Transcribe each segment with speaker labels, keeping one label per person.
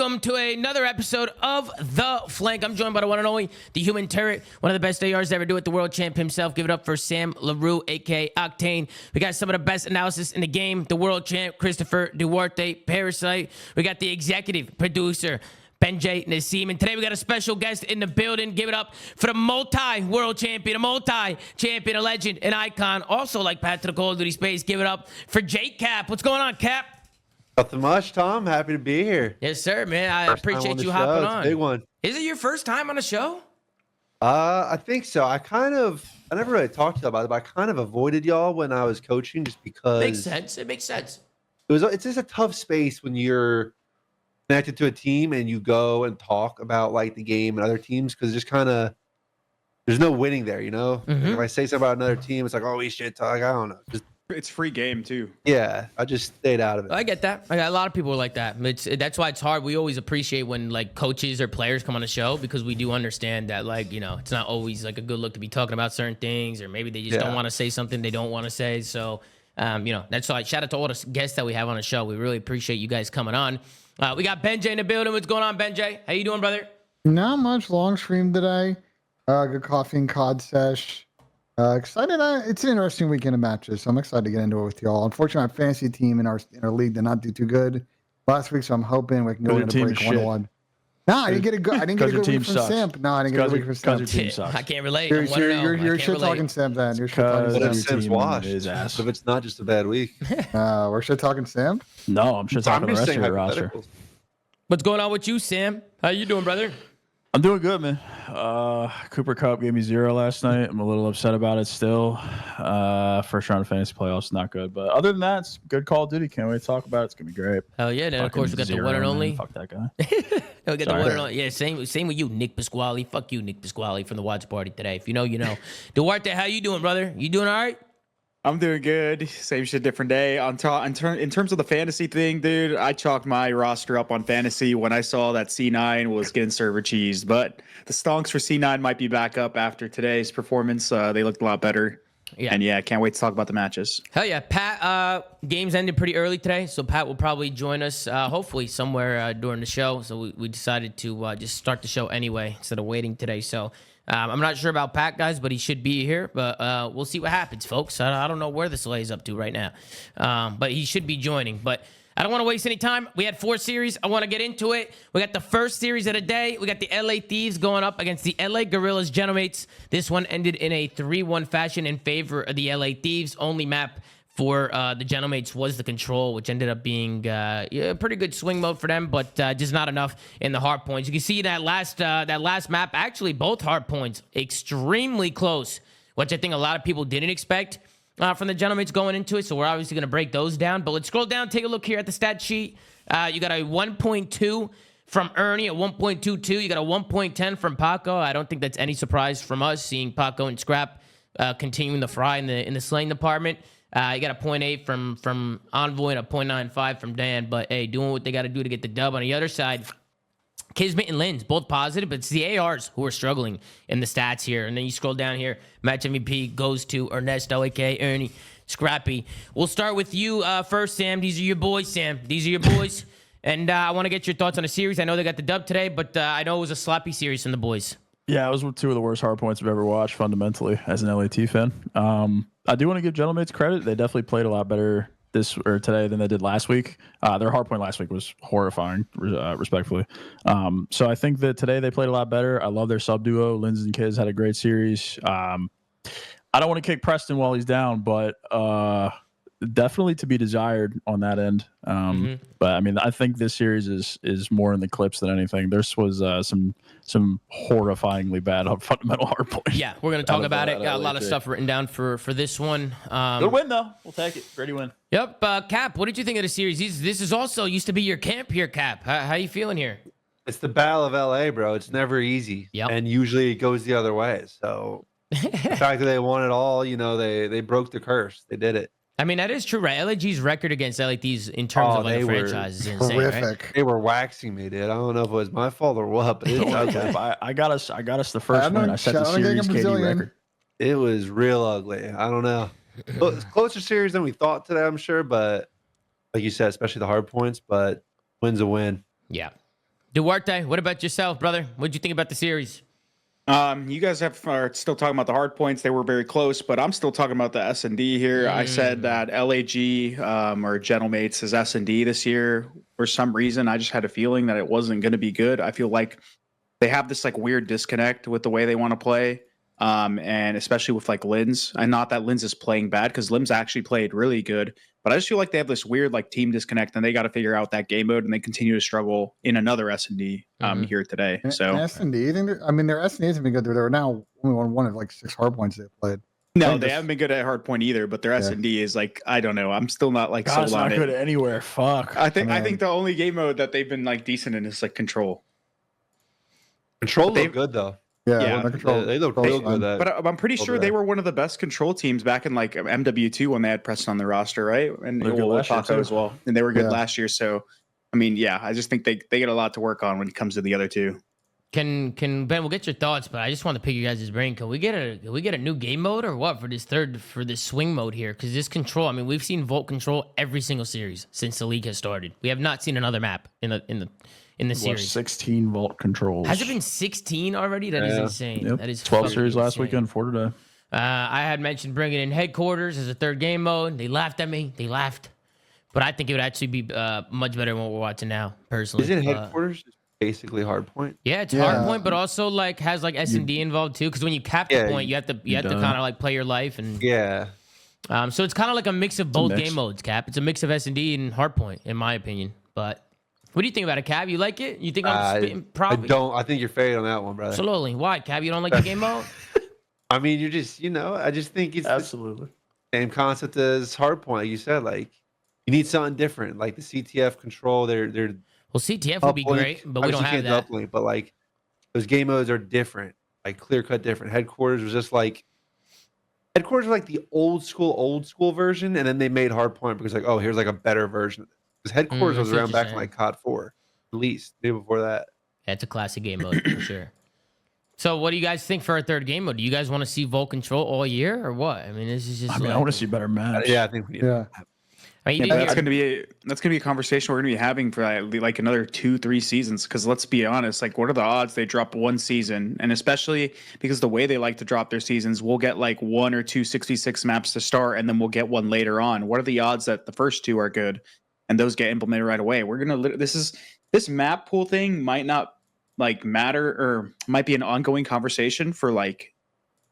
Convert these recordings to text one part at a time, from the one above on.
Speaker 1: welcome to another episode of The Flank. I'm joined by the one and only, the human turret, one of the best ARs to ever do it, the world champ himself. Give it up for Sam LaRue, a.k.a. Octane. We got some of the best analysis in the game, the world champ, Christopher Duarte, Parasite. We got the executive producer, Benjay Nassim. And today we got a special guest in the building. Give it up for the multi-world champion, a multi-champion, a legend, an icon. Also like Pat to the Call of Duty space. Give it up for Jkap. What's going on, Cap?
Speaker 2: Nothing much, Tom. Happy to be here.
Speaker 1: Yes, sir, man. I appreciate you hopping on.
Speaker 2: Big one.
Speaker 1: Is it your first time on a show?
Speaker 2: I think so. I never really talked to you about it, but I kind of avoided y'all when I was coaching just because
Speaker 1: Makes sense. It makes sense.
Speaker 2: It's just a tough space when you're connected to a team and you go and talk about like the game and other teams, because just kind of there's no winning there, you know.
Speaker 1: Mm-hmm.
Speaker 2: If I say something about another team, it's like, oh, we shit talk. I don't know.
Speaker 3: It's free game too.
Speaker 2: Yeah, I just stayed out of it.
Speaker 1: I get that. I got a lot of people are like that. That's why it's hard. We always appreciate when like coaches or players come on the show, because we do understand that, like, you know, it's not always like a good look to be talking about certain things, or maybe they just don't want to say something they don't want to say. So, you know, that's why. Shout out to all the guests that we have on the show. We really appreciate you guys coming on. We got Benjay in the building. What's going on, Benjay? How you doing, brother?
Speaker 4: Not much. Long stream today. Good coffee and cod sesh. Excited. It's an interesting weekend of matches, so I'm excited to get into it with y'all. Unfortunately, my fantasy team in our league did not do too good last week, so I'm hoping we can go into break 1-1. No, I didn't get a good week from Simp. No, I didn't get a good week from Simp.
Speaker 3: Your team sucks.
Speaker 1: I can't relate.
Speaker 4: You're shit talking Simp then. You're shit talking
Speaker 2: But if
Speaker 4: Simp.
Speaker 2: Sim's washed, if it's not just a bad week.
Speaker 4: We're shit talking Simp.
Speaker 3: No, I'm shit talking the rest of your roster.
Speaker 1: What's going on with you, Sam? How you doing, brother?
Speaker 3: I'm doing good, man. Cooper Kupp gave me 0 last night. I'm a little upset about it still. First round of fantasy playoffs, not good. But other than that, it's good Call of Duty. Can't wait to talk about it. It's going to be great.
Speaker 1: Hell yeah. Then, of course, we got the one and only.
Speaker 3: Fuck that guy.
Speaker 1: We got the one and only. Yeah, same with you, Nick Pasquale. Fuck you, Nick Pasquale, from the watch party today. If you know, you know. Duarte, how you doing, brother? You doing all right?
Speaker 3: I'm doing good. Same shit, different day. In terms of the fantasy thing, dude, I chalked my roster up on fantasy when I saw that C9 was getting server cheesed. But the stonks for C9 might be back up after today's performance. They looked a lot better. Yeah. And yeah, can't wait to talk about the matches.
Speaker 1: Hell yeah. Pat, games ended pretty early today, so Pat will probably join us hopefully somewhere during the show. So we decided to just start the show anyway instead of waiting today. So I'm not sure about Pat, guys, but he should be here. But we'll see what happens, folks. I don't know where this lays up to right now. But he should be joining. But I don't want to waste any time. We had 4 series. I want to get into it. We got the first series of the day. We got the LA Thieves going up against the LA Guerrillas Genomates. This one ended in a 3-1 fashion in favor of the LA Thieves. Only map for the Genomates was the Control, which ended up being a pretty good swing mode for them, but just not enough in the hard points. You can see that last map, actually both hard points extremely close, which I think a lot of people didn't expect from the Genomates going into it. So we're obviously going to break those down. But let's scroll down, take a look here at the stat sheet. You got a 1.2 from Ernie, a 1.22. You got a 1.10 from Paco. I don't think that's any surprise from us, seeing Paco and Scrap continuing the fry in the slaying department. You got a 0.8 from Envoy and a 0.95 from Dan. But, hey, doing what they got to do to get the dub. On the other side, Kismet and Lins, both positive, but it's the ARs who are struggling in the stats here. And then you scroll down here, match MVP goes to Ernesto, a.k.a. Ernie, Scrappy. We'll start with you first, Sam. These are your boys, Sam. These are your boys. And I want to get your thoughts on the series. I know they got the dub today, but I know it was a sloppy series from the boys.
Speaker 3: Yeah, it was 2 of the worst hard points I've ever watched, fundamentally, as an LAT fan. I do want to give Gentlemates credit. They definitely played a lot better today than they did last week. Their hard point last week was horrifying, respectfully. So I think that today they played a lot better. I love their sub duo. Lindsay and Kiz had a great series. I don't want to kick Preston while he's down, but definitely to be desired on that end. But I mean, I think this series is more in the clips than anything. This was some horrifyingly bad fundamental hard points.
Speaker 1: Yeah, we're gonna talk about it. Got a lot of stuff written down for this one.
Speaker 3: Good win though. We'll take it. Ready win.
Speaker 1: Yep. Cap, what did you think of the series? This is also used to be your camp here, Cap. How you feeling here?
Speaker 2: It's the Battle of LA, bro. It's never easy.
Speaker 1: Yep.
Speaker 2: And usually it goes the other way. So the fact that they won it all, you know, they broke the curse. They did it.
Speaker 1: I mean, that is true, right? LAG's record against LATs in terms of like a franchise is insane,
Speaker 4: horrific.
Speaker 1: Right?
Speaker 2: They were waxing me, dude. I don't know if it was my fault or what, but
Speaker 3: I got us the first one. I set the series KD record.
Speaker 2: It was real ugly. I don't know. Well, it's a closer series than we thought today, I'm sure, but like you said, especially the hard points, but win's a win.
Speaker 1: Yeah. Duarte, what about yourself, brother? What'd you think about the series?
Speaker 5: You guys are still talking about the hard points. They were very close, but I'm still talking about the S&D here. I said that LAG or Gentlemates is S&D this year. For some reason, I just had a feeling that it wasn't going to be good. I feel like they have this like weird disconnect with the way they want to play. And especially with like Linz. And not that Linz is playing bad, because Linz actually played really good. But I just feel like they have this weird like team disconnect, and they got to figure out that game mode, and they continue to struggle in another S&D here today. So
Speaker 4: S&D, their S&D hasn't been good. They're now only one of like 6 hard points they've played.
Speaker 5: no, they haven't been good at hard point either. But their S&D is like, I don't know. I'm still not like
Speaker 3: God, it's
Speaker 5: sold on
Speaker 3: not
Speaker 5: it.
Speaker 3: good anywhere. Fuck.
Speaker 5: I think the only game mode that they've been like decent in is like Control.
Speaker 2: Control look good though.
Speaker 5: Yeah,
Speaker 2: They look real good.
Speaker 5: But I'm pretty sure they were one of the best Control teams back in like MW2 when they had Preston on their roster, right? And Taco as well. And they were good last year. So, I mean, yeah, I just think they get a lot to work on when it comes to the other two.
Speaker 1: Can Ben? We'll get your thoughts, but I just want to pick your guys' brain. Can we get a new game mode or what for this swing mode here? Because this Control, I mean, we've seen Volt Control every single series since the league has started. We have not seen another map in the series.
Speaker 3: 16 volt controls.
Speaker 1: Has it been 16 already? That is insane.
Speaker 3: Yep.
Speaker 1: That is
Speaker 3: 12 series last
Speaker 1: insane.
Speaker 3: weekend, 4 today.
Speaker 1: I had mentioned bringing in headquarters as a third game mode. They laughed at me. They laughed. But I think it would actually be much better than what we're watching now, personally.
Speaker 2: Isn't headquarters basically hard point?
Speaker 1: Yeah, it's hard point, but also like has like S&D involved too. Because when you cap the point, you have to kind of like play your life and so it's kind of like a mix of both game modes. Cap. It's a mix of S&D and hard point, in my opinion. But what do you think about it, Cav? You like it? You think I'm spitting? Probably.
Speaker 2: I don't. I think you're fading on that one, brother.
Speaker 1: Slowly. Why, Cav? You don't like the game mode?
Speaker 2: I mean, you're just, I just think it's
Speaker 3: absolutely
Speaker 2: the same concept as hardpoint. Like you said, like you need something different. Like the CTF control, they're
Speaker 1: well, CTF would be great, but we don't have that.
Speaker 2: Uplink, but like those game modes are different, like clear cut different. Headquarters was just like headquarters were like the old school version, and then they made hardpoint because like, oh, here's like a better version. Because headquarters was around back in like COD 4, at least maybe before that.
Speaker 1: Yeah, it's a classic game mode for sure. So, what do you guys think for our third game mode? Do you guys want to see Volt Control all year or what? I mean, this is just.
Speaker 3: I want to see better maps.
Speaker 2: Yeah, I think we need.
Speaker 4: Yeah.
Speaker 1: I mean,
Speaker 5: that's gonna be a conversation we're gonna be having for like another 2-3 seasons. Because let's be honest, like, what are the odds they drop one season? And especially because the way they like to drop their seasons, we'll get like 1 or 2 66 maps to start, and then we'll get one later on. What are the odds that the first 2 are good and those get implemented right away? We're gonna this map pool thing might not like matter, or might be an ongoing conversation for like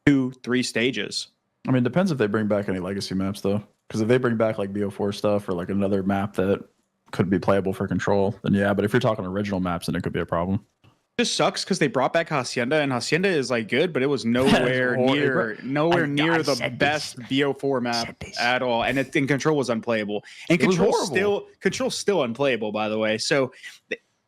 Speaker 5: 2-3 stages.
Speaker 3: I mean, it depends if they bring back any legacy maps though. Because if they bring back like BO4 stuff or like another map that could be playable for Control, then yeah. But if you're talking original maps, then it could be a problem.
Speaker 5: It just sucks because they brought back Hacienda, and Hacienda is like good, but it was nowhere near the best BO4 map at all. And Control was unplayable. And Control's still unplayable, by the way. So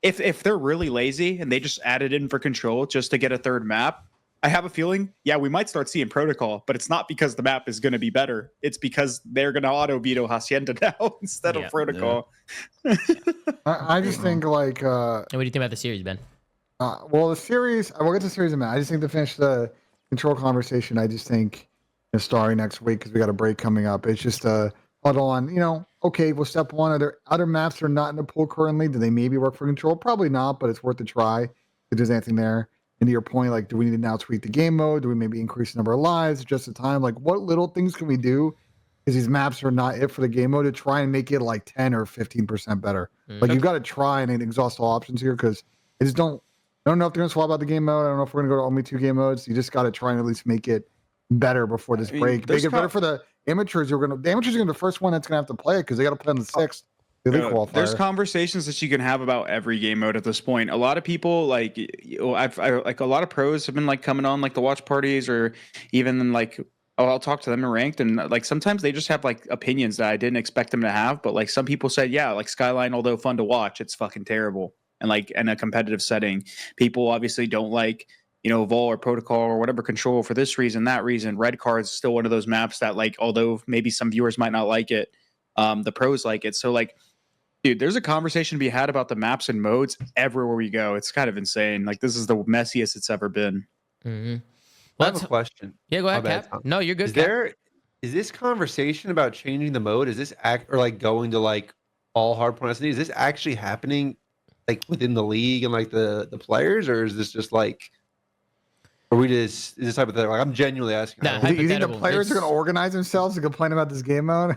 Speaker 5: if they're really lazy and they just added in for Control just to get a third map, I have a feeling, we might start seeing Protocol, but it's not because the map is going to be better. It's because they're going to auto veto Hacienda now instead of Protocol.
Speaker 4: Yeah. I just think like.
Speaker 1: And what do you think about the series, Ben?
Speaker 4: Well, the series, we'll get to the series in a minute. I just think to finish the Control conversation, I just think starting next week because we got a break coming up. It's just huddle on, okay, well, step one, are there other maps that are not in the pool currently? Do they maybe work for Control? Probably not, but it's worth a try if there's anything there. And to your point, like, do we need to now tweak the game mode? Do we maybe increase the number of lives? Just the time? Like, what little things can we do? Because these maps are not it for the game mode to try and make it like 10 or 15% better. Like, you've got to try and exhaust all options here because I don't know if they're going to swap out the game mode. I don't know if we're going to go to only 2 game modes. You just got to try and at least make it better before this break. Make it better for the amateurs. The amateurs are going to be the first one that's going to have to play it because they got to play on the 6th.
Speaker 5: There's conversations that you can have about every game mode at this point. A lot of people like a lot of pros have been like coming on like the watch parties or even like I'll talk to them in ranked, and like sometimes they just have like opinions that I didn't expect them to have. But like some people said, like Skyline, although fun to watch, it's fucking terrible. And like in a competitive setting, people obviously don't like Vol or Protocol or whatever Control for this reason, that reason. Red Card is still one of those maps that like although maybe some viewers might not like it, the pros like it. So like. Dude, there's a conversation to be had about the maps and modes everywhere we go. It's kind of insane. Like, this is the messiest it's ever been.
Speaker 1: Mm-hmm.
Speaker 2: Well, I have a question.
Speaker 1: Yeah, go ahead, Cap. No, you're good.
Speaker 2: Is this conversation about changing the mode? Is this or like going to like all hardpoint S&D? Is this actually happening like within the league and like the players, or is this just like, are we just is this type of thing? Like I'm genuinely asking.
Speaker 1: Nah,
Speaker 2: How-
Speaker 4: You think the
Speaker 1: hypothetical.
Speaker 4: players are
Speaker 1: It's-
Speaker 4: going to organize themselves to complain about this game mode?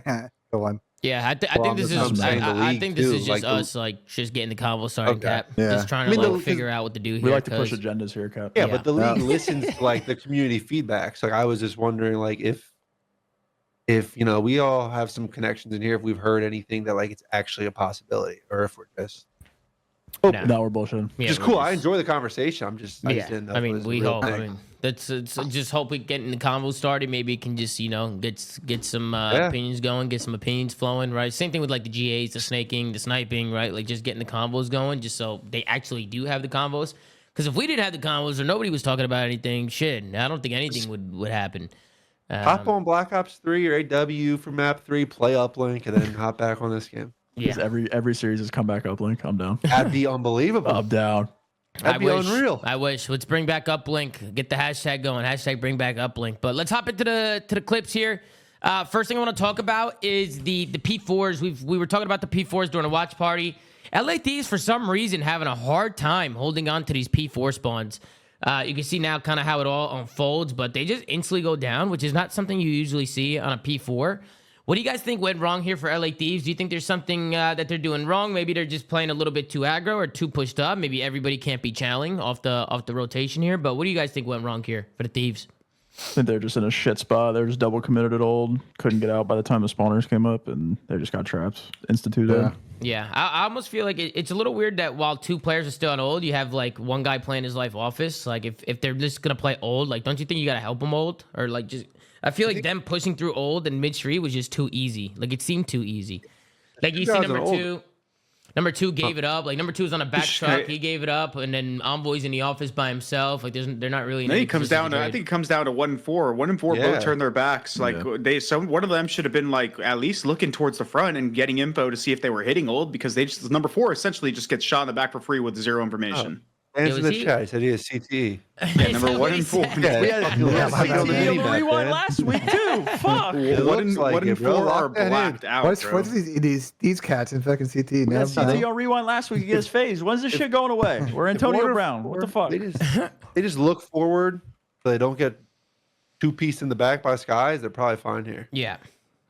Speaker 4: Go on.
Speaker 1: Yeah, I
Speaker 2: Well,
Speaker 1: think this
Speaker 2: that's what
Speaker 1: is.
Speaker 2: I'm saying, the
Speaker 1: I
Speaker 2: league
Speaker 1: think this
Speaker 2: too,
Speaker 1: is just
Speaker 2: like the-
Speaker 1: us, like just getting the convo started.
Speaker 2: Okay.
Speaker 1: Cap,
Speaker 4: Yeah.
Speaker 1: just trying
Speaker 2: I mean,
Speaker 1: to
Speaker 2: the-
Speaker 1: like figure out what to do here.
Speaker 3: We like to push
Speaker 1: 'cause-
Speaker 3: agendas here, Cap.
Speaker 2: Yeah,
Speaker 1: Yeah.
Speaker 2: but the league
Speaker 4: Yeah.
Speaker 2: listens to like the community feedback. So like, I was just wondering, like, if we all have some connections in here, if we've heard anything that like it's actually a possibility, or if we're just
Speaker 1: Nah.
Speaker 3: No, we're bullshitting.
Speaker 1: Yeah,
Speaker 2: just
Speaker 1: we're
Speaker 2: cool. I enjoy the conversation. I just
Speaker 1: Yeah,
Speaker 2: didn't know
Speaker 1: I
Speaker 2: if it
Speaker 1: mean,
Speaker 2: was a
Speaker 1: we
Speaker 2: real
Speaker 1: hope.
Speaker 2: thing.
Speaker 1: I mean, that's just hope we get in the convo started. Maybe it can just get some opinions going, get some opinions flowing, right? Same thing with like the GAs, the snaking, the sniping, right? Like just getting the combos going, just so they actually do have the combos. Because if we didn't have the combos or nobody was talking about anything, shit, I don't think anything would happen.
Speaker 2: Hop on Black Ops 3 or AW for map 3, play uplink, and then hop back on this game.
Speaker 3: Because
Speaker 1: Yeah,
Speaker 3: every series has come back uplink. I'm down.
Speaker 2: That'd be unbelievable.
Speaker 3: I'm down.
Speaker 2: That'd be unreal.
Speaker 1: I wish. Let's bring back uplink. Get the hashtag going. Hashtag bring back uplink. But let's hop into the clips here. First thing I want to talk about is the P4s. We were talking about the P4s during a watch party. LA Thieves, for some reason, having a hard time holding on to these P4 spawns. You can see now kind of how it all unfolds, but they just instantly go down, which is not something you usually see on a P4. What do you guys think went wrong here for LA Thieves? Do you think there's something that they're doing wrong? Maybe they're just playing a little bit too aggro or too pushed up. Maybe everybody can't be channeling off the rotation here. But what do you guys think went wrong here for the Thieves?
Speaker 3: I think they're just in a shit spot. They're just double committed at old. Couldn't get out by the time the spawners came up, and they just got trapped. Instituted.
Speaker 4: Yeah.
Speaker 1: Yeah, I almost feel like it's a little weird that while two players are still on old, you have like one guy playing his life office. Like if they're just gonna play old, like don't you think you gotta help them old or like just? I feel like them pushing through old and mid street was just too easy. Like it seemed too easy. Like you see
Speaker 2: guys are
Speaker 1: number
Speaker 2: old.
Speaker 1: two. Number two gave it up. Like number two was on a back truck.
Speaker 5: Right.
Speaker 1: He gave it up, and then Envoy's in the office by himself. Like they're not really. in
Speaker 5: Then
Speaker 1: any
Speaker 5: it comes
Speaker 1: position
Speaker 5: down to, I
Speaker 1: trade.
Speaker 5: think it comes down to 1 and 4. 1 and 4
Speaker 2: Yeah.
Speaker 5: both turn their backs. Like one of them should have been like at least looking towards the front and getting info to see if they were hitting old, because they just number 4 essentially just gets shot in the back for free with zero information.
Speaker 2: Answer
Speaker 1: was
Speaker 2: the
Speaker 1: he?
Speaker 2: chat. He said he has CTE.
Speaker 5: Yeah, number 1 and 4.
Speaker 2: Yeah,
Speaker 3: We had
Speaker 2: fucking look like on the
Speaker 3: CTE on
Speaker 2: mini
Speaker 3: the
Speaker 2: map,
Speaker 3: rewind
Speaker 2: man.
Speaker 3: last week too. Fuck.
Speaker 2: It
Speaker 5: One
Speaker 2: looks
Speaker 5: and,
Speaker 2: like
Speaker 5: one and
Speaker 2: it, bro.
Speaker 5: 4 are
Speaker 2: Lock that in.
Speaker 5: blacked out.
Speaker 4: What's
Speaker 5: bro.
Speaker 4: these cats in fucking CT?
Speaker 3: We
Speaker 4: Man,
Speaker 3: had CTE on rewind last week against FaZe. When's this shit going away? We're Antonio
Speaker 2: Water-
Speaker 3: Brown. What the fuck?
Speaker 2: They just look forward so they don't get two-pieced in the back by skies. They're probably fine here.
Speaker 1: Yeah,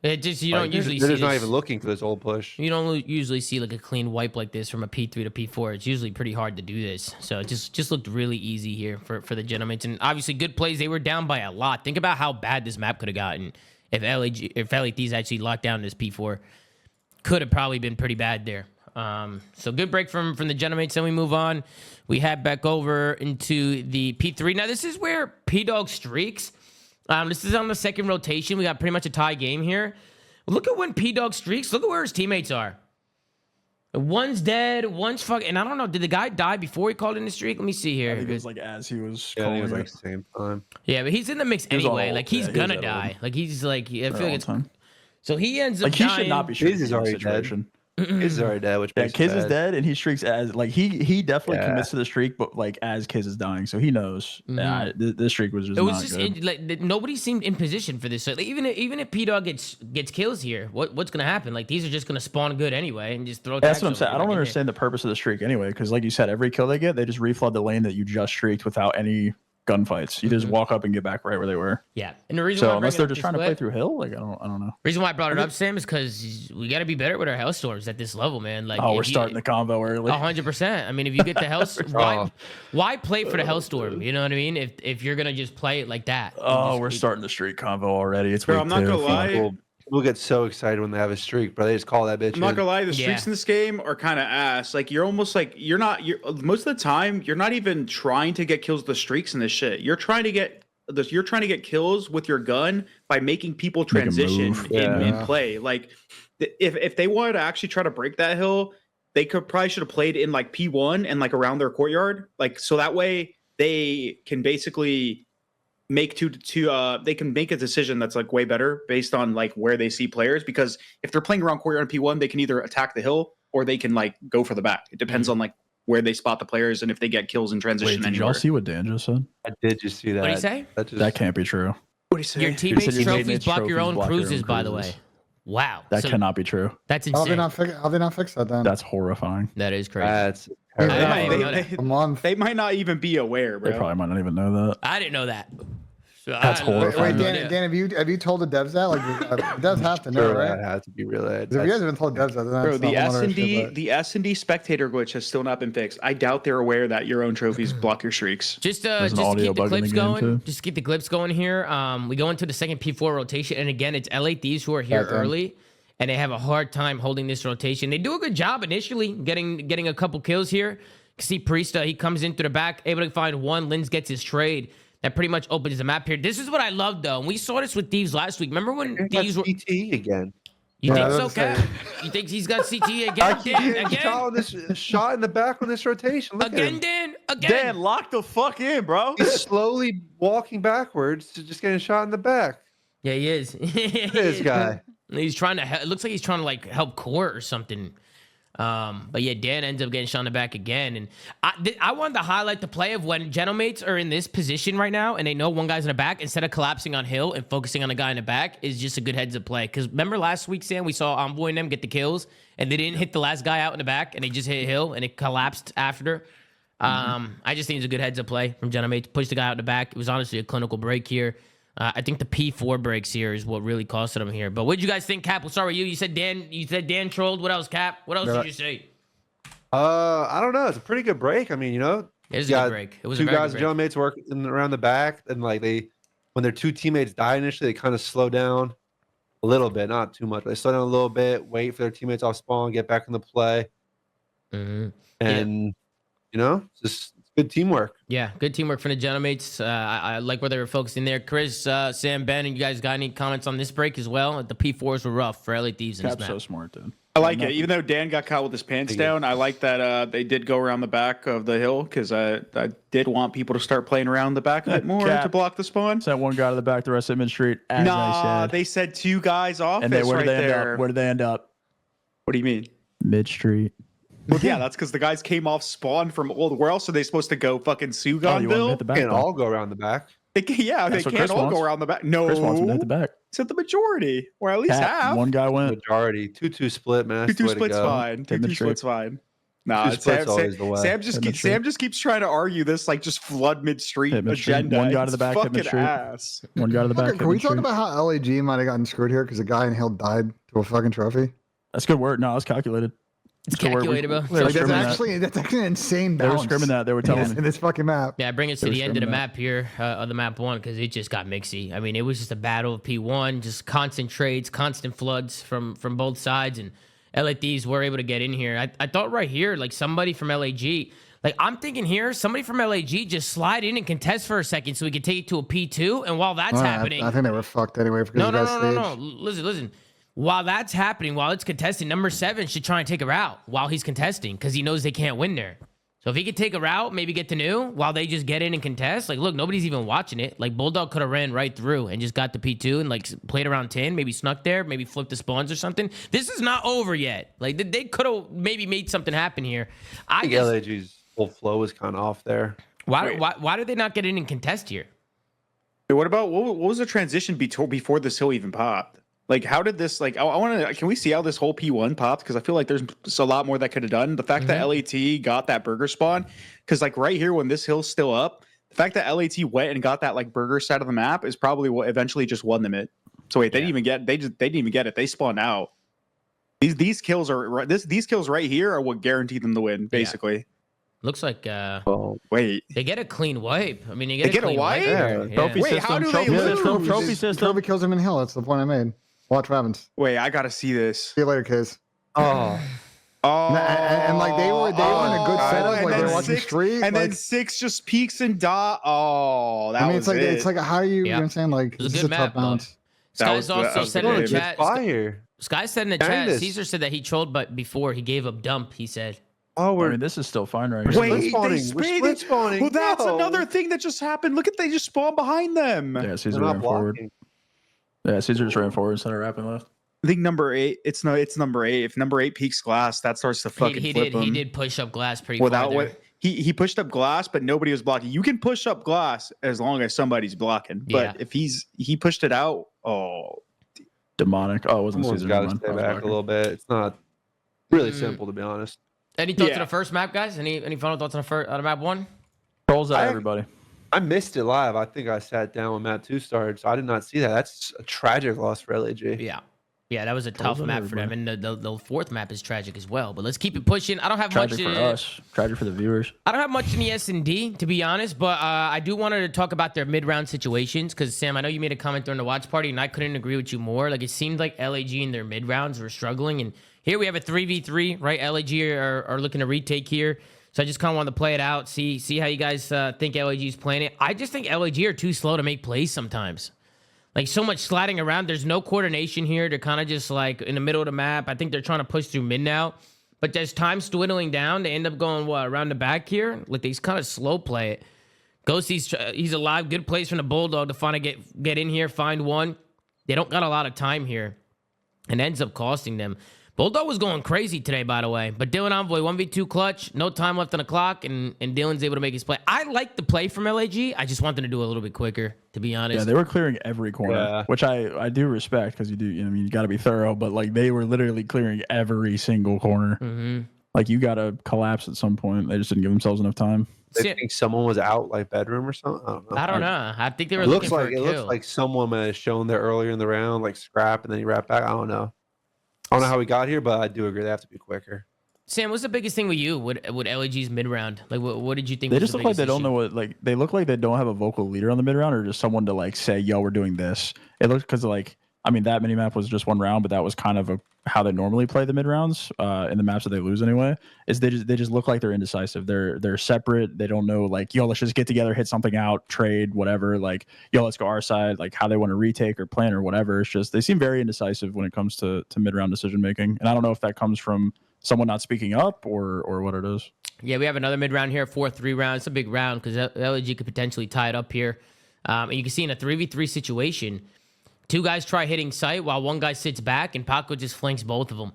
Speaker 1: it just you
Speaker 2: Like,
Speaker 1: don't usually
Speaker 2: they're
Speaker 1: see
Speaker 2: just not
Speaker 1: this.
Speaker 2: even looking for this old push.
Speaker 1: You don't usually see like a clean wipe like this from a P3 to P4. It's usually pretty hard to do this. So it just looked really easy here for the gentlemen. And obviously good plays. They were down by a lot. Think about how bad this map could have gotten if LA Thieves actually locked down this P4. Could have probably been pretty bad there. So good break from the gentlemen. Then we move on. We head back over into the P3. Now this is where P-Dog streaks. This is on the second rotation. We got pretty much a tie game here. Look at when P-Dog streaks. Look at where his teammates are. One's dead. One's fucking. And I don't know. Did the guy die before he called in the streak? Let me see here.
Speaker 3: I think it was like as he was
Speaker 2: Yeah, I
Speaker 3: calling
Speaker 2: think it was like
Speaker 3: it.
Speaker 2: the same time.
Speaker 1: Yeah, but he's in the mix
Speaker 3: was
Speaker 1: anyway.
Speaker 3: all-
Speaker 1: Like he's
Speaker 3: yeah, he was
Speaker 1: gonna
Speaker 3: at
Speaker 1: die.
Speaker 3: old.
Speaker 1: Like he's like. I feel
Speaker 3: all
Speaker 1: like
Speaker 3: the
Speaker 1: it's.
Speaker 3: time.
Speaker 1: So he ends up
Speaker 3: Like he
Speaker 1: dying.
Speaker 3: should not be
Speaker 2: Kiz
Speaker 3: streaking
Speaker 2: is
Speaker 3: in this
Speaker 2: already dead.
Speaker 3: situation.
Speaker 2: Kiz is already dead, which
Speaker 3: Yeah,
Speaker 2: makes
Speaker 3: Kiz
Speaker 2: it
Speaker 3: is
Speaker 2: bad.
Speaker 3: dead, and he streaks as like he definitely
Speaker 2: Yeah.
Speaker 3: commits to the streak, but like as Kiz is dying, so he knows. This streak was just
Speaker 1: It was
Speaker 3: not
Speaker 1: just
Speaker 3: good.
Speaker 1: like nobody seemed in position for this. So like, even if P-Dog gets kills here, what's gonna happen? Like these are just gonna spawn good anyway and just throw.
Speaker 3: That's
Speaker 1: tags
Speaker 3: what I'm
Speaker 1: over
Speaker 3: saying. I don't
Speaker 1: everybody.
Speaker 3: understand the purpose of the streak anyway, because like you said, every kill they get, they just reflood the lane that you just streaked without any gunfights. You just walk up and get back right where they were.
Speaker 1: Yeah, and the reason
Speaker 3: So
Speaker 1: why I'm
Speaker 3: unless
Speaker 1: bringing
Speaker 3: they're
Speaker 1: up
Speaker 3: just
Speaker 1: this
Speaker 3: trying to play
Speaker 1: clip-
Speaker 3: through hill, like I don't know.
Speaker 1: Reason why I brought it up, Sam, is because we got to be better with our Hellstorms at this level, man. Like,
Speaker 3: Oh,
Speaker 1: if
Speaker 3: we're
Speaker 1: you-
Speaker 3: starting the combo early.
Speaker 1: 100%. I mean, if you get the Hellstorm, why play for the Hellstorm? You know what I mean? If you're gonna just play it like that.
Speaker 3: Oh,
Speaker 1: Just
Speaker 3: we're
Speaker 1: keep-
Speaker 3: starting the streak combo already. It's
Speaker 5: Bro,
Speaker 3: week
Speaker 5: I'm not
Speaker 3: 2.
Speaker 5: gonna lie.
Speaker 2: People get so excited when they have a streak, bro. They just call that bitch.
Speaker 5: I'm not
Speaker 2: in.
Speaker 5: gonna lie, the
Speaker 1: Yeah.
Speaker 5: streaks in this game are kind of ass. Like you're almost like you're most of the time you're not even trying to get kills with the streaks in this shit. You're trying to get kills with your gun by making people
Speaker 3: Make 'em
Speaker 5: transition
Speaker 3: move.
Speaker 5: in
Speaker 4: Yeah.
Speaker 5: play. Like if they wanted to actually try to break that hill, they should have played in like P1 and like around their courtyard, like so that way they can basically make they can make a decision that's like way better based on like where they see players, because if they're playing around courtyard in P1 they can either attack the hill or they can like go for the back. It depends on like where they spot the players and if they get kills in transition.
Speaker 3: Wait, did
Speaker 5: anywhere.
Speaker 3: y'all see what Dan just said?
Speaker 2: I did just see that.
Speaker 1: What'd he say?
Speaker 2: That, just,
Speaker 3: That can't be true.
Speaker 5: What do you say?
Speaker 1: Your teammates'
Speaker 3: your
Speaker 1: trophies
Speaker 3: teammates'
Speaker 1: block your
Speaker 3: trophies
Speaker 1: own
Speaker 3: block your own
Speaker 1: cruises, by the way.
Speaker 3: cruises.
Speaker 1: Wow.
Speaker 3: That
Speaker 1: So
Speaker 3: cannot be true.
Speaker 1: That's
Speaker 4: How they
Speaker 1: insane.
Speaker 4: not fix that then?
Speaker 3: That's horrifying.
Speaker 1: That is crazy.
Speaker 2: That's
Speaker 4: We've
Speaker 1: I
Speaker 4: got
Speaker 1: didn't even know that.
Speaker 4: a month.
Speaker 5: They might not even be aware, bro.
Speaker 3: They probably might not even know that.
Speaker 1: I didn't know that. So
Speaker 3: That's
Speaker 1: I-
Speaker 3: horrifying.
Speaker 4: Wait,
Speaker 1: I-
Speaker 4: Dan, have you told the devs that? Like, the devs have to know,
Speaker 2: Sure,
Speaker 4: right?
Speaker 2: that had to be relayed.
Speaker 4: If you guys haven't told devs that, then that's
Speaker 5: Bro, the
Speaker 4: not one other
Speaker 5: S&D,
Speaker 4: shit, but-
Speaker 5: the S&D spectator glitch has still not been fixed. I doubt they're aware that your own trophies block your streaks.
Speaker 1: Just
Speaker 3: There's an
Speaker 1: to
Speaker 3: audio
Speaker 1: keep the
Speaker 3: bug in
Speaker 1: clips
Speaker 3: the game,
Speaker 1: going.
Speaker 3: too.
Speaker 1: Just to keep the clips going here. We go into the second P4 rotation, and again, it's LA Thieves who are here
Speaker 4: Right then.
Speaker 1: early, and they have a hard time holding this rotation. They do a good job initially, getting a couple kills here. See Priesta, he comes in through the back, able to find one. Lins gets his trade. That pretty much opens the map here. This is what I love, though. And we saw this with Thieves last week. Remember when Thieves were?
Speaker 2: CT again.
Speaker 1: You
Speaker 4: Yeah,
Speaker 1: think
Speaker 4: I
Speaker 1: so,
Speaker 4: was gonna
Speaker 1: Cap? You think he's got CTE
Speaker 2: I
Speaker 1: again?
Speaker 2: keep
Speaker 1: Dan,
Speaker 2: getting
Speaker 1: again?
Speaker 2: shot, on this, shot in the back on this rotation. Look at
Speaker 1: Again,
Speaker 2: him.
Speaker 1: Dan? Again?
Speaker 3: Dan, lock the fuck in, bro.
Speaker 2: He's slowly walking backwards to just getting shot in the back.
Speaker 1: Yeah, he is.
Speaker 2: This guy.
Speaker 1: He's trying to. It looks like he's trying to like help court or something. But yeah, Dan ends up getting shot in the back again. And I wanted to highlight the play of when gentlemates are in this position right now and they know one guy's in the back, instead of collapsing on Hill and focusing on the guy in the back, is just a good heads up play. Because remember last week, Sam, we saw Envoy and them get the kills and they didn't hit the last guy out in the back and they just hit Hill and it collapsed after. I just think it's a good heads up play from gentlemates. Push the guy out in the back. It was honestly a clinical break here. I think the P4 breaks here is what really costed him here. But what did you guys think, Cap? We'll start with you. You said Dan trolled. What else, Cap? What else did you say?
Speaker 2: I don't know. It's a pretty good break. I mean, you know,
Speaker 1: It was a
Speaker 2: you
Speaker 1: good
Speaker 2: got
Speaker 1: break. It was
Speaker 2: two
Speaker 1: a very
Speaker 2: guys,
Speaker 1: good break.
Speaker 2: gentlemates working around the back, and like when their two teammates die initially, they kind of slow down a little bit, not too much. They slow down a little bit, wait for their teammates off spawn, get back in the play,
Speaker 1: Mhm.
Speaker 2: and you know, it's good teamwork.
Speaker 1: Yeah, good teamwork from the gentlemates. I like where they were focusing there. Chris, Sam, Ben, and you guys got any comments on this break as well? The P4s were rough for LA Thieves in this
Speaker 3: Cap's
Speaker 1: map.
Speaker 3: so smart, dude.
Speaker 5: I like it. Even though Dan got caught with his pants
Speaker 2: Thank you.
Speaker 5: down, I like that they did go around the back of the hill because I did want people to start playing around the back a bit more
Speaker 3: Cap.
Speaker 5: to block the spawn.
Speaker 3: Sent one guy to the back, the rest of mid street. As
Speaker 5: Nah,
Speaker 3: I said.
Speaker 5: they said two guys off.
Speaker 3: And they, where
Speaker 5: right
Speaker 3: did they end
Speaker 5: there.
Speaker 3: up? Where did they end up?
Speaker 5: What do you mean?
Speaker 3: Mid street.
Speaker 5: Well, yeah, that's because the guys came off spawn from old. Where else are they supposed to go? Fucking
Speaker 3: Oh, you want them to
Speaker 5: Sugonville?
Speaker 3: hit the back?
Speaker 2: Can't
Speaker 3: though?
Speaker 2: all go around the back.
Speaker 5: They can't
Speaker 3: That's what
Speaker 5: can't
Speaker 3: Chris
Speaker 5: all
Speaker 3: wants.
Speaker 5: go around the back. No,
Speaker 3: Chris wants them to hit the back.
Speaker 5: said the majority, or at least
Speaker 3: Cap,
Speaker 5: half.
Speaker 3: one guy went.
Speaker 2: Majority 2-2 split, man. That's
Speaker 5: 2-2
Speaker 2: the way to
Speaker 5: splits
Speaker 2: go.
Speaker 5: fine.
Speaker 3: Hit the
Speaker 5: 2-2 splits fine. Nah,
Speaker 2: Two
Speaker 5: Sam,
Speaker 2: splits always the way.
Speaker 5: Sam just
Speaker 3: Hit the
Speaker 5: keeps
Speaker 3: street.
Speaker 5: Sam just keeps trying to argue this like just flood mid street
Speaker 3: Hit mid-street.
Speaker 5: agenda.
Speaker 3: One guy to
Speaker 5: It's
Speaker 3: the back, hit
Speaker 5: fucking
Speaker 3: mid-street.
Speaker 5: ass.
Speaker 3: One guy to the back.
Speaker 4: Can we talk about how LAG might have gotten screwed here because a guy in Hill died to a fucking trophy?
Speaker 3: That's good work. No, that's calculated.
Speaker 1: It's
Speaker 3: good work.
Speaker 1: calculated, bro.
Speaker 3: They were
Speaker 4: Like,
Speaker 3: scrimming that.
Speaker 4: that's actually an insane
Speaker 3: They were
Speaker 4: balance.
Speaker 3: scrimming that. They were telling me.
Speaker 4: in this fucking map.
Speaker 1: Yeah, bring us to
Speaker 3: They were
Speaker 1: the end of the
Speaker 3: scrimming
Speaker 1: map here, of the map one, because it just got mixy. I mean, it was just a battle of P1, just constant trades, constant floods from both sides, and LA Thieves were able to get in here. I thought right here, like somebody from LAG, like I'm thinking here, somebody from LAG just slide in and contest for a second so we could take it to a P2, and while that's
Speaker 4: Well,
Speaker 1: happening,
Speaker 4: I think they were fucked anyway because
Speaker 1: no,
Speaker 4: of
Speaker 1: no,
Speaker 4: that
Speaker 1: no,
Speaker 4: stage.
Speaker 1: no, no. Listen. While that's happening, while it's contesting, number 7 should try and take a route while he's contesting because he knows they can't win there. So if he could take a route, maybe get to new while they just get in and contest. Like, look, nobody's even watching it. Like, Bulldog could have ran right through and just got the P2 and like played around 10, maybe snuck there, maybe flipped the spawns or something. This is not over yet. Like, they could have maybe made something happen here.
Speaker 2: I think LAG's whole flow was kind of off there.
Speaker 1: Why did they not get in and contest here?
Speaker 5: Hey, what was the transition before this hill even popped? Like, how did this, like, I want to, can we see how this whole P1 popped? Because I feel like there's a lot more that could have done. The fact that LAT got that burger spawn, because, like, right here when this hill's still up, the fact that LAT went and got that, like, burger side of the map is probably what eventually just won them it. So, wait, they didn't even get it. They spawned out. These kills are, these kills right here are what guaranteed them the win, basically.
Speaker 1: Looks like
Speaker 2: Oh,
Speaker 1: they get a clean wipe. I mean, they get a
Speaker 5: a
Speaker 1: clean wipe.
Speaker 5: wipe?
Speaker 1: here.
Speaker 2: Yeah.
Speaker 3: Trophy
Speaker 5: Wait,
Speaker 3: system.
Speaker 5: how do they
Speaker 3: trophy,
Speaker 5: lose?
Speaker 3: Trophy
Speaker 4: The
Speaker 3: system.
Speaker 4: Trophy kills him in Hill. That's the point I made. Watch what happens.
Speaker 5: Wait, I got to see this.
Speaker 4: See you later, Case.
Speaker 2: oh,
Speaker 5: Oh,
Speaker 4: And like they were in a good setup,
Speaker 5: and
Speaker 4: like they
Speaker 5: then
Speaker 4: were watching
Speaker 5: six-
Speaker 4: street.
Speaker 5: and
Speaker 4: like,
Speaker 5: then 6 just peeks and dot. Oh, that
Speaker 4: I mean,
Speaker 5: was
Speaker 4: it's like how do you? You know what I'm saying? Like
Speaker 1: was a
Speaker 4: this is
Speaker 1: good
Speaker 4: a
Speaker 1: map,
Speaker 4: tough balance.
Speaker 5: That
Speaker 1: Sky's
Speaker 5: was- that
Speaker 1: also
Speaker 5: was
Speaker 1: said
Speaker 5: good.
Speaker 1: in the
Speaker 2: it's
Speaker 1: chat.
Speaker 2: fire.
Speaker 1: Sky said in the chat,
Speaker 2: Kindness.
Speaker 1: Caesar said that he trolled, but before he gave up dump, he said.
Speaker 2: Oh,
Speaker 3: I
Speaker 2: we're
Speaker 3: mean, this is still fine right
Speaker 2: Wait,
Speaker 3: here.
Speaker 5: Wait,
Speaker 2: spawning.
Speaker 5: they
Speaker 2: We're
Speaker 5: sprayed
Speaker 2: split
Speaker 5: it.
Speaker 2: spawning.
Speaker 5: Well, that's
Speaker 2: No.
Speaker 5: another thing that just happened. Look at they just spawned behind them.
Speaker 3: Yeah, Caesar
Speaker 2: They're not
Speaker 3: ran forward.
Speaker 2: blocking.
Speaker 3: Yeah, Caesar just ran forward instead of wrapping left.
Speaker 5: I think number 8. It's number 8. If number 8 peaks glass, that starts to fucking
Speaker 1: He
Speaker 5: flip
Speaker 1: did. He
Speaker 5: him.
Speaker 1: did push up glass pretty
Speaker 5: Without
Speaker 1: far there.
Speaker 5: what he pushed up glass, but nobody was blocking. You can push up glass as long as somebody's blocking. But
Speaker 1: Yeah.
Speaker 5: if he pushed it out,
Speaker 3: Demonic. Oh, it wasn't
Speaker 2: Someone's
Speaker 3: Caesar.
Speaker 2: got
Speaker 3: never
Speaker 2: to
Speaker 3: mind.
Speaker 2: stay
Speaker 3: I was
Speaker 2: back a
Speaker 3: blocking.
Speaker 2: little bit. It's not really
Speaker 1: Mm.
Speaker 2: simple, to be honest.
Speaker 1: Any thoughts on
Speaker 5: Yeah.
Speaker 1: the first map, guys? Any final thoughts on map 1?
Speaker 3: Trolls at everybody.
Speaker 2: I missed it live. I think I sat down when map 2 started, so I did not see that. That's a tragic loss for LAG.
Speaker 1: Yeah, that was a tough
Speaker 3: on
Speaker 1: map for them,
Speaker 3: everybody.
Speaker 1: and the fourth map is tragic as well. But let's keep it pushing. I don't have
Speaker 3: Tragic
Speaker 1: much
Speaker 3: for us. Tragic for the viewers.
Speaker 1: I don't have much in the S&D, to be honest, but I do wanted to talk about their mid-round situations because, Sam, I know you made a comment during the watch party, and I couldn't agree with you more. Like, it seemed like LAG in their mid-rounds were struggling, and here we have a 3v3, right? LAG are looking to retake here, so I just kind of wanted to play it out, see how you guys think LAG is playing it. I just think LAG are too slow to make plays sometimes. Like, so much sliding around. There's no coordination here. They're kind of just, like, in the middle of the map. I think they're trying to push through mid now. But as time's dwindling down, they end up going, around the back here? Like, they kind of slow play it. Ghosty's, he's alive. Good plays from the Bulldog to finally get in here, find one. They don't got a lot of time here. And ends up costing them. Bulldog was going crazy today, by the way. But Dylan Envoy, 1v2 clutch. No time left on the clock. And Dylan's able to make his play. I like the play from LAG. I just want them to do it a little bit quicker, to be honest.
Speaker 3: Yeah, they were clearing every corner, which I do respect because you got to be thorough. But like they were literally clearing every single corner.
Speaker 1: Mm-hmm.
Speaker 3: Like you got to collapse at some point. They just didn't give themselves enough time.
Speaker 2: They think someone was out, like bedroom or something. I don't know.
Speaker 1: I think they were
Speaker 2: It
Speaker 1: looking
Speaker 2: looks
Speaker 1: for
Speaker 2: like
Speaker 1: a
Speaker 2: it
Speaker 1: kill.
Speaker 2: looks like someone might have shown there earlier in the round, like scrap, and then he wrapped back. I don't know how we got here, but I do agree they have to be quicker.
Speaker 1: Sam, what's the biggest thing with you with LAG's mid round? Like, what did you think?
Speaker 3: They
Speaker 1: was
Speaker 3: just
Speaker 1: the
Speaker 3: look like
Speaker 1: biggest
Speaker 3: they don't
Speaker 1: issue?
Speaker 3: know what like they look like they don't have a vocal leader on the mid round or just someone to like say, "Yo, we're doing this." It looks because like I mean that mini map was just one round, but that was kind of how they normally play the mid rounds in the maps that they lose anyway. Is they just look like they're indecisive. They're separate. They don't know like, yo, let's just get together, hit something out, trade, whatever. Like, yo, let's go our side. Like how they want to retake or plan or whatever. It's just they seem very indecisive when it comes to mid round decision making. And I don't know if that comes from someone not speaking up or what it is.
Speaker 1: Yeah, we have another mid round here, 4-3 round. It's a big round because LAG could potentially tie it up here. And you can see in a 3v3 situation, two guys try hitting sight while one guy sits back, and Paco just flanks both of them.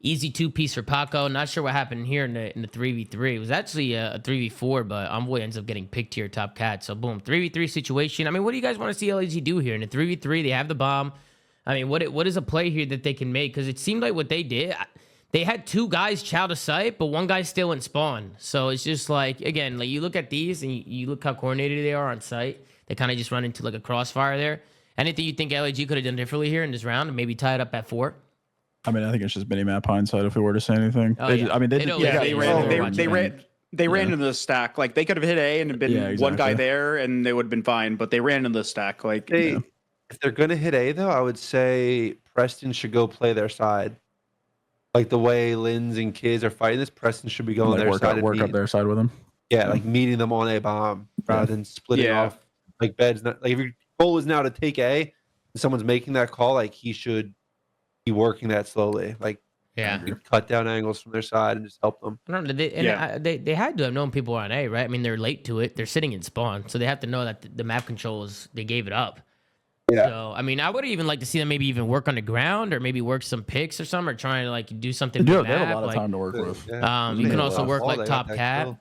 Speaker 1: Easy two-piece for Paco. Not sure what happened here in the 3v3. It was actually a 3v4, but Envoy ends up getting picked here, top cat. So, boom, 3v3 situation. I mean, what do you guys want to see LAG do here? In the 3v3, they have the bomb. I mean, what is a play here that they can make? Because it seemed like what they did, they had two guys chow to sight, but one guy's still in spawn. So, it's just like, again, like you look at these and you look how coordinated they are on sight. They kind of just run into like a crossfire there. Anything you think LAG could have done differently here in this round and maybe tie it up at 4?
Speaker 3: I mean, I think it's just mini map hindsight if we were to say anything.
Speaker 1: Oh,
Speaker 3: they
Speaker 1: yeah.
Speaker 3: just, I mean, they
Speaker 5: ran into the stack. Like they could have hit A and been one guy there, and they would have been fine. But they ran into the stack. Like
Speaker 2: if they're gonna hit A though, I would say Preston should go play their side. Like the way Lins and kids are fighting this, Preston should be going
Speaker 3: like
Speaker 2: their
Speaker 3: work
Speaker 2: side.
Speaker 3: up their side with them.
Speaker 2: Yeah, like meeting them on A bomb rather than splitting off. Like beds. Like if your goal is now to take A, and someone's making that call, like he should be working that slowly. Like cut down angles from their side and just help them.
Speaker 1: I don't know. They had to have known people were on A, right? I mean, they're late to it. They're sitting in spawn, so they have to know that the map controls, they gave it up. Yeah. So, I mean, I would even like to see them maybe even work on the ground or maybe work some picks or something or trying to like do something.
Speaker 3: They have a lot of time to work with.
Speaker 1: You can also work like top cat.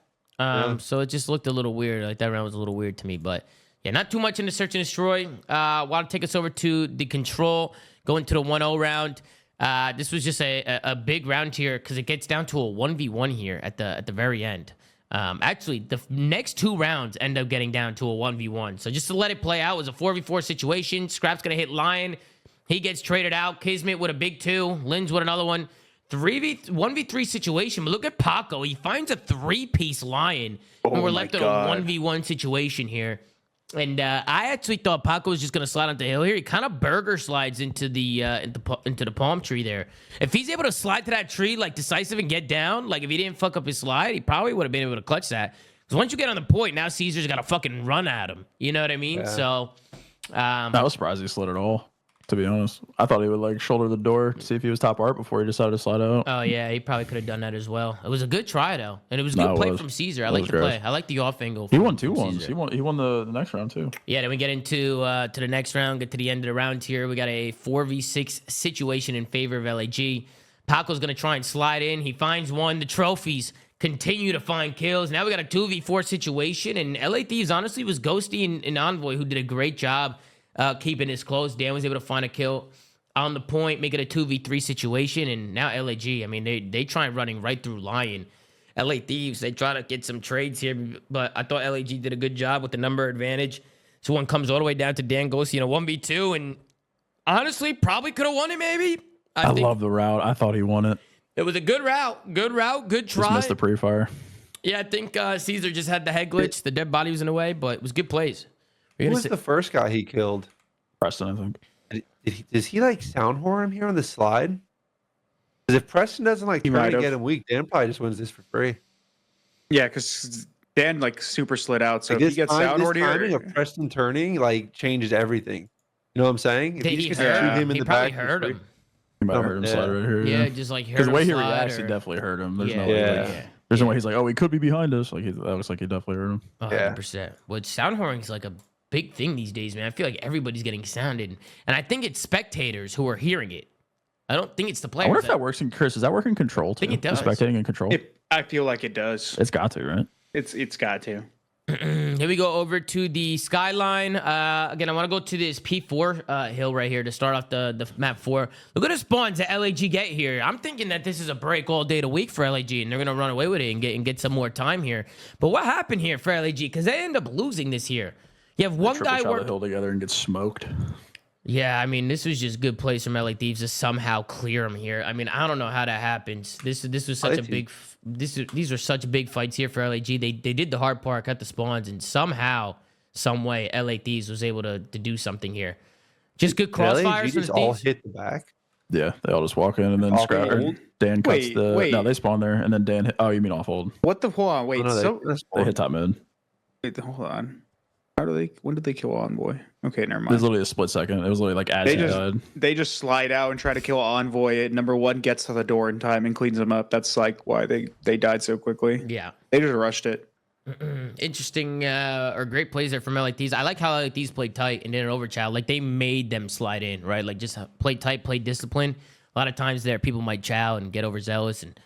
Speaker 1: So it just looked a little weird. Like that round was a little weird to me, but yeah, not too much in the search and destroy. Want to take us over to the control, going to the 1-0 round. This was just a big round here because it gets down to a 1v1 here at the very end. Actually, the next two rounds end up getting down to a 1v1. So just to let it play out, it was a 4v4 situation. Scrap's going to hit Lion. He gets traded out. Kismet with a big 2. Lins with another one. 1v3 situation. But look at Paco. He finds a 3-piece Lion. And we're left in a 1v1 situation here. And I actually thought Paco was just going to slide onto the hill here. He kind of burger slides into the palm tree there. If he's able to slide to that tree, like decisive and get down, like if he didn't fuck up his slide, he probably would have been able to clutch that. Because once you get on the point, now Caesar's got to fucking run at him. You know what I mean? Yeah. So
Speaker 3: I was surprised he slid at all. To be honest, I thought he would like shoulder the door to see if he was top art before he decided to slide out.
Speaker 1: Oh yeah, he probably could have done that as well. It was a good try though, and it was a good play from Caesar. I like the play. I like the off angle.
Speaker 3: He won 2 ones. He won the next round too.
Speaker 1: Yeah, then we get into to the next round. Get to the end of the round here. We got a 4v6 situation in favor of LAG. Paco's gonna try and slide in. He finds one. The trophies continue to find kills. Now we got a 2v4 situation, and LA Thieves honestly was Ghosty and Envoy who did a great job. Keeping this close. Dan was able to find a kill on the point, make it a 2v3 situation, and now LAG, I mean, they try running right through Lion. LA Thieves. They try to get some trades here, but I thought LAG did a good job with the number advantage. So one comes all the way down to Dan Ghosty in a 1v2, and honestly, probably could have won it maybe.
Speaker 3: I love the route. I thought he won it.
Speaker 1: It was a good route, good try.
Speaker 3: Just missed the pre-fire.
Speaker 1: Yeah, I think Caesar just had the head glitch. The dead body was in the way, but it was good plays.
Speaker 2: Who was the first guy he killed?
Speaker 3: Preston, I think.
Speaker 2: Does he like sound horror him here on the slide? Because if Preston doesn't like try to get him weak, Dan probably just wins this for free.
Speaker 5: Yeah, because Dan like super slid out. So
Speaker 2: like
Speaker 5: if he gets sound horror
Speaker 2: timing
Speaker 5: here,
Speaker 2: of Preston turning like changes everything. You know what I'm saying? If
Speaker 1: he
Speaker 2: just
Speaker 1: hurt
Speaker 2: shoot
Speaker 1: him.
Speaker 2: in
Speaker 1: He
Speaker 2: the
Speaker 1: probably
Speaker 2: back,
Speaker 1: hurt him.
Speaker 3: He might have heard him slide right here.
Speaker 1: Yeah, just like
Speaker 3: because the way he reacts,
Speaker 1: or...
Speaker 3: he definitely hurt him. There's
Speaker 1: yeah,
Speaker 3: no way.
Speaker 1: yeah.
Speaker 3: Like, there's no way he's like, oh, he could be behind us. Like that looks like he definitely heard him.
Speaker 1: 100%. Well, sound horning is like a big thing these days, man. I feel like everybody's getting sounded, and I think it's spectators who are hearing it. I don't think it's the players.
Speaker 3: I wonder if that works in Chris. Does that work in control too?
Speaker 1: I think it does.
Speaker 3: The spectating in control.
Speaker 5: I feel like it does.
Speaker 3: It's got to, right?
Speaker 5: It's got to.
Speaker 1: Here we go over to the skyline. Again, I want to go to this P4 hill right here to start off the map 4. Look at the spawns that LAG get here. I'm thinking that this is a break all day to week for LAG, and they're going to run away with it and get some more time here. But what happened here for LAG? Because they end up losing this here. You have one guy
Speaker 3: work the hill together and get smoked.
Speaker 1: Yeah, I mean, this was just good plays from LA Thieves to somehow clear them here. I mean, I don't know how that happens. This was such a big. These are such big fights here for LAG. They did the hard part, cut the spawns, and somehow, some way, LA Thieves was able to do something here. Just good crossfires.
Speaker 2: Just all hit the back.
Speaker 3: Yeah, they all just walk in and then scrap. Dan cuts No, they spawn there and then Dan hit. Oh, you mean off hold?
Speaker 5: What the? Hold on, wait.
Speaker 3: They hit top mid.
Speaker 5: Wait, hold on. When did they kill Envoy? Okay, never mind.
Speaker 3: It was literally a split second. It was literally like as
Speaker 5: they just slide out and try to kill Envoy. Number one gets to the door in time and cleans them up. That's like why they died so quickly.
Speaker 1: Yeah,
Speaker 5: they just rushed it.
Speaker 1: Interesting or great plays there from LA Thieves. I like how LA Thieves played tight and didn't overchow. Like they made them slide in, right? Like just play tight, play discipline. A lot of times there, people might chow and get overzealous and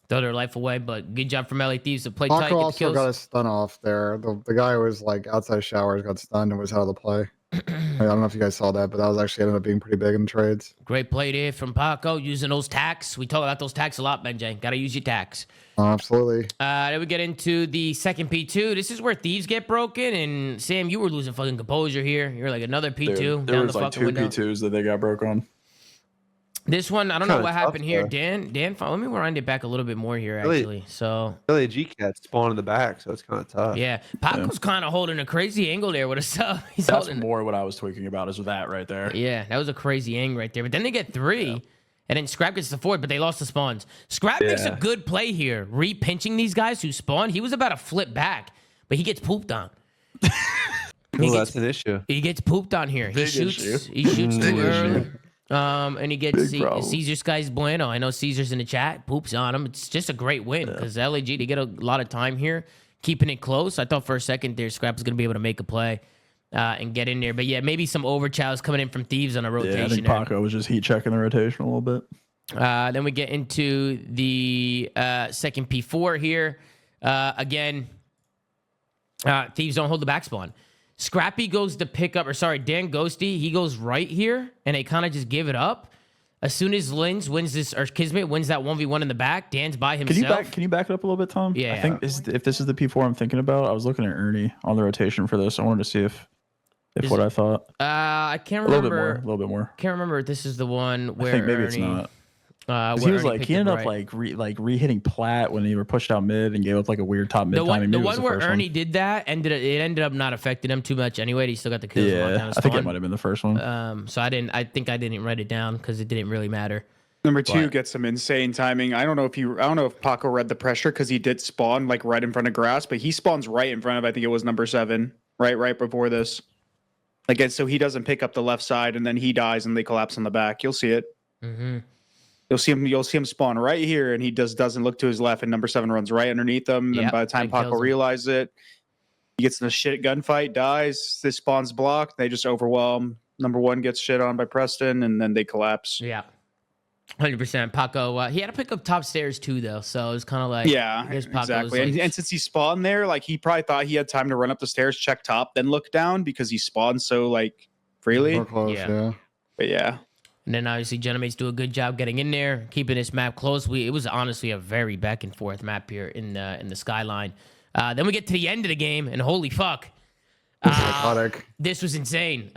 Speaker 1: throw their life away, but good job from LA Thieves to play tight.
Speaker 4: Paco also got a stun off there. The guy was like outside of showers, got stunned and was out of the play. I don't know if you guys saw that, but that was actually ended up being pretty big in the trades.
Speaker 1: Great play there from Paco using those tacks. We talk about those tacks a lot, Benjay. Got to use your tacks.
Speaker 4: Absolutely.
Speaker 1: Then we get into the second P2. This is where Thieves get broken, and Sam, you were losing fucking composure here. You're like another P2.
Speaker 3: Dude, there
Speaker 1: down
Speaker 3: was
Speaker 1: the
Speaker 3: like
Speaker 1: fucking
Speaker 3: two
Speaker 1: window.
Speaker 3: P2s that they got broke on.
Speaker 1: This one, I don't know what happened here.
Speaker 2: Though.
Speaker 1: Dan, let me wind it back a little bit more here, actually. So
Speaker 2: really, a Gcat spawn in the back, so it's kind of tough.
Speaker 1: Yeah, Paco's kind of holding a crazy angle there with a sub.
Speaker 3: That's more what I was tweaking about is that right there.
Speaker 1: Yeah, that was a crazy angle right there. But then they get 3, and then Scrap gets the 4th, but they lost the spawns. Scrap makes a good play here, re-pinching these guys who spawn. He was about to flip back, but he gets pooped on.
Speaker 2: That's an issue.
Speaker 1: He gets pooped on here. He shoots too early. And he gets Caesar Sky's bueno. I know Caesar's in the chat. Poops on him. It's just a great win because LAG, they get a lot of time here, keeping it close. I thought for a second there, Scrap was going to be able to make a play and get in there. But yeah, maybe some overchows coming in from Thieves on a rotation.
Speaker 3: Yeah, I think Paco was just heat checking the rotation a little bit.
Speaker 1: Then we get into the second P4 here. Again, Thieves don't hold the back spawn. Scrappy goes to pick up, Dan Ghosty, he goes right here, and they kind of just give it up. As soon as Lins wins this, or Kismet wins that 1v1 in the back, Dan's by himself.
Speaker 3: Can you back it up a little bit, Tom?
Speaker 1: Yeah.
Speaker 3: I think if this is the P4 I'm thinking about, I was looking at Ernie on the rotation for this. I wanted to see if what I thought.
Speaker 1: I can't remember.
Speaker 3: A little bit more.
Speaker 1: Can't remember if this is the one where
Speaker 3: I think maybe
Speaker 1: Ernie,
Speaker 3: it's not. He was like he ended up re-hitting Plat when they were pushed out mid and gave up like a weirred top mid timing.
Speaker 1: The one where Ernie did that ended up not affecting him too much anyway. He still got the kills.
Speaker 3: Yeah, I think it might have been the first one.
Speaker 1: So I didn't write it down because it didn't really matter.
Speaker 5: Number 2 gets some insane timing. I don't know if Paco read the pressure because he did spawn like right in front of grass, but he spawns right in front of, I think it was number 7, right before this. Again, so he doesn't pick up the left side and then he dies and they collapse on the back. You'll see it.
Speaker 1: Mm-hmm.
Speaker 5: You'll see him spawn right here, and he doesn't look to his left, and number 7 runs right underneath him. And by the time Paco realizes it, he gets in a shit gunfight, dies. This spawn's blocked. They just overwhelm. Number 1 gets shit on by Preston, and then they collapse.
Speaker 1: Yeah, 100%. Paco, he had to pick up top stairs too, though. So it was kind of like
Speaker 5: exactly.
Speaker 1: Like,
Speaker 5: and since he spawned there, like he probably thought he had time to run up the stairs, check top, then look down because he spawned so like freely.
Speaker 4: More close, yeah.
Speaker 5: But yeah.
Speaker 1: And then obviously Gentlemates do a good job getting in there, keeping this map close. It was honestly a very back and forth map here in the skyline. Then we get to the end of the game, and holy fuck.
Speaker 4: Psychotic.
Speaker 1: This was insane.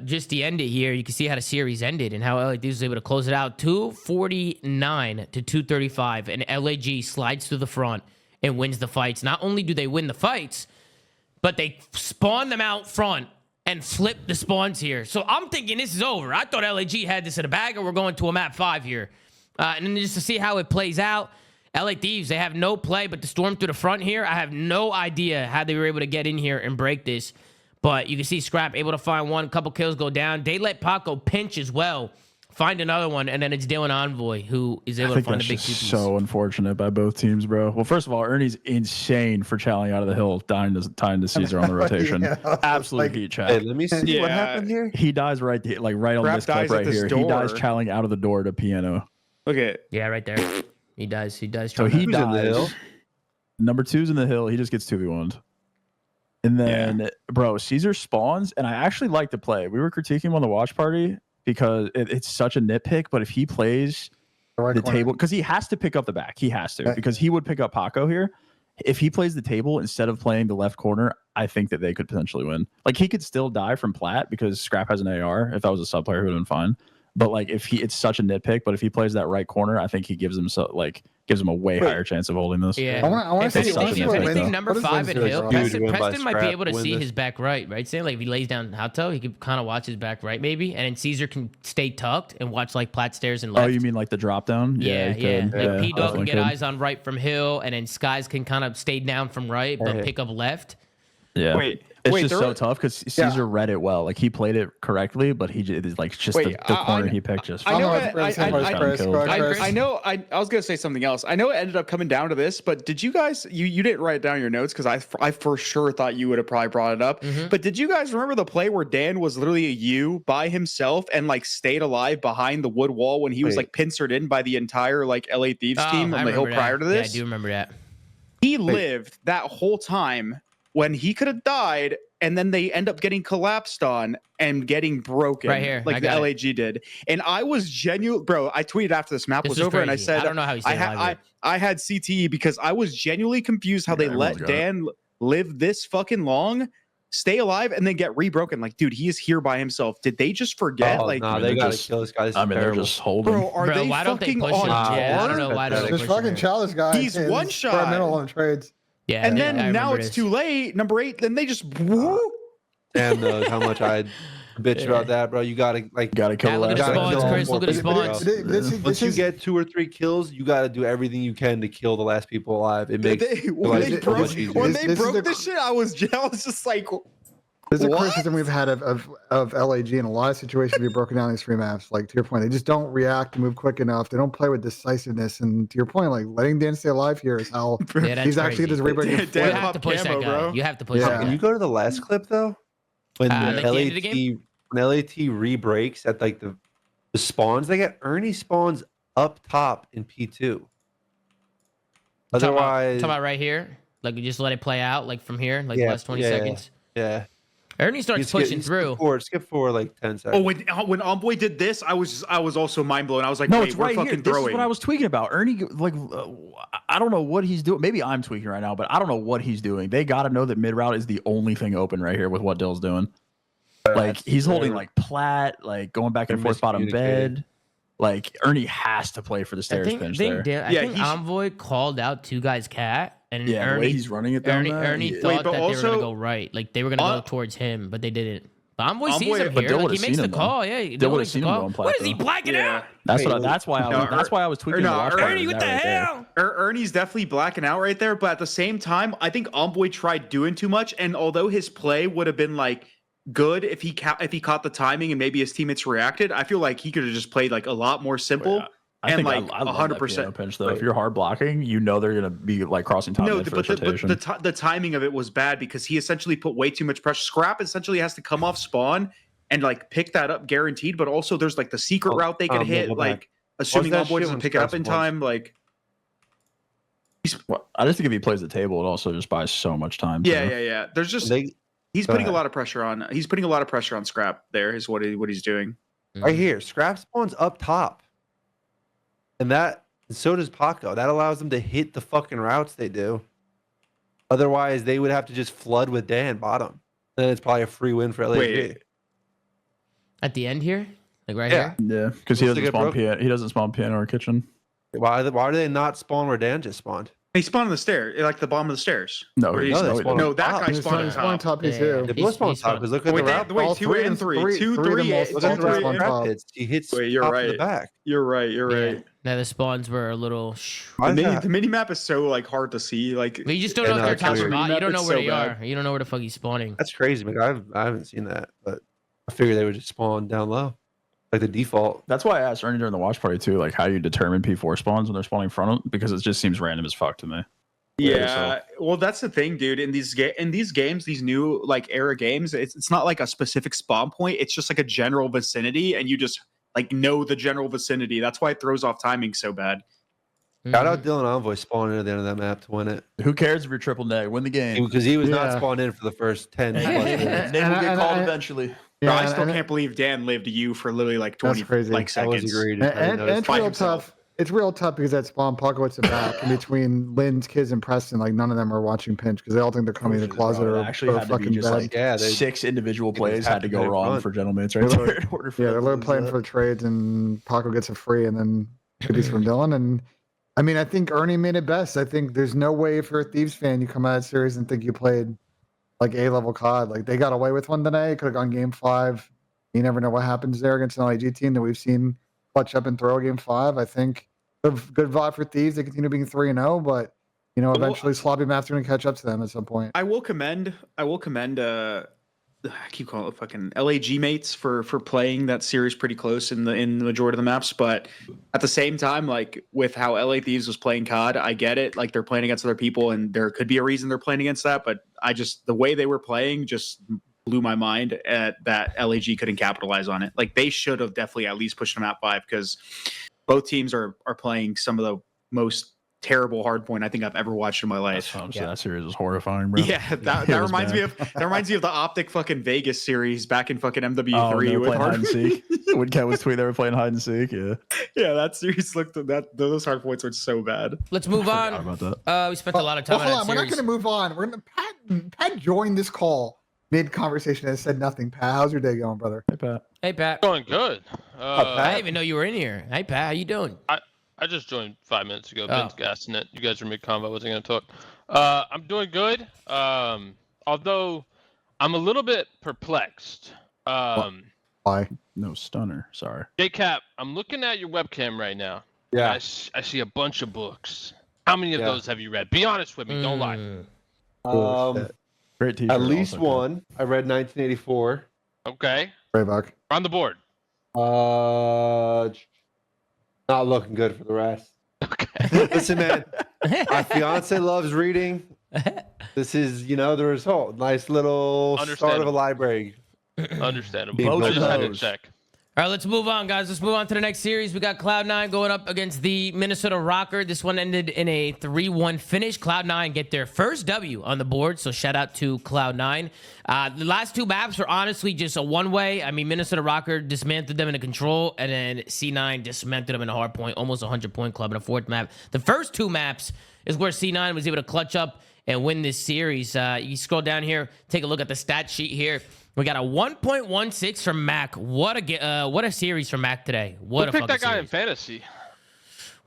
Speaker 1: Just the end it here, you can see how the series ended and how LAG was able to close it out 249 to 235. And LAG slides to the front and wins the fights. Not only do they win the fights, but they spawn them out front and flip the spawns here. So I'm thinking this is over. I thought LAG had this in a bag, and we're going to a map 5 here. And then just to see how it plays out, LA Thieves, they have no play but to storm through the front here. I have no idea how they were able to get in here and break this. But you can see Scrap able to find one, couple kills go down. They let Paco pinch as well, find another one, and then it's Dylan Envoy who is able to find a big two-piece.
Speaker 3: So unfortunate by both teams, bro. Well, first of all, Ernie's insane for challing out of the hill, tying to Caesar on the rotation. Absolute heat check.
Speaker 2: Hey, let me see what happened here.
Speaker 3: He dies right on
Speaker 5: Scrap
Speaker 3: this clip
Speaker 5: dies
Speaker 3: right
Speaker 5: at this
Speaker 3: here.
Speaker 5: door.
Speaker 3: He dies challing out of the door to Piano.
Speaker 5: Look at
Speaker 1: Yeah, right there. He does.
Speaker 3: So he
Speaker 2: Who's in the
Speaker 3: dies.
Speaker 2: hill?
Speaker 3: Number 2's in the hill. He just gets 2v1'd. And then, bro, Caesar spawns, and I actually like the play. We were critiquing him on the watch party because it's such a nitpick, but if he plays the table, because he has to pick up the back. He has to, because he would pick up Paco here. If he plays the table instead of playing the left corner, I think that they could potentially win. Like, he could still die from plat because Scrap has an AR. If that was a sub player, he would have been fine. But like, it's such a nitpick. But if he plays that right corner, I think he gives him a way higher chance of holding this.
Speaker 1: Yeah.
Speaker 4: I want to see
Speaker 1: anything, number 5 in Hill, Preston might be able to see
Speaker 2: this.
Speaker 1: his back right? Saying like if he lays down Hato, he could kind of watch his back right maybe, and then Caesar can stay tucked and watch like plat stairs and left.
Speaker 3: Oh, you mean like the drop down?
Speaker 1: Yeah. Like P-Dog can get
Speaker 3: could.
Speaker 1: eyes on right from Hill, and then Skies can kind of stay down from right, but pick up left.
Speaker 3: Yeah. It's just
Speaker 5: there
Speaker 3: so
Speaker 5: are-
Speaker 3: tough because Caesar read it well. Like, he played it correctly, but he just like just the corner he picked just.
Speaker 5: I know. I was gonna say something else. I know it ended up coming down to this, but did you guys? You didn't write down your notes because I for sure thought you would have probably brought it up. But did you guys remember the play where Dan was literally a U by himself and like stayed alive behind the wood wall when he was like pincered in by the entire like LA Thieves team on the hill prior to this?
Speaker 1: Yeah, I do remember that.
Speaker 5: He lived that whole time when he could have died, and then they end up getting collapsed on and getting broken,
Speaker 1: Right here,
Speaker 5: like the LAG did. And I was genuine, bro. I tweeted after this map was over,
Speaker 1: crazy.
Speaker 5: and I said,
Speaker 1: I don't know how he stayed alive.
Speaker 5: I had CTE because I was genuinely confused how they let Dan live this fucking long, stay alive, and then get rebroken. Like, dude, he is here by himself. Did they just forget?
Speaker 2: They gotta kill this guy.
Speaker 3: They're just holding.
Speaker 5: Bro, are they
Speaker 1: why don't they
Speaker 5: fucking
Speaker 1: push
Speaker 5: on
Speaker 1: him? Yeah, I don't know why don't they
Speaker 4: Just
Speaker 1: push him
Speaker 4: fucking
Speaker 1: here.
Speaker 4: challenge guy.
Speaker 5: He's one shot.
Speaker 4: Experimental on trades.
Speaker 1: Yeah,
Speaker 5: And
Speaker 1: I
Speaker 5: then now
Speaker 1: remember
Speaker 5: it's
Speaker 1: this.
Speaker 5: too late. Number 8. Then they just whoop.
Speaker 2: Dan knows how much I bitch about that, bro. You gotta
Speaker 3: Gotta kill
Speaker 1: Yeah, look at
Speaker 3: the
Speaker 1: the
Speaker 2: gotta
Speaker 1: spawns,
Speaker 2: kill
Speaker 1: Chris. Look at the spawns.
Speaker 2: Once you get 2 or 3 kills, you gotta do everything you can to kill the last people alive. It makes
Speaker 5: When
Speaker 2: life
Speaker 5: they
Speaker 2: so
Speaker 5: broke,
Speaker 2: much easier.
Speaker 5: when they
Speaker 4: This is
Speaker 5: broke
Speaker 4: the-
Speaker 5: this shit, I was just like,
Speaker 4: There's a
Speaker 5: What?
Speaker 4: criticism we've had of LAG in a lot of situations we've broken down these free maps. Like, to your point, they just don't react and move quick enough. They don't play with decisiveness. And to your point, like, letting Dan stay alive here is how
Speaker 1: Yeah, that's
Speaker 4: he's actually
Speaker 1: crazy.
Speaker 4: just rebreaking.
Speaker 5: Dan-
Speaker 1: You
Speaker 5: Dan
Speaker 1: have to
Speaker 5: pop
Speaker 1: push
Speaker 5: camo,
Speaker 1: that guy.
Speaker 5: bro.
Speaker 1: You have to push
Speaker 4: Yeah.
Speaker 1: that
Speaker 2: Can
Speaker 1: guy.
Speaker 2: you go to the last clip though? When
Speaker 1: Like the end of the game?
Speaker 2: when LAT re-breaks at like the spawns, they get Ernie spawns up top in P2. Otherwise,
Speaker 1: Talking about right here. Like, you just let it play out, like, from here, like,
Speaker 2: Yeah,
Speaker 1: last 20
Speaker 2: yeah,
Speaker 1: seconds.
Speaker 2: yeah.
Speaker 1: Ernie starts pushing through.
Speaker 2: Skip forward like 10 seconds.
Speaker 5: oh, when Envoy did this, I was also mind blown. I was like,
Speaker 3: No,
Speaker 5: wait,
Speaker 3: it's
Speaker 5: we're
Speaker 3: right
Speaker 5: fucking
Speaker 3: here. This
Speaker 5: throwing.
Speaker 3: is what I was tweaking about. Ernie, like, I don't know what he's doing. Maybe I'm tweaking right now, but I don't know what he's doing. They got to know that mid route is the only thing open right here with what Dill's doing. Like, he's holding like plat, like going back and
Speaker 2: They're
Speaker 3: forth bottom
Speaker 2: miscommunicating.
Speaker 3: bed. Like, Ernie has to play for the
Speaker 1: I
Speaker 3: stairs
Speaker 1: think,
Speaker 3: pinch
Speaker 1: think,
Speaker 3: there.
Speaker 1: I
Speaker 5: Yeah,
Speaker 1: think
Speaker 5: he's-
Speaker 1: Envoy called out 2 guys cat, and
Speaker 3: Yeah, the way
Speaker 1: Ernie,
Speaker 3: he's running it down there.
Speaker 1: Ernie
Speaker 3: Yeah.
Speaker 1: thought
Speaker 5: Wait, but
Speaker 1: that they were
Speaker 5: also-
Speaker 1: going to go right. Like, they were going to go towards him, but they didn't. But Envoy sees
Speaker 5: Envoy-
Speaker 1: him
Speaker 3: but
Speaker 1: here.
Speaker 3: Dill
Speaker 1: Like, he
Speaker 3: would've
Speaker 1: makes
Speaker 3: seen
Speaker 1: the
Speaker 3: him, though.
Speaker 1: call. Yeah,
Speaker 3: Dill
Speaker 1: Dill
Speaker 3: would've
Speaker 1: makes the
Speaker 3: seen him
Speaker 1: call.
Speaker 3: going plat,
Speaker 1: What is he
Speaker 3: though.
Speaker 1: blacking out?
Speaker 3: That's
Speaker 2: Hey,
Speaker 3: what. That's why I.
Speaker 5: No,
Speaker 3: That's why I was tweaking
Speaker 5: no,
Speaker 3: the watch
Speaker 5: Ernie,
Speaker 3: party.
Speaker 1: Ernie, what
Speaker 3: That
Speaker 1: the
Speaker 3: right there.
Speaker 1: hell?
Speaker 5: Ernie's definitely blacking out right there, but at the same time, I think Envoy tried doing too much. And although his play would have been like good if he caught the timing and maybe his teammates reacted, I feel like he could have just played like a lot more simple.
Speaker 3: I
Speaker 5: And,
Speaker 3: think
Speaker 5: like,
Speaker 3: I love
Speaker 5: 100%.
Speaker 3: that piano pinch though. If you're hard blocking, you know they're gonna be like crossing top
Speaker 5: No,
Speaker 3: mid for
Speaker 5: but
Speaker 3: this rotation.
Speaker 5: the timing of it was bad because he essentially put way too much pressure. Scrap essentially has to come off spawn and like pick that up guaranteed. But also there's like the secret route they could hit,
Speaker 2: go
Speaker 5: like
Speaker 2: back.
Speaker 5: assuming
Speaker 2: that
Speaker 5: Envoy
Speaker 2: shit
Speaker 5: doesn't
Speaker 2: when
Speaker 5: pick it up in
Speaker 2: Scrap's once?
Speaker 5: time. Like
Speaker 3: Well, I just think if he plays the table, it also just buys so much time.
Speaker 5: yeah. There's just
Speaker 2: They,
Speaker 5: he's
Speaker 2: go
Speaker 5: putting
Speaker 2: ahead.
Speaker 5: a lot of pressure on. He's putting a lot of pressure on Scrap. There is what he's doing.
Speaker 2: Right here, Scrap spawns up top, and so does Paco. That allows them to hit the fucking routes they do. Otherwise, they would have to just flood with Dan bottom. Then it's probably a free win for LAG.
Speaker 5: Wait.
Speaker 1: At the end here, like right
Speaker 2: Yeah.
Speaker 1: here.
Speaker 3: Yeah, because he
Speaker 2: Looks
Speaker 3: doesn't
Speaker 2: like it
Speaker 3: spawn
Speaker 2: broke.
Speaker 3: piano. He doesn't spawn piano or kitchen.
Speaker 2: Why do they not spawn where Dan just spawned?
Speaker 5: He spawned on the stair, like the bottom of the stairs.
Speaker 3: No,
Speaker 5: Or
Speaker 3: he
Speaker 5: he's-
Speaker 2: No, they
Speaker 3: no,
Speaker 2: spawn
Speaker 5: no,
Speaker 2: on
Speaker 5: that
Speaker 2: top.
Speaker 5: guy
Speaker 4: He's
Speaker 5: spawned on
Speaker 4: spawn
Speaker 5: top.
Speaker 4: top. He's
Speaker 1: Yeah.
Speaker 4: here.
Speaker 2: They
Speaker 1: He's-
Speaker 2: both spawn
Speaker 1: he's
Speaker 2: top
Speaker 1: spawn-
Speaker 2: because look at
Speaker 5: Wait,
Speaker 2: the route.
Speaker 5: wait,
Speaker 4: All
Speaker 5: 2 and 3, 2,
Speaker 4: three of
Speaker 5: 3,
Speaker 4: them also
Speaker 2: Look
Speaker 5: two,
Speaker 2: at the route
Speaker 5: three.
Speaker 4: spawn
Speaker 2: Scrap
Speaker 4: top.
Speaker 2: hits. He hits
Speaker 5: Wait, you're
Speaker 2: top to the
Speaker 5: right.
Speaker 2: back.
Speaker 5: You're right. You're
Speaker 1: Yeah.
Speaker 5: right.
Speaker 1: Now the spawns were a little.
Speaker 2: Why is that?
Speaker 5: The mini map is so like hard to see. Like
Speaker 1: But you just don't
Speaker 2: Yeah,
Speaker 1: know if
Speaker 2: no,
Speaker 1: they're
Speaker 2: it's
Speaker 1: top or
Speaker 2: weird.
Speaker 1: bottom. You don't know
Speaker 5: It's
Speaker 1: where
Speaker 5: so
Speaker 1: they
Speaker 5: bad.
Speaker 1: are. You don't know where the fuck he's spawning.
Speaker 2: That's crazy, man. I haven't seen that, but I figured they would just spawn down low, like the default.
Speaker 3: That's why I asked Ernie during the watch party too, like how you determine P4 spawns when they're spawning front of them, because it just seems random as fuck to me.
Speaker 5: yeah, well, that's the thing, dude. In these games, these new like era games, it's not like a specific spawn point. It's just like a general vicinity, and you just like know the general vicinity. That's why it throws off timing so bad.
Speaker 2: Shout
Speaker 1: Mhm.
Speaker 2: out Dylan Envoy spawning at the end of that map to win it
Speaker 3: Who cares if you're triple neg? Win the game.
Speaker 2: because he was not
Speaker 4: Yeah.
Speaker 2: spawned in for the first 10
Speaker 1: Yeah.
Speaker 2: plus minutes.
Speaker 3: Name will
Speaker 4: And-
Speaker 3: get
Speaker 4: and
Speaker 3: called
Speaker 4: I-
Speaker 3: eventually.
Speaker 5: Bro, I
Speaker 4: Yeah,
Speaker 5: still
Speaker 4: and-
Speaker 5: can't believe Dan lived you for literally like 20
Speaker 4: crazy.
Speaker 5: like
Speaker 2: That was
Speaker 5: seconds.
Speaker 2: agreed. I
Speaker 4: And,
Speaker 2: didn't
Speaker 4: and
Speaker 2: notice.
Speaker 4: it's
Speaker 5: by
Speaker 4: real
Speaker 5: himself.
Speaker 4: tough. It's real tough because that spawn Paco at the back, and between Lynn's kids and Preston, like none of them are watching pinch because they all think they're coming in the closet
Speaker 3: Bro,
Speaker 4: or,
Speaker 3: it actually
Speaker 4: or
Speaker 3: had to be
Speaker 4: fucking
Speaker 3: just
Speaker 4: bed.
Speaker 3: like
Speaker 2: Yeah, they-
Speaker 3: 6 individual
Speaker 2: just
Speaker 3: plays
Speaker 2: had
Speaker 3: had to
Speaker 2: to
Speaker 3: go
Speaker 2: hit it
Speaker 3: wrong
Speaker 2: front.
Speaker 3: for gentlemen's right
Speaker 4: They're-
Speaker 3: there in order for
Speaker 4: Yeah,
Speaker 3: them
Speaker 4: they're
Speaker 3: to
Speaker 4: literally
Speaker 3: lose
Speaker 4: playing
Speaker 3: that.
Speaker 4: for the trades, and Paco gets a free, and then goodies from Dylan. And I mean, I think Ernie made it best. I think there's no way if you're a Thieves fan, you come out of that series and think you played like A-level COD. Like they got away with one today. Could have gone game 5. You never know what happens there against an LAG team that we've seen clutch up and throw game 5. I think good vibe for Thieves. They continue being 3-0, but you know,
Speaker 5: Well,
Speaker 4: eventually sloppy maps are going to catch up to them at some point.
Speaker 5: I will commend I keep calling it fucking LAG mates for playing that series pretty close in the majority of the maps, but at the same time, like with how LA Thieves was playing COD, I get it. Like they're playing against other people, and there could be a reason they're playing against that. But the way they were playing just blew my mind at that LAG couldn't capitalize on it. Like they should have definitely at least pushed them at 5 because both teams are playing some of the most terrible hardpoint I think I've ever watched in my life.
Speaker 3: That series was horrifying, bro.
Speaker 5: Yeah, that
Speaker 3: It was
Speaker 5: reminds me
Speaker 3: bad.
Speaker 5: of the Optic fucking Vegas series back in fucking
Speaker 3: Oh,
Speaker 5: MW3
Speaker 3: they were
Speaker 5: with
Speaker 3: playing hide
Speaker 5: hard.
Speaker 3: and seek. When Ken was tweeting, they were playing hide and seek. Yeah,
Speaker 5: Yeah, that series looked those hard points were so bad.
Speaker 1: Let's move
Speaker 3: forgot
Speaker 1: on.
Speaker 3: about that.
Speaker 1: We spent a lot of time
Speaker 4: hold
Speaker 1: on
Speaker 4: on.
Speaker 1: that
Speaker 4: We're not
Speaker 1: series.
Speaker 4: going to move on. We're going to Pat joined this call mid conversation and said nothing. Pat, how's your day going, brother?
Speaker 3: Hey Pat.
Speaker 1: Hey Pat.
Speaker 6: Going good.
Speaker 1: I didn't even know you were in here. Hey Pat, how you doing?
Speaker 6: I just joined 5 minutes ago.
Speaker 1: Oh.
Speaker 6: Ben's gassing it. You guys are mid-convo. I wasn't going to talk. I'm doing good. Although I'm a little bit perplexed.
Speaker 4: Why?
Speaker 3: No stunner. Sorry.
Speaker 6: Jkap, I'm looking at your webcam right now.
Speaker 2: Yeah.
Speaker 6: I see a bunch of books. How many of
Speaker 2: Yeah.
Speaker 6: those have you read? Be honest with me. Don't lie.
Speaker 2: Um,
Speaker 3: Great teacher.
Speaker 2: at least one. I read 1984.
Speaker 6: Okay.
Speaker 4: Raybuck.
Speaker 6: We're on the board.
Speaker 2: Not looking good for the rest.
Speaker 6: Okay.
Speaker 2: Listen, man, my fiance loves reading. This is, the result. Nice little start of a
Speaker 6: Understandable.
Speaker 2: library.
Speaker 6: Understandable.
Speaker 2: Both
Speaker 6: I
Speaker 2: of
Speaker 6: just had to
Speaker 3: those.
Speaker 6: check.
Speaker 1: All right, let's move on, guys. Let's move on to the next series. We got Cloud9 going up against the Minnesota ROKKR. This one ended in a 3-1 finish. Cloud9 get their first W on the board, so shout out to Cloud9. The last two maps were honestly just a one-way. I mean, Minnesota ROKKR dismantled them in a control, and then C9 dismantled them in a hard point, almost a 100-point club in a fourth map. The first two maps is where C9 was able to clutch up and win this series. You scroll down here, take a look at the stat sheet here. We got a 1.16 from Mac. What a series from Mac today. What
Speaker 6: Who
Speaker 1: a
Speaker 6: picked
Speaker 1: fucking
Speaker 6: that guy in
Speaker 1: series.
Speaker 6: fantasy?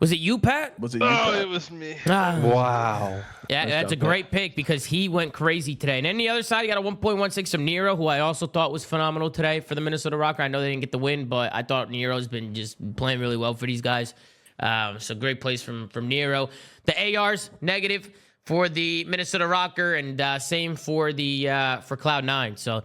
Speaker 1: Was it you, Pat?
Speaker 3: Was it you?
Speaker 6: Oh,
Speaker 3: Pat?
Speaker 6: it was me.
Speaker 1: Ah.
Speaker 2: Wow.
Speaker 1: Yeah,
Speaker 3: Nice
Speaker 1: that's a
Speaker 3: job,
Speaker 1: great pick because he went crazy today. And then the other side, you got a 1.16 from Nero, who I also thought was phenomenal today for the Minnesota ROKKR. I know they didn't get the win, but I thought Nero's been just playing really well for these guys. So great plays from Nero. The ARs, negative for the Minnesota ROKKR, and same for the for Cloud9. So,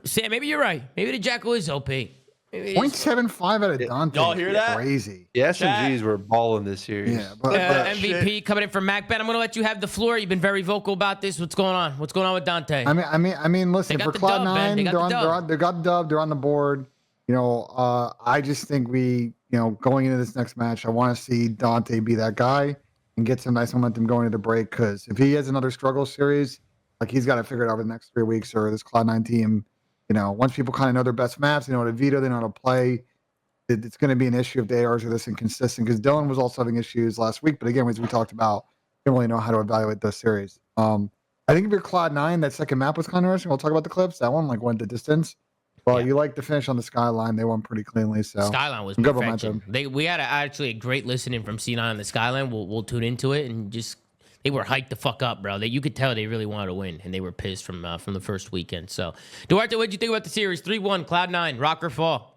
Speaker 1: Sam, maybe you're right. Maybe the Jackal is OP. Maybe it is.
Speaker 4: 0.75 out of Dante.
Speaker 3: Y'all hear that?
Speaker 4: Crazy.
Speaker 2: The SMGs were balling this series.
Speaker 4: Yeah, but
Speaker 1: MVP coming in from Mac. Ben, I'm going to let you have the floor. You've been very vocal about this. What's going on? What's going on with Dante?
Speaker 4: I mean, listen,
Speaker 1: They
Speaker 4: for
Speaker 1: got the dub, man. They
Speaker 4: Cloud9,
Speaker 1: got the dub.
Speaker 4: they got the dub. They're on the board. I just think going into this next match, I want to see Dante be that guy and get some nice momentum going into the break. Because if he has another struggle series, like he's got to figure it out over the next 3 weeks, or this Cloud9 team once people kind of know their best maps, they know how to veto, they know how to play. It's going to be an issue if the ARs are this inconsistent, because Dylan was also having issues last week. But again, as we talked about, you don't really know how to evaluate this series. I think if you're Cloud9, that second map was kind of interesting. We'll talk about the clips. That one went the distance. Well, you like the finish on the Skyline. They won pretty cleanly. So
Speaker 1: Skyline was
Speaker 4: good
Speaker 1: perfection.
Speaker 4: momentum.
Speaker 1: We had actually a great listening from C9 on the Skyline. We'll tune into it, and just they were hyped the fuck up, bro. You could tell they really wanted to win, and they were pissed from the first weekend. So, Duarte, what'd you think about the series? 3-1, Cloud9, ROKKR fall.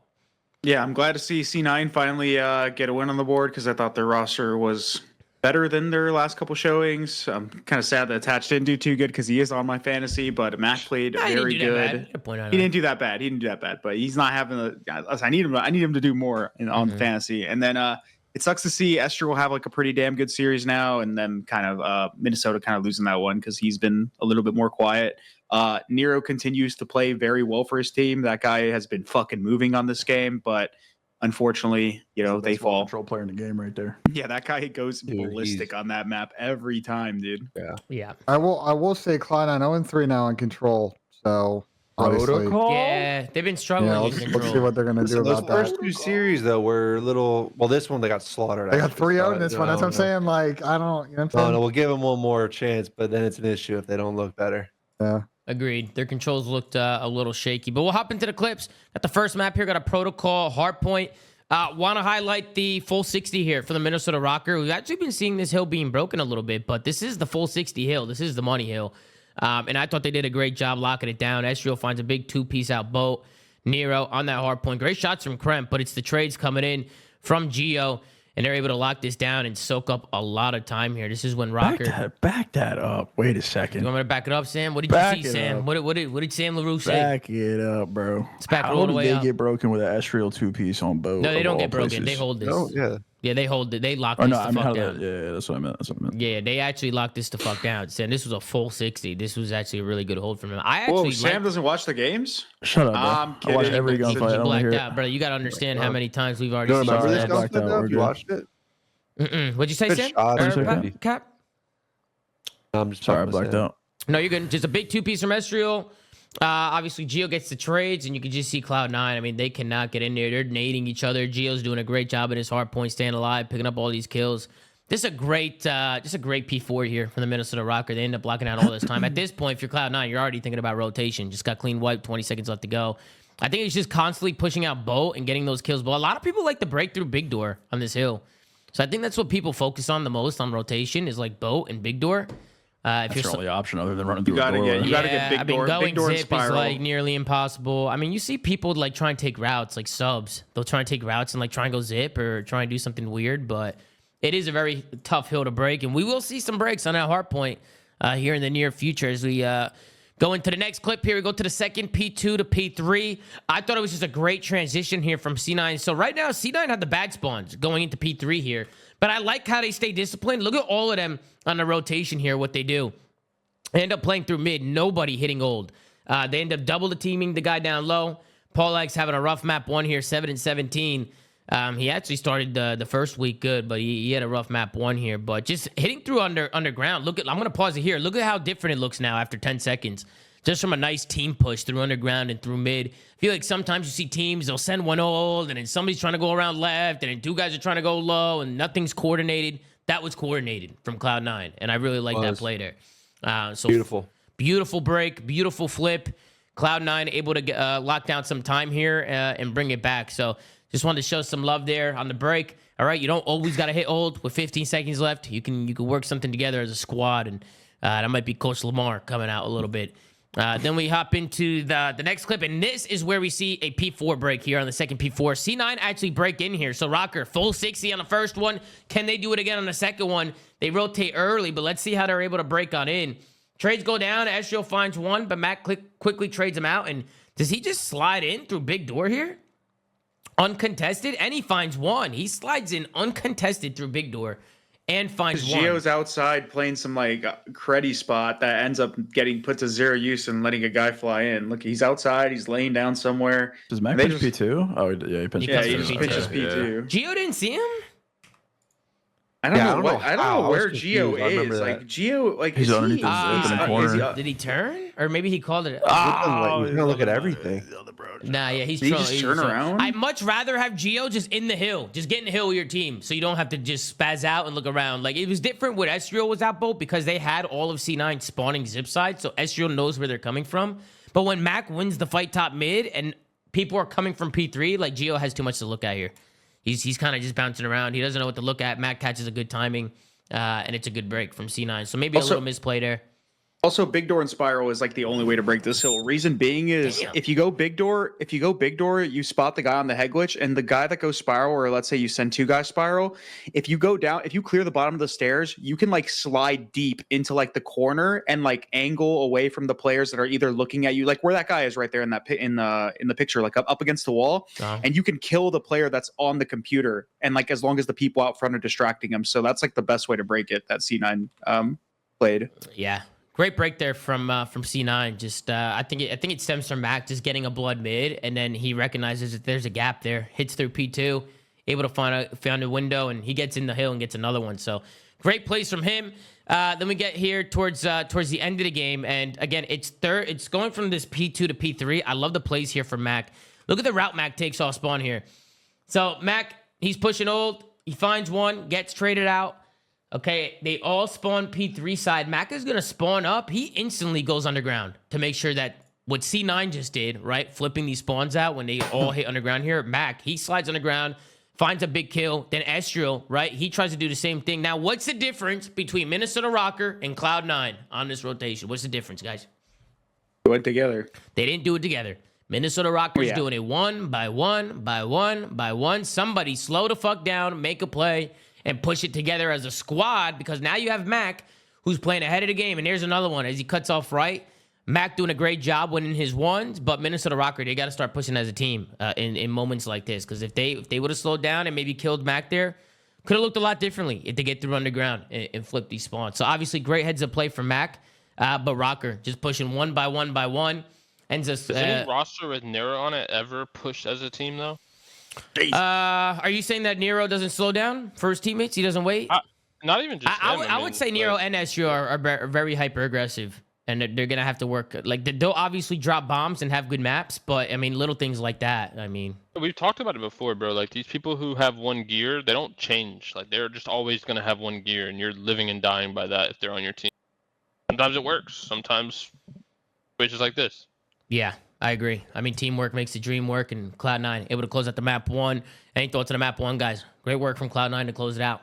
Speaker 5: Yeah, I'm glad to see C9 finally get a win on the board, because I thought their roster was better than their last couple showings. I'm kind of sad that Attach didn't do too good, because he is on my fantasy, but Mac played very good. He didn't do that bad. But he's not having I need him to do more on fantasy. And then it sucks to see Esther will have like a pretty damn good series now, and then kind of Minnesota kind of losing that one because he's been a little bit more quiet. Nero continues to play very well for his team. That guy has been fucking moving on this game, but unfortunately, they fall.
Speaker 3: Control player in the game right there.
Speaker 5: Yeah, that guy goes ballistic on that map every time, dude.
Speaker 1: Yeah.
Speaker 4: I will say Cloud9 0-3 now in control. So obviously,
Speaker 1: yeah, they've been struggling.
Speaker 4: let's see what they're gonna do about that.
Speaker 2: Those first two series though were a little. Well, this one they got slaughtered.
Speaker 4: They got 3-0 in this one. That's what I'm saying. Like, I don't. You know what I'm saying?
Speaker 2: No, we'll give them one more chance, but then it's an issue if they don't look better.
Speaker 4: Yeah.
Speaker 1: Agreed. Their controls looked a little shaky, but we'll hop into the clips. Got the first map here. Got a protocol hardpoint. Want to highlight the full 60 here for the Minnesota ROKKR. We've actually been seeing this hill being broken a little bit, but this is the full 60 hill. This is the money hill. And I thought they did a great job locking it down. Ezreal finds a big two-piece out boat. Nero on that hard point. Great shots from Kremp, but it's the trades coming in from Geo, and they're able to lock this down and soak up a lot of time here. This is when ROKKR...
Speaker 3: Back that up. Wait a second.
Speaker 1: You want me to back it up, Sam? What did you see, Sam? What did Sam LaRue say?
Speaker 3: Back it up, bro.
Speaker 1: It's back
Speaker 3: How
Speaker 1: all the
Speaker 3: did
Speaker 1: way
Speaker 3: they
Speaker 1: up.
Speaker 3: get broken with an Ezreal two-piece on boat?
Speaker 1: No, they don't get broken.
Speaker 3: Places?
Speaker 1: They hold this.
Speaker 2: No, yeah.
Speaker 1: Yeah, they hold it. They lock
Speaker 3: Or
Speaker 1: this
Speaker 3: no,
Speaker 1: the fuck down.
Speaker 3: Yeah, that's what I meant.
Speaker 1: Yeah, they actually locked this the fuck down. Saying this was a full 60. This was actually a really good hold from him. I actually
Speaker 5: Whoa, Sam doesn't watch the games?
Speaker 3: Shut up, bro.
Speaker 5: I'm
Speaker 3: I watch
Speaker 5: kidding.
Speaker 3: every
Speaker 1: You
Speaker 3: gunfight. I don't
Speaker 1: blacked
Speaker 3: hear
Speaker 1: out, brother. You got to understand how many times we've already
Speaker 2: You don't
Speaker 1: seen
Speaker 2: remember this
Speaker 1: Sam.
Speaker 3: Blacked
Speaker 2: gunfight
Speaker 3: out,
Speaker 2: though?
Speaker 3: we're
Speaker 2: If you
Speaker 3: good.
Speaker 2: watched it?
Speaker 1: What'd you say,
Speaker 2: Good
Speaker 1: Sam?
Speaker 2: shot.
Speaker 1: Cap?
Speaker 2: No, I'm just
Speaker 3: Sorry, I
Speaker 2: talking
Speaker 3: blacked
Speaker 2: about
Speaker 3: out.
Speaker 1: No, you're good. Just a big two-piece from Ezreal. Obviously, Geo gets the trades, and you can just see Cloud9. I mean, they cannot get in there. They're nading each other. Geo's doing a great job in his hard point, staying alive, picking up all these kills. This is a great P4 here from the Minnesota ROKKR. They end up blocking out all this time. At this point, if you're Cloud9, you're already thinking about rotation. Just got clean wiped, 20 seconds left to go. I think it's just constantly pushing out boat and getting those kills. But a lot of people like to break through big door on this hill. So I think that's what people focus on the most on rotation is like boat and big door.
Speaker 3: That's your only option other than running through
Speaker 5: gotta
Speaker 3: a door.
Speaker 5: get- you gotta get big door-
Speaker 1: going
Speaker 5: big door and
Speaker 1: zip is
Speaker 5: spiral.
Speaker 1: like nearly impossible. I mean, you see people like try and take routes, like subs. They'll try and take routes and like try and go zip or try and do something weird, but it is a very tough hill to break, and we will see some breaks on that hard point here in the near future as we go into the next clip here. We go to the second P2 to P3. I thought it was just a great transition here from C9. So right now, C9 had the bad spawns going into P3 here, but I like how they stay disciplined. Look at all of them on the rotation here, what they do. They end up playing through mid, nobody hitting old. They end up double teaming the guy down low. Paul X having a rough map one here, 7-17. He actually started the first week good, but he had a rough map one here. But just hitting through underground. I'm going to pause it here. Look at how different it looks now after 10 seconds. Just from a nice team push through underground and through mid. I feel like sometimes you see teams, they'll send one old, and then somebody's trying to go around left, and then two guys are trying to go low, and nothing's coordinated. That was coordinated from Cloud9, and I really like that play there. So beautiful break, beautiful flip. Cloud9 able to get, lock down some time here and bring it back. So just wanted to show some love there on the break. All right, you don't always got to hit old with 15 seconds left. You can work something together as a squad, and that might be Coach Lamar coming out a little bit. Then we hop into the next clip, and this is where we see a P4 break here on the second P4. C9 actually break in here. So ROKKR, full 60 on the first one. Can they do it again on the second one? They rotate early, but let's see how they're able to break on in. Trades go down. Ezreal finds one, but Matt quickly trades him out. And does he just slide in through big door here? Uncontested, and he finds one. He slides in uncontested through big door and finds one.
Speaker 5: Geo's outside playing some like cruddy spot that ends up getting put to zero use and letting a guy fly in. Look, he's outside. He's laying down somewhere.
Speaker 3: Does Mac pitch P2? Oh, yeah, he pitched
Speaker 5: Yeah,
Speaker 3: P2.
Speaker 5: he just pitches P2.
Speaker 1: Geo didn't see him?
Speaker 5: I don't
Speaker 2: Yeah,
Speaker 5: know
Speaker 2: I don't
Speaker 5: what.
Speaker 2: know
Speaker 5: I don't
Speaker 2: how.
Speaker 5: know
Speaker 2: I was
Speaker 5: where Geo
Speaker 2: confused. I remember
Speaker 5: is.
Speaker 2: that.
Speaker 5: Like Geo, like
Speaker 3: He's
Speaker 5: is
Speaker 3: underneath
Speaker 5: he?
Speaker 3: his opening corner.
Speaker 1: Did he turn? Or maybe he called it.
Speaker 2: He's gonna look at everything.
Speaker 1: Nah, yeah, he's
Speaker 5: Did he
Speaker 1: trolling.
Speaker 5: just
Speaker 1: he's
Speaker 5: turn
Speaker 1: trolling.
Speaker 5: around?
Speaker 1: I'd much rather have Gio just in the hill. Just get in the hill with your team so you don't have to just spaz out and look around. Like, it was different when Ezreal was out boat because they had all of C9 spawning zip side, so Ezreal knows where they're coming from. But when Mac wins the fight top mid and people are coming from P3, like, Gio has too much to look at here. He's kind of just bouncing around. He doesn't know what to look at. Mac catches a good timing, and it's a good break from C9. So maybe a little misplay there.
Speaker 5: Also, big door and spiral is like the only way to break this hill. Reason being is if you go big door, you spot the guy on the head glitch, and the guy that goes spiral, or let's say you send 2 guys spiral, if you go down, if you clear the bottom of the stairs, you can like slide deep into like the corner and like angle away from the players that are either looking at you, like where that guy is right there in that in the picture, like up against the wall, and you can kill the player that's on the computer, and like as long as the people out front are distracting him. So that's like the best way to break it that C9 played.
Speaker 1: Yeah. Great break there from C9. Just I think it stems from Mac just getting a blood mid, and then he recognizes that there's a gap there, hits through P2, able to find a window, and he gets in the hill and gets another one. So great plays from him. Then we get here towards the end of the game, and again it's going from this P2 to P3. I love the plays here from Mac. Look at the route Mac takes off spawn here. So Mac, he's pushing ult. He finds one, gets traded out. Okay, they all spawn P3 side. Mac is going to spawn up. He instantly goes underground to make sure that what C9 just did, right? Flipping these spawns out when they all hit underground here. Mac, he slides underground, finds a big kill. Then Estriel, right? He tries to do the same thing. Now, what's the difference between Minnesota ROKKR and Cloud9 on this rotation? What's the difference, guys?
Speaker 5: They went together.
Speaker 1: They didn't do it together. Minnesota ROKKR's doing it one by one by one by one. Somebody slow the fuck down, make a play, and push it together as a squad, because now you have Mac who's playing ahead of the game. And there's another one as he cuts off right. Mac doing a great job winning his ones, but Minnesota ROKKR, they got to start pushing as a team in moments like this, because if they would have slowed down and maybe killed Mac there, could have looked a lot differently if they get through underground and flip these spawns. So obviously great heads up play from Mac, but ROKKR just pushing one by one by one. And just,
Speaker 6: has any roster with Nero on it ever pushed as a team though?
Speaker 1: Are you saying that Nero doesn't slow down for his teammates? He doesn't wait?
Speaker 6: Not even just
Speaker 1: I would say Nero and SU are very hyper aggressive, and they're gonna have to work. Like, they'll obviously drop bombs and have good maps, but I mean, little things like that. I mean,
Speaker 6: we've talked about it before, bro. Like, these people who have one gear, they don't change. Like, they're just always gonna have one gear, and you're living and dying by that if they're on your team. Sometimes it works. Sometimes situations like this.
Speaker 1: Yeah, I agree. I mean, teamwork makes the dream work, and Cloud9 able to close out the map 1. Any thoughts on the map 1, guys? Great work from Cloud9 to close it out.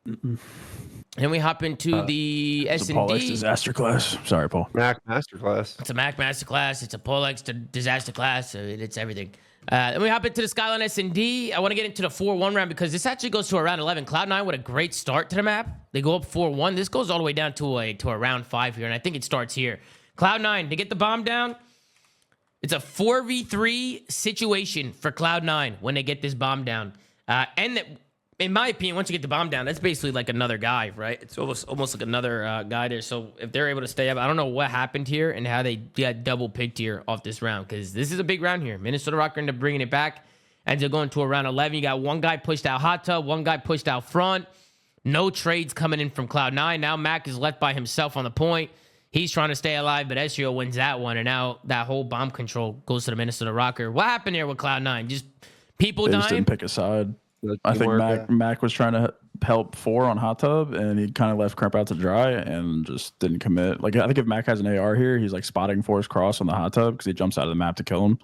Speaker 1: And we hop into the S&D.
Speaker 3: Paul X disaster class. Sorry, Paul.
Speaker 2: Mac Masterclass.
Speaker 1: It's a Mac Masterclass. It's a Polex disaster class. It's everything. Then we hop into the Skyline S&D. I want to get into the 4-1 round because this actually goes to a round 11. Cloud9 with a great start to the map. They go up 4-1. This goes all the way down to a round 5 here, and I think it starts here. Cloud9, they get the bomb down. It's a 4v3 situation for Cloud9 when they get this bomb down. In my opinion, once you get the bomb down, that's basically like another guy, right? It's almost like another guy there. So if they're able to stay up, I don't know what happened here and how they got double picked here off this round, because this is a big round here. Minnesota ROKKR end up bringing it back, ends up going to a round 11. You got one guy pushed out hot tub, one guy pushed out front. No trades coming in from Cloud9. Now Mac is left by himself on the point. He's trying to stay alive, but Ezreal wins that one, and now that whole bomb control goes to the Minnesota ROKKR. What happened here with Cloud9? Just people
Speaker 3: They
Speaker 1: dying?
Speaker 3: just didn't pick a side. I think Mac was trying to help 4 on hot tub, and he kind of left Cremp out to dry and just didn't commit. Like, I think if Mac has an AR here, he's like spotting Force Cross on the hot tub because he jumps out of the map to kill him.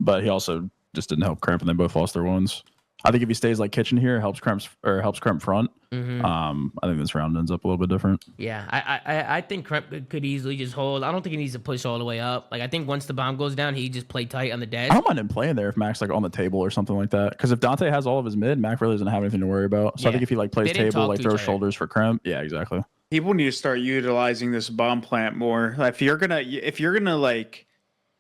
Speaker 3: But he also just didn't help Cremp, and they both lost their ones. I think if he stays like kitchen here, helps Cremp front.
Speaker 1: Mm-hmm.
Speaker 3: I think this round ends up a little bit different.
Speaker 1: Yeah, I think Cremp could easily just hold. I don't think he needs to push all the way up. Like, I think once the bomb goes down, he just play tight on the desk.
Speaker 3: I don't mind him playing there if Mac's like on the table or something like that. Because if Dante has all of his mid, Mac really doesn't have anything to worry about. So I think if he like plays table, like throws shoulders for Cremp, yeah, exactly.
Speaker 5: People need to start utilizing this bomb plant more. If you're gonna like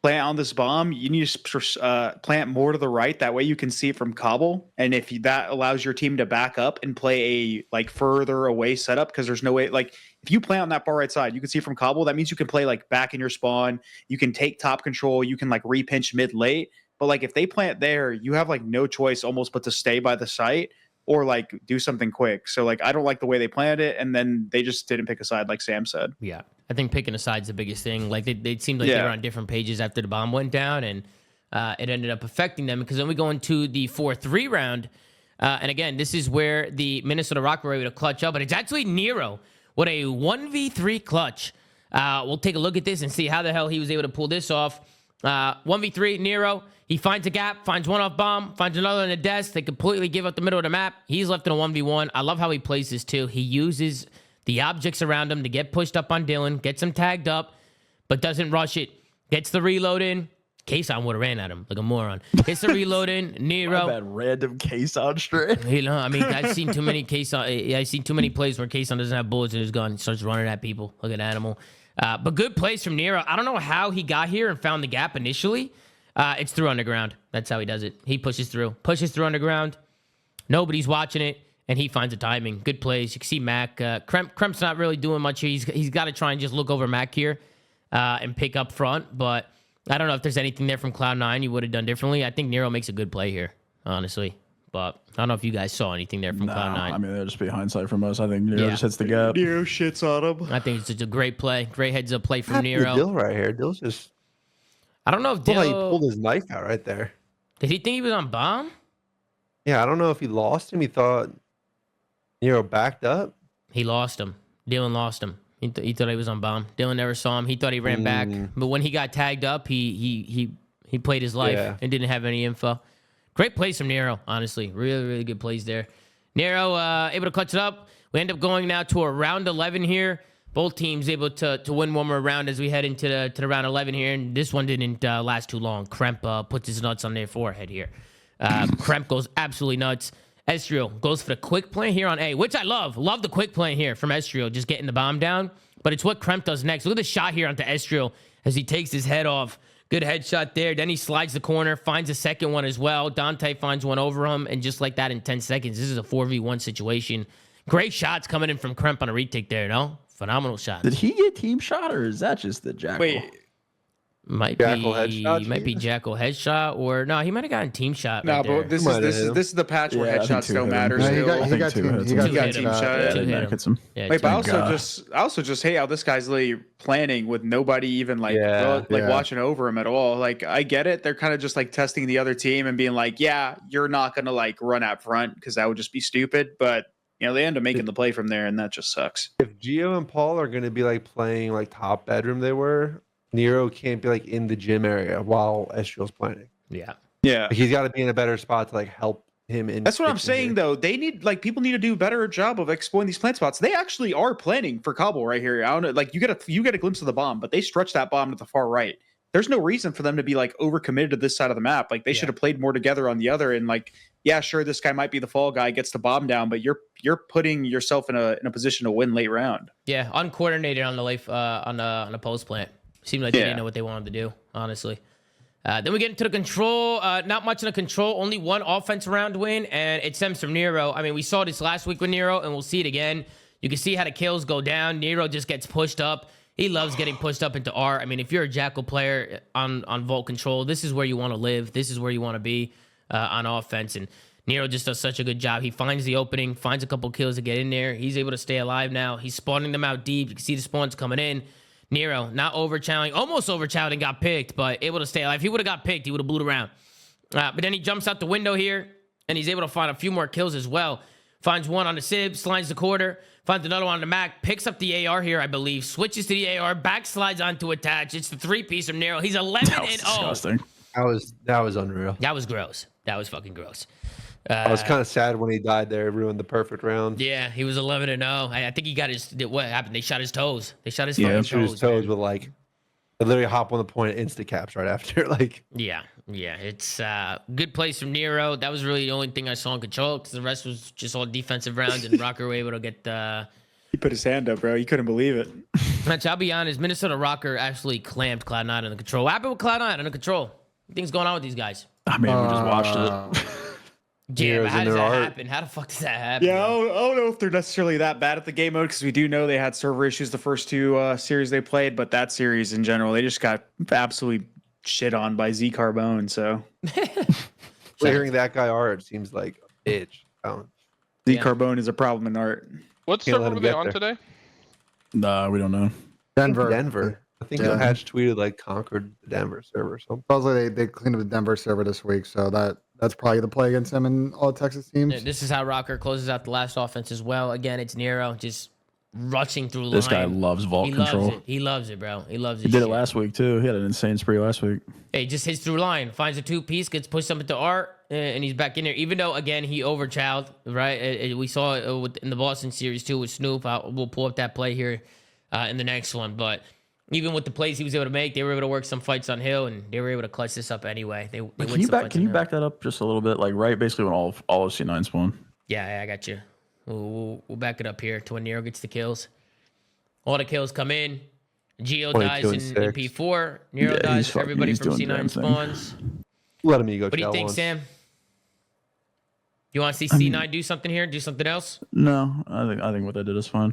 Speaker 5: plant on this bomb, you need to plant more to the right. That way you can see it from Cobble. And if that allows your team to back up and play a like further away setup, because there's no way, like if you plant on that far right side, you can see from Cobble. That means you can play like back in your spawn. You can take top control. You can like repinch mid late. But like if they plant there, you have like no choice almost but to stay by the site. or like do something quick. So like I don't like the way they planned it, and then they just didn't pick a side, like Sam said.
Speaker 1: Yeah, I think picking a side's the biggest thing. Like they seemed like they were on different pages after the bomb went down, and it ended up affecting them because then we go into the 4-3 round. And again, this is where the Minnesota ROKKR were able to clutch up, but it's actually Nero with a 1v3 clutch. We'll take a look at this and see how the hell he was able to pull this off. 1v3, Nero, he finds a gap, finds one off bomb, finds another on the desk. They completely give up the middle of the map. He's left in a 1v1. I love how he plays this too. He uses the objects around him to get pushed up on Dylan, gets him tagged up, but doesn't rush it. Gets the reload in. Kason would have ran at him like a moron. Gets the reload in. Nero.
Speaker 3: That random Kason straight.
Speaker 1: You know, I mean, I've seen too many I've seen too many plays where Kason doesn't have bullets in his gun. He starts running at people. Look at Animal. But good plays from Nero. I don't know how he got here and found the gap initially. It's through underground. That's how he does it. He pushes through underground. Nobody's watching it, and he finds the timing. Good plays. You can see Mac. Kremp's not really doing much here. He's got to try and just look over Mac here and pick up front. But I don't know if there's anything there from Cloud9 you would have done differently. I think Nero makes a good play here, honestly. But I don't know if you guys saw anything there from Cloud9.
Speaker 3: I mean, that'll just be hindsight from us. I think Nero just hits the gap.
Speaker 5: Nero shits on him.
Speaker 1: I think it's just a great play. Great heads up play from
Speaker 2: Happened to
Speaker 1: Nero.
Speaker 2: Dill right here. Dill's just.
Speaker 1: I don't know if
Speaker 2: He
Speaker 1: Dill...
Speaker 2: pulled his knife out right there.
Speaker 1: Did he think he was on bomb?
Speaker 2: Yeah, I don't know if he lost him. He thought Nero backed up.
Speaker 1: He lost him. Dylan lost him. He thought he was on bomb. Dylan never saw him. He thought he ran back. But when he got tagged up, he played his life and didn't have any info. Great plays from Nero, honestly. Really, really good plays there. Nero able to clutch it up. We end up going now to a round 11 here. Both teams able to win one more round as we head into the round 11 here. And this one didn't last too long. Kremp puts his nuts on their forehead here. Kremp goes absolutely nuts. Estriel goes for the quick play here on A, which I love. Love the quick play here from Estriel, just getting the bomb down. But it's what Kremp does next. Look at the shot here onto Estriel as he takes his head off. Good headshot there. Then he slides the corner, finds a second one as well. Dante finds one over him, and just like that in 10 seconds, this is a 4v1 situation. Great shots coming in from Kremp on a retake there, no? Phenomenal shots.
Speaker 3: Did he get team shot, or is that just the Jackal?
Speaker 5: Wait,
Speaker 1: Might
Speaker 2: Jackal
Speaker 1: be
Speaker 2: headshot,
Speaker 1: Jackal headshot, or no, he might have gotten team shot.
Speaker 5: no,
Speaker 1: right
Speaker 5: but
Speaker 1: there.
Speaker 5: this is the patch where
Speaker 3: Yeah, I think
Speaker 5: headshots
Speaker 3: two
Speaker 5: don't
Speaker 3: hit him.
Speaker 5: matter.
Speaker 4: No,
Speaker 5: still.
Speaker 4: he got team
Speaker 5: shot.
Speaker 3: Yeah,
Speaker 1: Two hit
Speaker 3: Mac
Speaker 1: him.
Speaker 3: hits him.
Speaker 1: Yeah,
Speaker 5: Wait, but I
Speaker 1: team-
Speaker 5: also just hate how this guy's literally planning with nobody even watching over him at all. Like I get it, they're kind of just like testing the other team and being like, yeah, you're not gonna like run out front because that would just be stupid. But you know they end up making the play from there, and that just sucks.
Speaker 2: If Gio and Paul are going to be like playing like top bedroom they were, Nero can't be like in the gym area while Estriel's playing.
Speaker 1: Yeah.
Speaker 5: Yeah.
Speaker 2: Like, he's got to be in a better spot to like help him in.
Speaker 5: That's what I'm
Speaker 2: kitchen
Speaker 5: saying,
Speaker 2: here.
Speaker 5: though. They need people need to do a better job of exploiting these plant spots. They actually are planning for Cobble right here. I don't know, like you get a glimpse of the bomb, but they stretch that bomb to the far right. There's no reason for them to be like overcommitted to this side of the map. Like they should have played more together on the other. And like, yeah, sure, this guy might be the fall guy, gets the bomb down, but you're putting yourself in a position to win late round.
Speaker 1: Yeah, uncoordinated on the life on the post plant. Seemed like they didn't know what they wanted to do, honestly. Then we get into the control. Not much in the control. Only one offense round win, and it stems from Nero. I mean, we saw this last week with Nero, and we'll see it again. You can see how the kills go down. Nero just gets pushed up. He loves getting pushed up into R. I mean, if you're a Jackal player on Vault Control, this is where you want to live. This is where you want to be on offense. And Nero just does such a good job. He finds the opening, finds a couple kills to get in there. He's able to stay alive now. He's spawning them out deep. You can see the spawns coming in. Nero, not over-challenging, almost over-challenging, got picked, but able to stay alive. If he would have got picked, he would have blew it around. But then he jumps out the window here, and he's able to find a few more kills as well. Finds one on the Sib, slides the quarter, finds another one on the Mac, picks up the AR here, I believe, switches to the AR, backslides onto attach. It's the three-piece from Nero. He's 11-0.
Speaker 3: Disgusting.
Speaker 2: That was unreal.
Speaker 1: That was gross. That was fucking gross.
Speaker 2: I was kind of sad when he died there. It ruined the perfect round.
Speaker 1: Yeah, he was 11-0. I think he got his. What happened? They shot his toes. They shot his
Speaker 2: Yeah,
Speaker 1: fucking
Speaker 2: shoot his toes
Speaker 1: man.
Speaker 2: with like, they literally hop on the point, insta caps right after. Like,
Speaker 1: Yeah. It's good plays from Nero. That was really the only thing I saw in control because the rest was just all defensive rounds, and ROKKR were able to get.
Speaker 5: He put his hand up, bro. You couldn't believe it.
Speaker 1: Match, I'll be honest. Minnesota ROKKR actually clamped Cloud9 on the control. What happened with Cloud9 on the control? What things going on with these guys?
Speaker 3: I mean, we just watched it.
Speaker 1: Yeah, but
Speaker 2: Nero's
Speaker 1: how
Speaker 2: in
Speaker 1: does
Speaker 2: their
Speaker 1: that
Speaker 2: art.
Speaker 1: happen? How the fuck does that happen?
Speaker 5: Yeah, I don't know if they're necessarily that bad at the game mode because we do know they had server issues the first two series they played, but that series in general, they just got absolutely shit on by Z Carbone. So
Speaker 2: hearing that guy art seems like a bitch.
Speaker 5: The
Speaker 1: Yeah.
Speaker 5: Carbone is a problem in art.
Speaker 6: What
Speaker 2: Can't
Speaker 6: server
Speaker 2: let
Speaker 6: were
Speaker 2: him
Speaker 6: they
Speaker 2: get
Speaker 6: on
Speaker 2: there.
Speaker 6: today?
Speaker 3: Nah, we don't know.
Speaker 4: Denver.
Speaker 2: I think
Speaker 4: Yeah.
Speaker 2: Hatch tweeted like conquered the Denver server or something.
Speaker 4: Supposedly they cleaned up the Denver server this week, so that's probably the play against them and all Texas teams.
Speaker 1: Yeah, this is how ROKKR closes out the last offense as well. Again, it's Nero just rushing through
Speaker 3: This guy
Speaker 1: line.
Speaker 3: loves vault
Speaker 1: He
Speaker 3: control.
Speaker 1: loves it. He loves it, bro. He loves it.
Speaker 3: He did it last week too. He had an insane spree last week.
Speaker 1: He just hits through line, finds a 2-piece, gets pushed up into art, and he's back in there. Even though, again, he overchowed, right? We saw it in the Boston series too with Snoop. We'll pull up that play here in the next one. But even with the plays he was able to make, they were able to work some fights on Hill, and they were able to clutch this up anyway. They win
Speaker 3: Can
Speaker 1: some
Speaker 3: you
Speaker 1: fights
Speaker 3: back? Can
Speaker 1: on
Speaker 3: you
Speaker 1: Hill.
Speaker 3: back that up just a little bit? Like right, basically when all of C9 spawn.
Speaker 1: Yeah, I got you. We'll back it up here to when Nero gets the kills. All the kills come in. Geo
Speaker 2: 22
Speaker 1: dies
Speaker 2: and
Speaker 1: in
Speaker 2: 6.
Speaker 1: P4. Nero
Speaker 3: Yeah,
Speaker 1: dies.
Speaker 3: he's
Speaker 1: Everybody
Speaker 3: he's
Speaker 1: from
Speaker 3: doing damn
Speaker 1: C9
Speaker 3: thing.
Speaker 1: spawns.
Speaker 2: Let him ego
Speaker 1: What do you
Speaker 2: chow
Speaker 1: think,
Speaker 2: once.
Speaker 1: Sam? You want to see C9 do something here? Do something else?
Speaker 3: No, I think what they did is fine.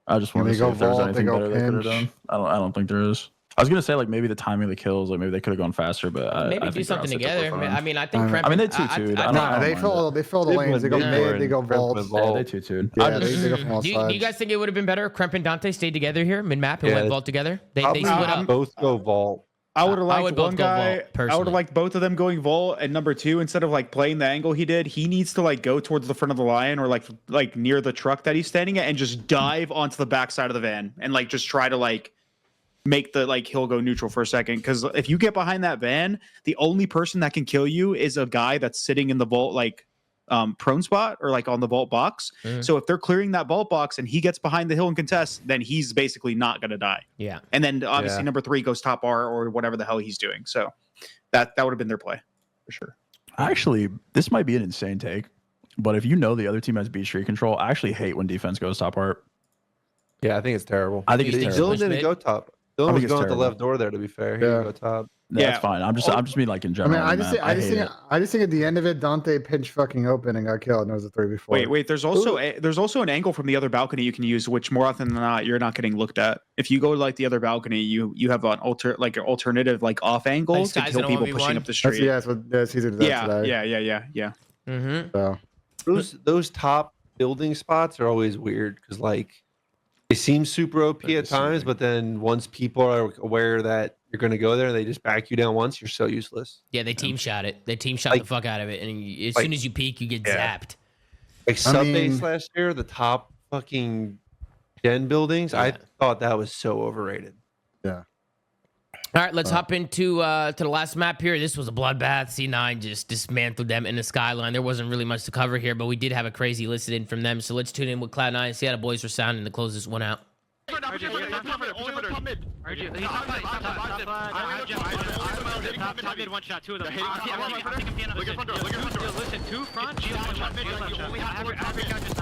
Speaker 3: I just wanted
Speaker 4: they
Speaker 3: to see
Speaker 4: go
Speaker 3: if there was
Speaker 4: vault,
Speaker 3: anything
Speaker 4: they go
Speaker 3: better they could have
Speaker 4: pinch.
Speaker 3: done. I don't think there is. I was gonna say like maybe the timing of the kills, like maybe they could have gone faster, but
Speaker 1: Maybe
Speaker 3: I
Speaker 1: do
Speaker 3: think their
Speaker 1: something
Speaker 3: outfits are
Speaker 1: together.
Speaker 3: fine.
Speaker 1: I mean, I think.
Speaker 4: I
Speaker 1: Prep,
Speaker 3: mean, they 2-2'd. I don't
Speaker 4: Nah,
Speaker 3: know.
Speaker 4: they fill the
Speaker 2: They
Speaker 4: lanes. They go
Speaker 2: went
Speaker 4: mid, they go
Speaker 2: Cremp
Speaker 4: vault.
Speaker 2: and
Speaker 3: Yeah,
Speaker 2: Vault.
Speaker 3: they 2-2'd.
Speaker 4: Yeah,
Speaker 3: I just,
Speaker 4: they go from all
Speaker 1: do you
Speaker 4: sides.
Speaker 1: guys think it would have been better? Cremp and Dante stayed together here, mid map, and
Speaker 2: Yeah,
Speaker 1: went vault together. They
Speaker 2: Probably
Speaker 1: split up.
Speaker 2: both go vault.
Speaker 5: I would have
Speaker 1: I
Speaker 5: liked
Speaker 1: would both
Speaker 5: one
Speaker 1: go vault,
Speaker 5: guy. I would
Speaker 1: personally.
Speaker 5: have liked both of them going vault. And number two, instead of like playing the angle he did, he needs to like go towards the front of the line or like near the truck that he's standing at and just dive onto the backside of the van and like just try to like make the like hill go neutral for a second. Because if you get behind that van, the only person that can kill you is a guy that's sitting in the vault like prone spot or like on the vault box. So if they're clearing that vault box and he gets behind the hill and contests, then he's basically not gonna die.
Speaker 1: Yeah.
Speaker 5: And then obviously
Speaker 2: Yeah.
Speaker 5: number three goes top R or whatever the hell he's doing. So that would have been their play for sure.
Speaker 3: actually, this might be an insane take, but if you know the other team has beat street control, I actually hate when defense goes top art.
Speaker 2: Yeah, I think it's terrible.
Speaker 3: I think
Speaker 1: You
Speaker 3: it's
Speaker 1: think
Speaker 3: terrible.
Speaker 2: Dylan didn't
Speaker 1: mid?
Speaker 2: go top.
Speaker 3: I
Speaker 2: Dylan
Speaker 3: think
Speaker 2: was
Speaker 3: it's
Speaker 2: going at the
Speaker 3: terrible.
Speaker 2: left door there. To be fair, he
Speaker 4: Yeah.
Speaker 2: didn't go top.
Speaker 3: That's
Speaker 5: Yeah.
Speaker 3: fine. I'm just mean like in
Speaker 4: I
Speaker 3: general.
Speaker 4: mean, I
Speaker 3: on
Speaker 4: just
Speaker 3: the
Speaker 4: think,
Speaker 3: map. I hate it.
Speaker 4: at the end of it, Dante pinched fucking open and got killed, and it was a 3v4.
Speaker 5: Wait. There's also an angle from the other balcony you can use, which more often than not you're not getting looked at. If you go to like the other balcony, you have an alternative like off angle
Speaker 1: Like
Speaker 5: to
Speaker 1: Skies
Speaker 5: kill
Speaker 1: in a
Speaker 5: people
Speaker 1: 1v1?
Speaker 5: pushing up the
Speaker 4: That's
Speaker 5: street.
Speaker 4: yeah, that's easier to do that today.
Speaker 5: Yeah.
Speaker 1: Mm-hmm.
Speaker 4: So
Speaker 2: Those top building spots are always weird because like they seem super OP
Speaker 3: They're
Speaker 2: at times,
Speaker 3: deceiving.
Speaker 2: but then once people are aware that you're going to go there, they just back you down once. You're so useless.
Speaker 1: Yeah, they team shot it. They team shot
Speaker 2: Like-
Speaker 1: the fuck out of it, and as
Speaker 2: like-
Speaker 1: soon as you peek, you get
Speaker 2: Yeah.
Speaker 1: zapped.
Speaker 2: Like sub
Speaker 4: mean-
Speaker 2: base last year, the top fucking gen buildings, I
Speaker 1: Yeah.
Speaker 2: thought that was so overrated.
Speaker 1: All right, let's hop into to the last map here. This was a bloodbath. C9 just dismantled them in the skyline. There wasn't really much to cover here, but we did have a crazy listed in from them. So let's tune in with Cloud9 and see how the boys were sounding to close this one out.
Speaker 7: Top mid, one shot, two of them. Listen, two front, Geo, one shot, mid, one shot.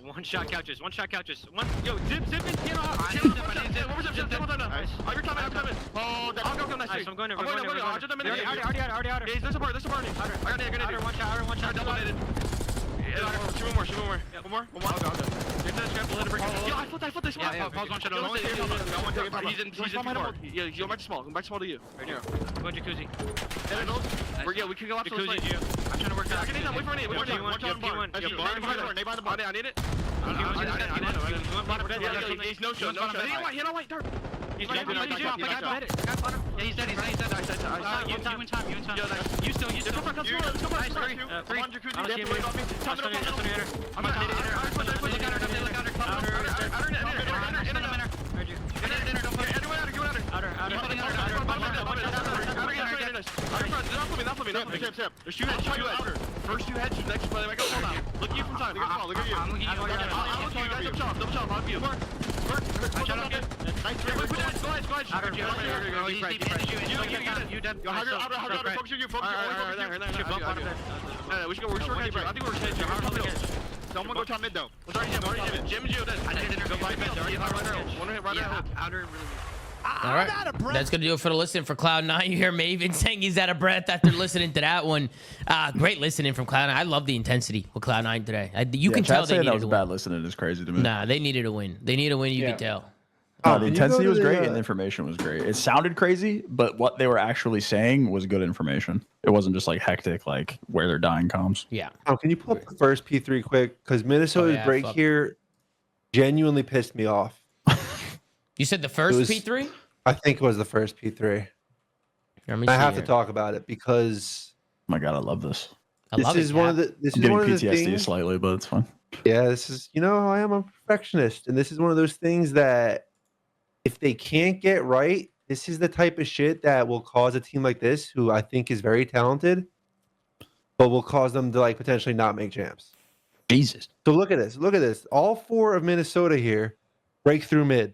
Speaker 7: One shot couches, one shot couches. One, yo, zip in, piano out. Nice, I'm going over, already out. Outer, one shot, double. Shoot one more. Yo, I flipped this one. Yeah, pause one shot. He's in P4. Yeah, go back to small. Go back to small to you. Right here. Go jacuzzi. Yeah, we can go after jacuzzi, Gio. I'm trying to work out. Wait for me. Wait for me. One. I need it. He's no show. You know what? Dark. He's dead. He's dead. You in time. You still. Let's go. Three. First two heads, next play. Look at you from time. Look at you. I'm looking at you. I'm looking at you. Double shot. On you. I shot up good. Nice. Go ahead. Outer, you dead. Outer. Focus on you. We should go. We're short. I think we're safe. Someone go top mid though. Already did it. Jim Gio did. I didn't go by mid. One hit right out. Outer really.
Speaker 1: All right, that's going to do it for the listen for Cloud9. You hear Maven saying he's out of breath after listening to that one. Great listening from Cloud9. I love the intensity with Cloud9 today. You can tell they
Speaker 3: that
Speaker 1: needed
Speaker 3: was
Speaker 1: to
Speaker 3: bad
Speaker 1: win.
Speaker 3: listening is crazy to me.
Speaker 1: Nah, they needed a win. They need a win, you
Speaker 5: Yeah.
Speaker 1: can tell.
Speaker 2: Oh,
Speaker 3: the
Speaker 2: can you go
Speaker 3: intensity
Speaker 2: to
Speaker 3: was
Speaker 2: the,
Speaker 3: great and the information was great. It sounded crazy, but what they were actually saying was good information. It wasn't just like hectic, like where they're dying comms.
Speaker 1: Yeah.
Speaker 2: Oh, can you pull up the first P3 quick? Because Minnesota's
Speaker 1: yeah,
Speaker 2: break
Speaker 1: fuck.
Speaker 2: here genuinely pissed me off.
Speaker 1: You said the first
Speaker 2: was-
Speaker 1: P3?
Speaker 2: I think it was the first P3.
Speaker 1: Let me
Speaker 2: I
Speaker 1: see
Speaker 2: have
Speaker 1: here.
Speaker 2: to talk about it because
Speaker 3: Oh my god, I love this.
Speaker 1: I
Speaker 2: this
Speaker 1: love
Speaker 2: is
Speaker 1: it,
Speaker 2: one of
Speaker 1: Cap.
Speaker 2: the this
Speaker 3: I'm
Speaker 2: is
Speaker 3: getting
Speaker 2: one of the
Speaker 3: PTSD
Speaker 2: things.
Speaker 3: slightly, but it's fine.
Speaker 2: Yeah, this is I am a perfectionist, and this is one of those things that if they can't get right, this is the type of shit that will cause a team like this, who I think is very talented, but will cause them to like potentially not make champs.
Speaker 3: Jesus.
Speaker 2: So look at this. Look at this. All 4 of Minnesota here break through mid.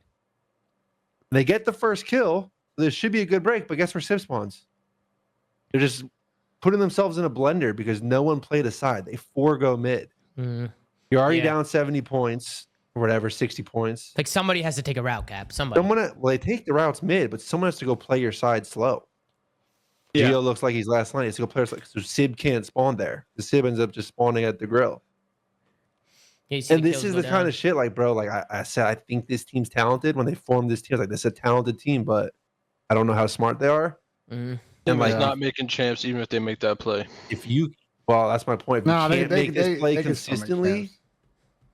Speaker 2: They get the first kill. This should be a good break, but guess where Civ spawns? They're just putting themselves in a blender because no one played a side. They forego mid.
Speaker 1: Mm.
Speaker 2: You're already
Speaker 1: Yeah.
Speaker 2: down 70 points or whatever, 60 points.
Speaker 1: Like somebody has to take a route, Cap. Somebody.
Speaker 2: Well, they take the routes mid, but someone has to go play your side slow.
Speaker 5: Yeah.
Speaker 2: Gio looks like he's last line. He has to go play like so Sib can't spawn there. The Sib ends up just spawning at the grill.
Speaker 1: Yeah, you see
Speaker 2: And
Speaker 1: the
Speaker 2: this
Speaker 1: kills
Speaker 2: is
Speaker 1: go
Speaker 2: the kind
Speaker 1: down.
Speaker 2: of shit, like, bro, like I said, I think this team's talented. When they formed this team, I was like, this is a talented team, but I don't know how smart they are.
Speaker 1: Mhm.
Speaker 2: And
Speaker 6: Like
Speaker 2: like,
Speaker 6: not making champs even if they make that play.
Speaker 2: well, that's my point. If you
Speaker 4: No,
Speaker 2: can't make this play consistently,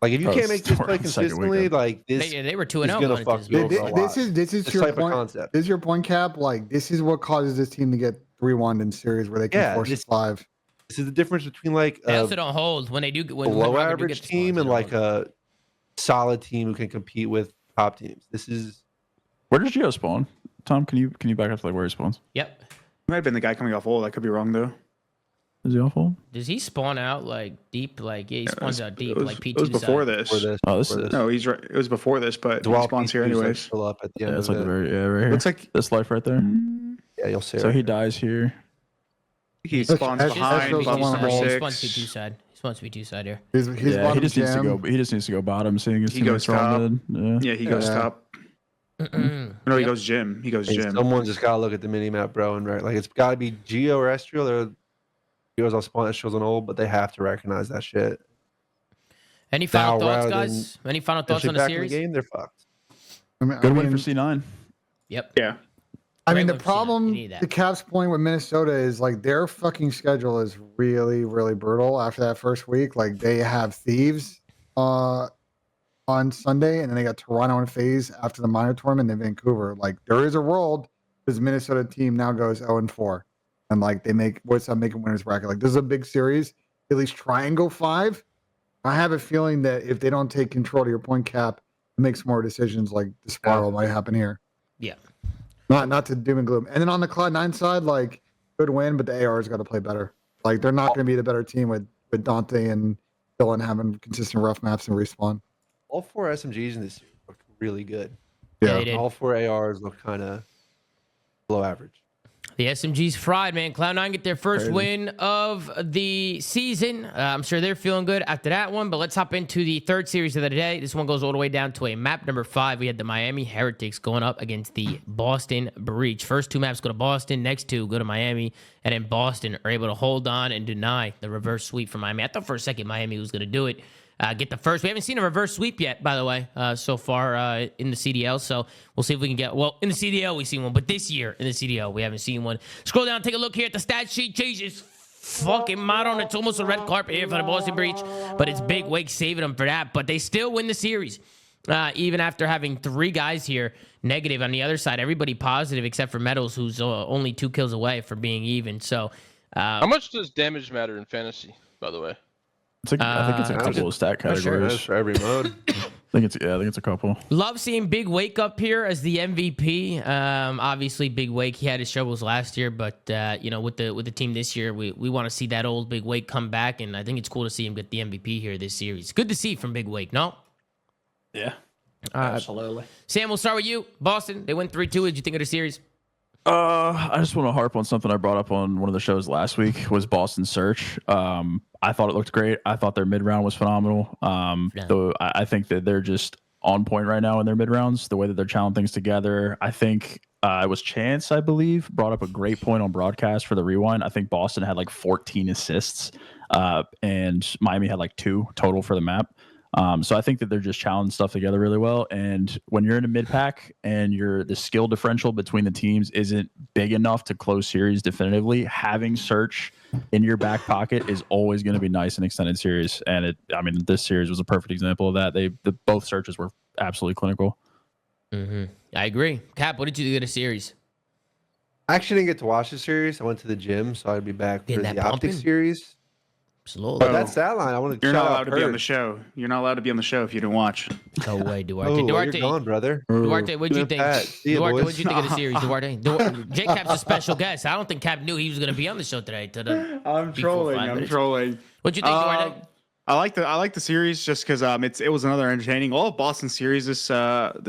Speaker 2: like if you
Speaker 3: Bro,
Speaker 2: can't make this
Speaker 3: we're
Speaker 2: play
Speaker 3: on the second
Speaker 2: consistently,
Speaker 3: weekend.
Speaker 2: like this
Speaker 1: They were 2-0
Speaker 2: is gonna
Speaker 1: going into
Speaker 2: fuck
Speaker 1: this
Speaker 2: you
Speaker 1: game.
Speaker 2: over a lot.
Speaker 4: This is
Speaker 2: This
Speaker 4: your
Speaker 2: type of
Speaker 4: point.
Speaker 2: concept.
Speaker 4: This is your point, Cap. Like this is what causes this team to get 3-1 in series where they can
Speaker 2: Yeah,
Speaker 4: force
Speaker 2: this-
Speaker 4: a 5.
Speaker 2: This is the difference between like
Speaker 1: They
Speaker 2: a
Speaker 1: also don't hold when they do. When
Speaker 2: below
Speaker 1: Rocket do
Speaker 2: average
Speaker 1: get the
Speaker 2: team
Speaker 1: spawns,
Speaker 2: and
Speaker 1: they
Speaker 2: like
Speaker 1: don't
Speaker 2: a solid team who can compete with top teams. This is
Speaker 3: Where does Gio spawn? Tom, can you back up to like where he spawns?
Speaker 1: Yep.
Speaker 5: Might have been the guy coming off ult. I could be wrong though.
Speaker 3: Is he awful?
Speaker 1: Does he spawn out like deep? Like yeah, he spawns out deep,
Speaker 5: It was,
Speaker 1: like P2
Speaker 5: it was before
Speaker 1: side.
Speaker 5: this.
Speaker 2: for this.
Speaker 3: Oh, this
Speaker 2: for
Speaker 3: is-
Speaker 2: this.
Speaker 5: No, he's right. It was before this, but
Speaker 2: It's
Speaker 5: he
Speaker 2: while
Speaker 5: spawns here
Speaker 2: P2's, like,
Speaker 5: anyways.
Speaker 2: still up at the
Speaker 3: Yeah,
Speaker 2: end
Speaker 3: it's
Speaker 2: of
Speaker 3: like
Speaker 2: it.
Speaker 3: the very right here.
Speaker 5: Looks like
Speaker 3: This life right there.
Speaker 2: Yeah, you'll see.
Speaker 3: So
Speaker 2: right
Speaker 3: he
Speaker 2: here.
Speaker 3: dies here.
Speaker 5: he
Speaker 4: That's-
Speaker 5: spawns
Speaker 4: that's-
Speaker 5: behind
Speaker 4: that's
Speaker 5: bump
Speaker 4: the one
Speaker 5: number
Speaker 4: wall.
Speaker 1: He
Speaker 5: six.
Speaker 1: spawns P2 side. He spawns P2 side here.
Speaker 4: He's
Speaker 3: Yeah, he
Speaker 4: bottom
Speaker 3: just needs to
Speaker 4: jam.
Speaker 3: go. He just needs to go bottom, seeing his
Speaker 5: He
Speaker 3: teammates
Speaker 5: goes
Speaker 3: are
Speaker 5: top.
Speaker 3: on mid.
Speaker 5: Yeah, he goes
Speaker 4: Yeah.
Speaker 5: top.
Speaker 1: Mm-mm.
Speaker 5: No, he
Speaker 1: Yep.
Speaker 5: goes gym. He goes
Speaker 2: Hey,
Speaker 5: gym.
Speaker 2: someone just gotta look at the mini map, bro, and right, like it's gotta be Geo or Estriel. Or Geo's on spawn, Estriel's on old, but they have to recognize that shit.
Speaker 1: Any final
Speaker 2: Now,
Speaker 1: thoughts,
Speaker 2: rather
Speaker 1: guys? Any final thoughts
Speaker 2: Especially
Speaker 1: on the
Speaker 2: back in
Speaker 1: series?
Speaker 2: game, they're fucked.
Speaker 3: Good win for C9.
Speaker 1: Yep.
Speaker 5: Yeah.
Speaker 4: I mean,
Speaker 1: Great
Speaker 4: the
Speaker 1: win for Cena. You
Speaker 4: problem,
Speaker 1: need that.
Speaker 4: the Caps' point with Minnesota is like their fucking schedule is really, really brutal after that first week. Like they have Thieves on Sunday, and then they got Toronto and FaZe after the minor tournament in Vancouver. Like there is a world this Minnesota team now goes 0-4, and like they make what's up making winners bracket. Like this is a big series. At least try and go 5. I have a feeling that if they don't take control, to your point, Cap, it makes more decisions. Like the spiral might happen here.
Speaker 1: Yeah.
Speaker 4: Not to doom and gloom. And then on the Cloud9 side, like good win, but the AR's got to play better. Like they're not going to be the better team with Dante and Dylan having consistent rough maps and respawn.
Speaker 2: All 4 SMGs in this series look really good.
Speaker 1: Yeah, they did.
Speaker 2: All 4 ARs look kind of below average.
Speaker 1: The SMG's fried, man. Cloud9 get their first
Speaker 3: Crazy.
Speaker 1: win of the season. I'm sure they're feeling good after that one, but let's hop into the third series of the day. This one goes all the way down to a map number 5. We had the Miami Heretics going up against the Boston Breach. First 2 maps go to Boston, next 2 go to Miami, and then Boston are able to hold on and deny the reverse sweep from Miami. I thought for a second Miami was going to do it. Get the first. We haven't seen a reverse sweep yet, by the way, so far in the CDL. So we'll see if we can get. Well, in the CDL we've seen one, but this year in the CDL we haven't seen one. Scroll down, take a look here at the stat sheet. Jesus fucking modern. It's almost a red carpet here for the Boston Breach, but it's Big Wake saving them for that. But they still win the series, even after having 3 guys here negative. On the other side, everybody positive except for Metals, who's only 2 kills away from being even. So
Speaker 6: How much does damage matter in fantasy, by the way?
Speaker 3: It's like, I think it's a couple of stat
Speaker 1: for sure.
Speaker 3: categories.
Speaker 2: That's for every mode.
Speaker 3: I think it's a couple.
Speaker 1: Love seeing Big Wake up here as the MVP. Obviously, Big Wake, he had his struggles last year, but with the team this year, we want to see that old Big Wake come back, and I think it's cool to see him get the MVP here this series. Good to see from Big Wake, no?
Speaker 3: Yeah, absolutely.
Speaker 1: Sam, we'll start with you. Boston, they went 3-2. What did you think of the series?
Speaker 3: I just want to harp on something I brought up on one of the shows last week. Was Boston Search. I thought it looked great. I thought their mid round was phenomenal. So I think that they're just on point right now in their mid rounds. The way that they're channeling things together. I think it was Chance, I believe, brought up a great point on broadcast for the rewind. I think Boston had like 14 assists, and Miami had like 2 total for the map. So I think that they're just challenging stuff together really well. And when you're in a mid pack and the skill differential between the teams isn't big enough to close series definitively, having Search in your back pocket is always going to be nice in extended series. And this series was a perfect example of that. Both Searches were absolutely clinical.
Speaker 1: Mm-hmm. I agree. Cap, what did you do to the series?
Speaker 2: I actually didn't get to watch the series. I went to the gym, so I'd be back for
Speaker 1: Getting
Speaker 2: the
Speaker 1: that
Speaker 2: Optic
Speaker 1: pumping?
Speaker 2: series.
Speaker 1: Slowly.
Speaker 2: But that stat line, I want to
Speaker 5: You're
Speaker 2: shout
Speaker 5: not
Speaker 2: out
Speaker 5: allowed to be on the
Speaker 2: Purge.
Speaker 5: show. You're not allowed to be on the show if you didn't watch.
Speaker 1: No way, Duarte.
Speaker 2: Oh, where
Speaker 1: Duarte,
Speaker 2: you're going, brother.
Speaker 1: Duarte, what'd you
Speaker 2: You and
Speaker 1: think?
Speaker 2: Pat. See ya,
Speaker 1: Duarte,
Speaker 2: boys.
Speaker 1: what'd you think of the series, Duarte? Jkap's a special guest. I don't think Cap knew he was going to be on the show today.
Speaker 5: I'm
Speaker 1: trolling,
Speaker 5: trolling.
Speaker 1: I'm
Speaker 5: I'm trolling.
Speaker 1: What'd you think, Duarte?
Speaker 5: I like the series just because it was another entertaining. All of Boston's series this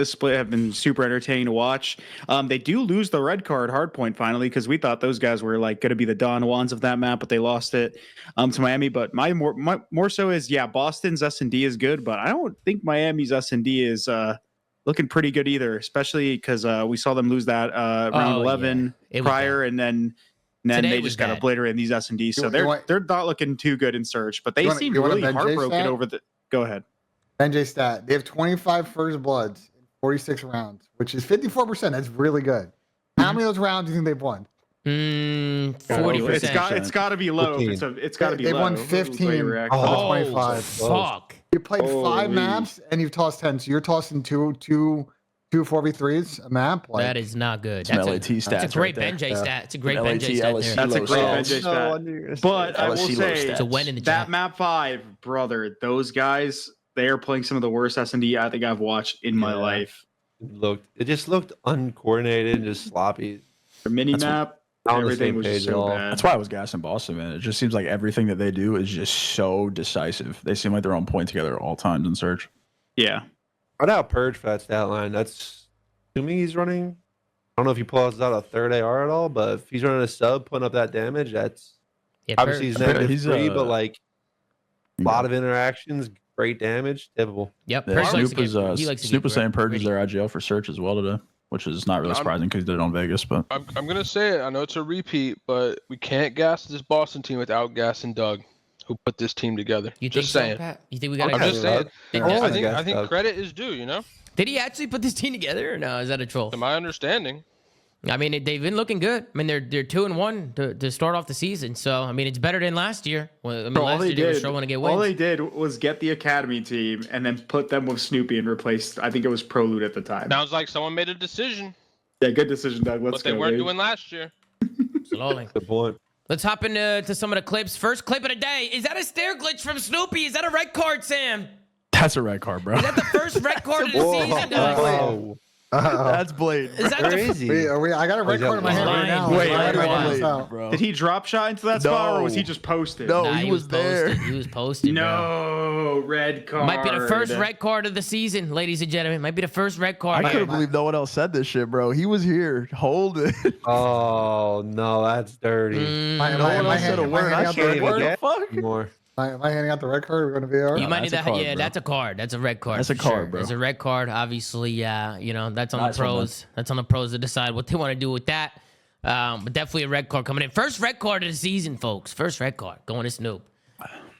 Speaker 5: split have been super entertaining to watch. They do lose the red card hardpoint finally because we thought those guys were like going to be the Don Juans of that map, but they lost it to Miami. But my more so is Boston's S&D is good, but I don't think Miami's S&D is looking pretty good either, especially because we saw them lose that round 11 prior, and then they just got obliterated in these S&D. So they're not looking too good in Search, but they seem really heartbroken over the. Go ahead.
Speaker 4: NJ stat. They have 25 first bloods in 46 rounds, which is 54%. That's really good. How many of those rounds do you think they've won?
Speaker 1: 40%.
Speaker 5: It's got to be low. It's got to be
Speaker 4: They've
Speaker 5: low.
Speaker 4: won 15 of the
Speaker 1: Oh,
Speaker 4: 25.
Speaker 1: fuck.
Speaker 4: You played 5 maps and you've tossed 10. So you're tossing two 4v3s a map. Like,
Speaker 1: That is not good.
Speaker 3: Some LAT stats.
Speaker 1: That's a great
Speaker 3: right there.
Speaker 1: Benjay stat. It's a great
Speaker 3: LAT,
Speaker 1: Benjay stat there.
Speaker 5: That's a great
Speaker 3: low
Speaker 5: Benjay
Speaker 3: stats.
Speaker 5: stat. But I will
Speaker 3: LSC low
Speaker 5: say,
Speaker 3: stats.
Speaker 1: It's a win in the
Speaker 5: that
Speaker 1: chat.
Speaker 5: map 5, brother, those guys, they are playing some of the worst S&D I think I've watched in my life.
Speaker 2: It just looked uncoordinated and just sloppy.
Speaker 5: The mini map,
Speaker 2: not on the
Speaker 5: everything
Speaker 2: same
Speaker 5: was
Speaker 2: page
Speaker 5: just
Speaker 2: at
Speaker 5: so
Speaker 2: all.
Speaker 5: bad.
Speaker 3: That's why I was gassing Boston, man. It just seems like everything that they do is just so decisive. They seem like they're on point together at all times in Search.
Speaker 5: Yeah.
Speaker 2: I'd out Purge for that stat line. That's assuming he's running. I don't know if he pulls out a third AR at all, but if he's running a sub, putting up that damage, that's obviously he's negative
Speaker 3: He's,
Speaker 2: 3, but like a lot of interactions, great damage, typical.
Speaker 1: Yep.
Speaker 3: Yeah,
Speaker 1: Purge likes
Speaker 3: Snoop
Speaker 1: to
Speaker 3: was,
Speaker 1: get- he likes to
Speaker 3: Snoop
Speaker 1: get
Speaker 3: was saying Purge is
Speaker 1: gritty.
Speaker 3: their IGL for Search as well today, which is not really surprising because he did it on Vegas. But
Speaker 6: I'm gonna say it. I know it's a repeat, but we can't gas this Boston team without gassing Doug, who put this team together.
Speaker 1: You think
Speaker 6: Just
Speaker 1: so,
Speaker 6: saying.
Speaker 1: Pat? You think we got
Speaker 6: I'm
Speaker 1: to
Speaker 6: just saying.
Speaker 2: Yeah.
Speaker 6: I think credit is due. You know,
Speaker 1: Did he actually put this team together or no? Is that a troll?
Speaker 6: to my understanding.
Speaker 1: I mean, they've been looking good. I mean, they're 2-1 to start off the season. So, I mean, it's better than last year. Well, I mean,
Speaker 5: Bro,
Speaker 1: last year they were struggling to get wins.
Speaker 5: all they did was get the academy team and then put them with Snoopy and replaced, I think it was Prolude at the time.
Speaker 6: Sounds like someone made a decision,
Speaker 5: Yeah, good decision, Doug. Let's
Speaker 6: but they
Speaker 5: go.
Speaker 6: weren't
Speaker 5: baby.
Speaker 6: doing last year.
Speaker 1: Slowly.
Speaker 2: Good point.
Speaker 1: Let's hop into some of the clips. First clip of the day. Is that a stair glitch from Snoopy? Is that a red card, Sam?
Speaker 3: that's a red card, bro.
Speaker 1: Is that the first red card of the season, guys?
Speaker 2: Whoa.
Speaker 3: That's blatant.
Speaker 1: Is that the
Speaker 2: Crazy.
Speaker 4: I got a red card in my hand right now.
Speaker 1: Wait,
Speaker 4: I'm
Speaker 1: wait,
Speaker 4: writing
Speaker 1: wait.
Speaker 4: this out.
Speaker 3: bro.
Speaker 5: Did he drop shot into that spot or was he just posted?
Speaker 3: No.
Speaker 1: Nah,
Speaker 3: he was there.
Speaker 1: posted. He was posted. Bro.
Speaker 5: No, red card.
Speaker 1: Might be the first red card of the season, ladies and gentlemen. Might be the first red card.
Speaker 3: I couldn't believe no one else said this shit, bro. He was here. Hold it.
Speaker 2: Oh no, that's dirty.
Speaker 1: Mm,
Speaker 4: Am
Speaker 3: No
Speaker 4: I
Speaker 3: one else said a
Speaker 4: handing
Speaker 3: word. I
Speaker 4: out the
Speaker 3: can't
Speaker 4: red
Speaker 3: even
Speaker 4: card?
Speaker 3: get fuck.
Speaker 2: Anymore.
Speaker 4: Am I handing out the red card? We're going to be all
Speaker 1: you
Speaker 4: right.
Speaker 1: might need
Speaker 3: that's
Speaker 1: that.
Speaker 3: a card,
Speaker 1: Yeah,
Speaker 3: bro.
Speaker 1: that's a card. That's a red card.
Speaker 3: That's a
Speaker 1: for
Speaker 3: card,
Speaker 1: sure.
Speaker 3: bro.
Speaker 1: It's a red card. Obviously, that's on
Speaker 3: Nice
Speaker 1: the
Speaker 3: one, man.
Speaker 1: pros. That's on the pros to decide what they want to do with that. But definitely a red card coming in. First red card of the season, folks. First red card going to Snoop.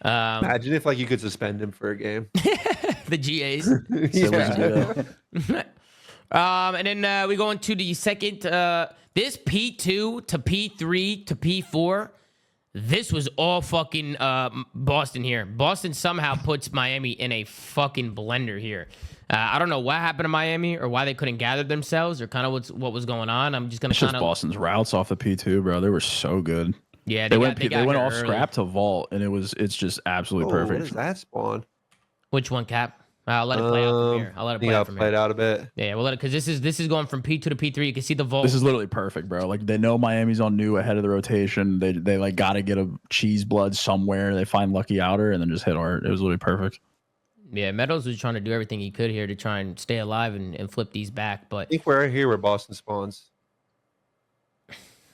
Speaker 2: Imagine if like you could suspend him for a game.
Speaker 1: The GAs.
Speaker 2: Yeah.
Speaker 1: And then we go into the second. This P2 to P3 to P4. This was all fucking Boston here. Boston somehow puts Miami in a fucking blender here. I don't know what happened to Miami or why they couldn't gather themselves or kind of what was going on. I'm just gonna
Speaker 3: It's just
Speaker 1: kind of
Speaker 3: Boston's routes off the P2, bro. They were so good.
Speaker 1: yeah.
Speaker 3: They
Speaker 1: got-
Speaker 3: went
Speaker 1: got here
Speaker 3: all
Speaker 1: early.
Speaker 3: scrap to vault, and it's just absolutely
Speaker 2: Oh, what
Speaker 3: perfect.
Speaker 2: is that spawn?
Speaker 1: Which one, Cap? I'll let it play out from here. I'll let it play out from
Speaker 2: played
Speaker 1: here.
Speaker 2: out a bit.
Speaker 1: Yeah, we'll let it because this is going from P2 to P3. You can see the vault.
Speaker 3: This is literally perfect, bro. Like they know Miami's on new ahead of the rotation. They like got to get a cheese blood somewhere. They find Lucky Outer and then just hit art. It was literally perfect.
Speaker 1: Yeah, Meadows was trying to do everything he could here to try and stay alive and flip these back, but
Speaker 2: I think we're right here where Boston spawns.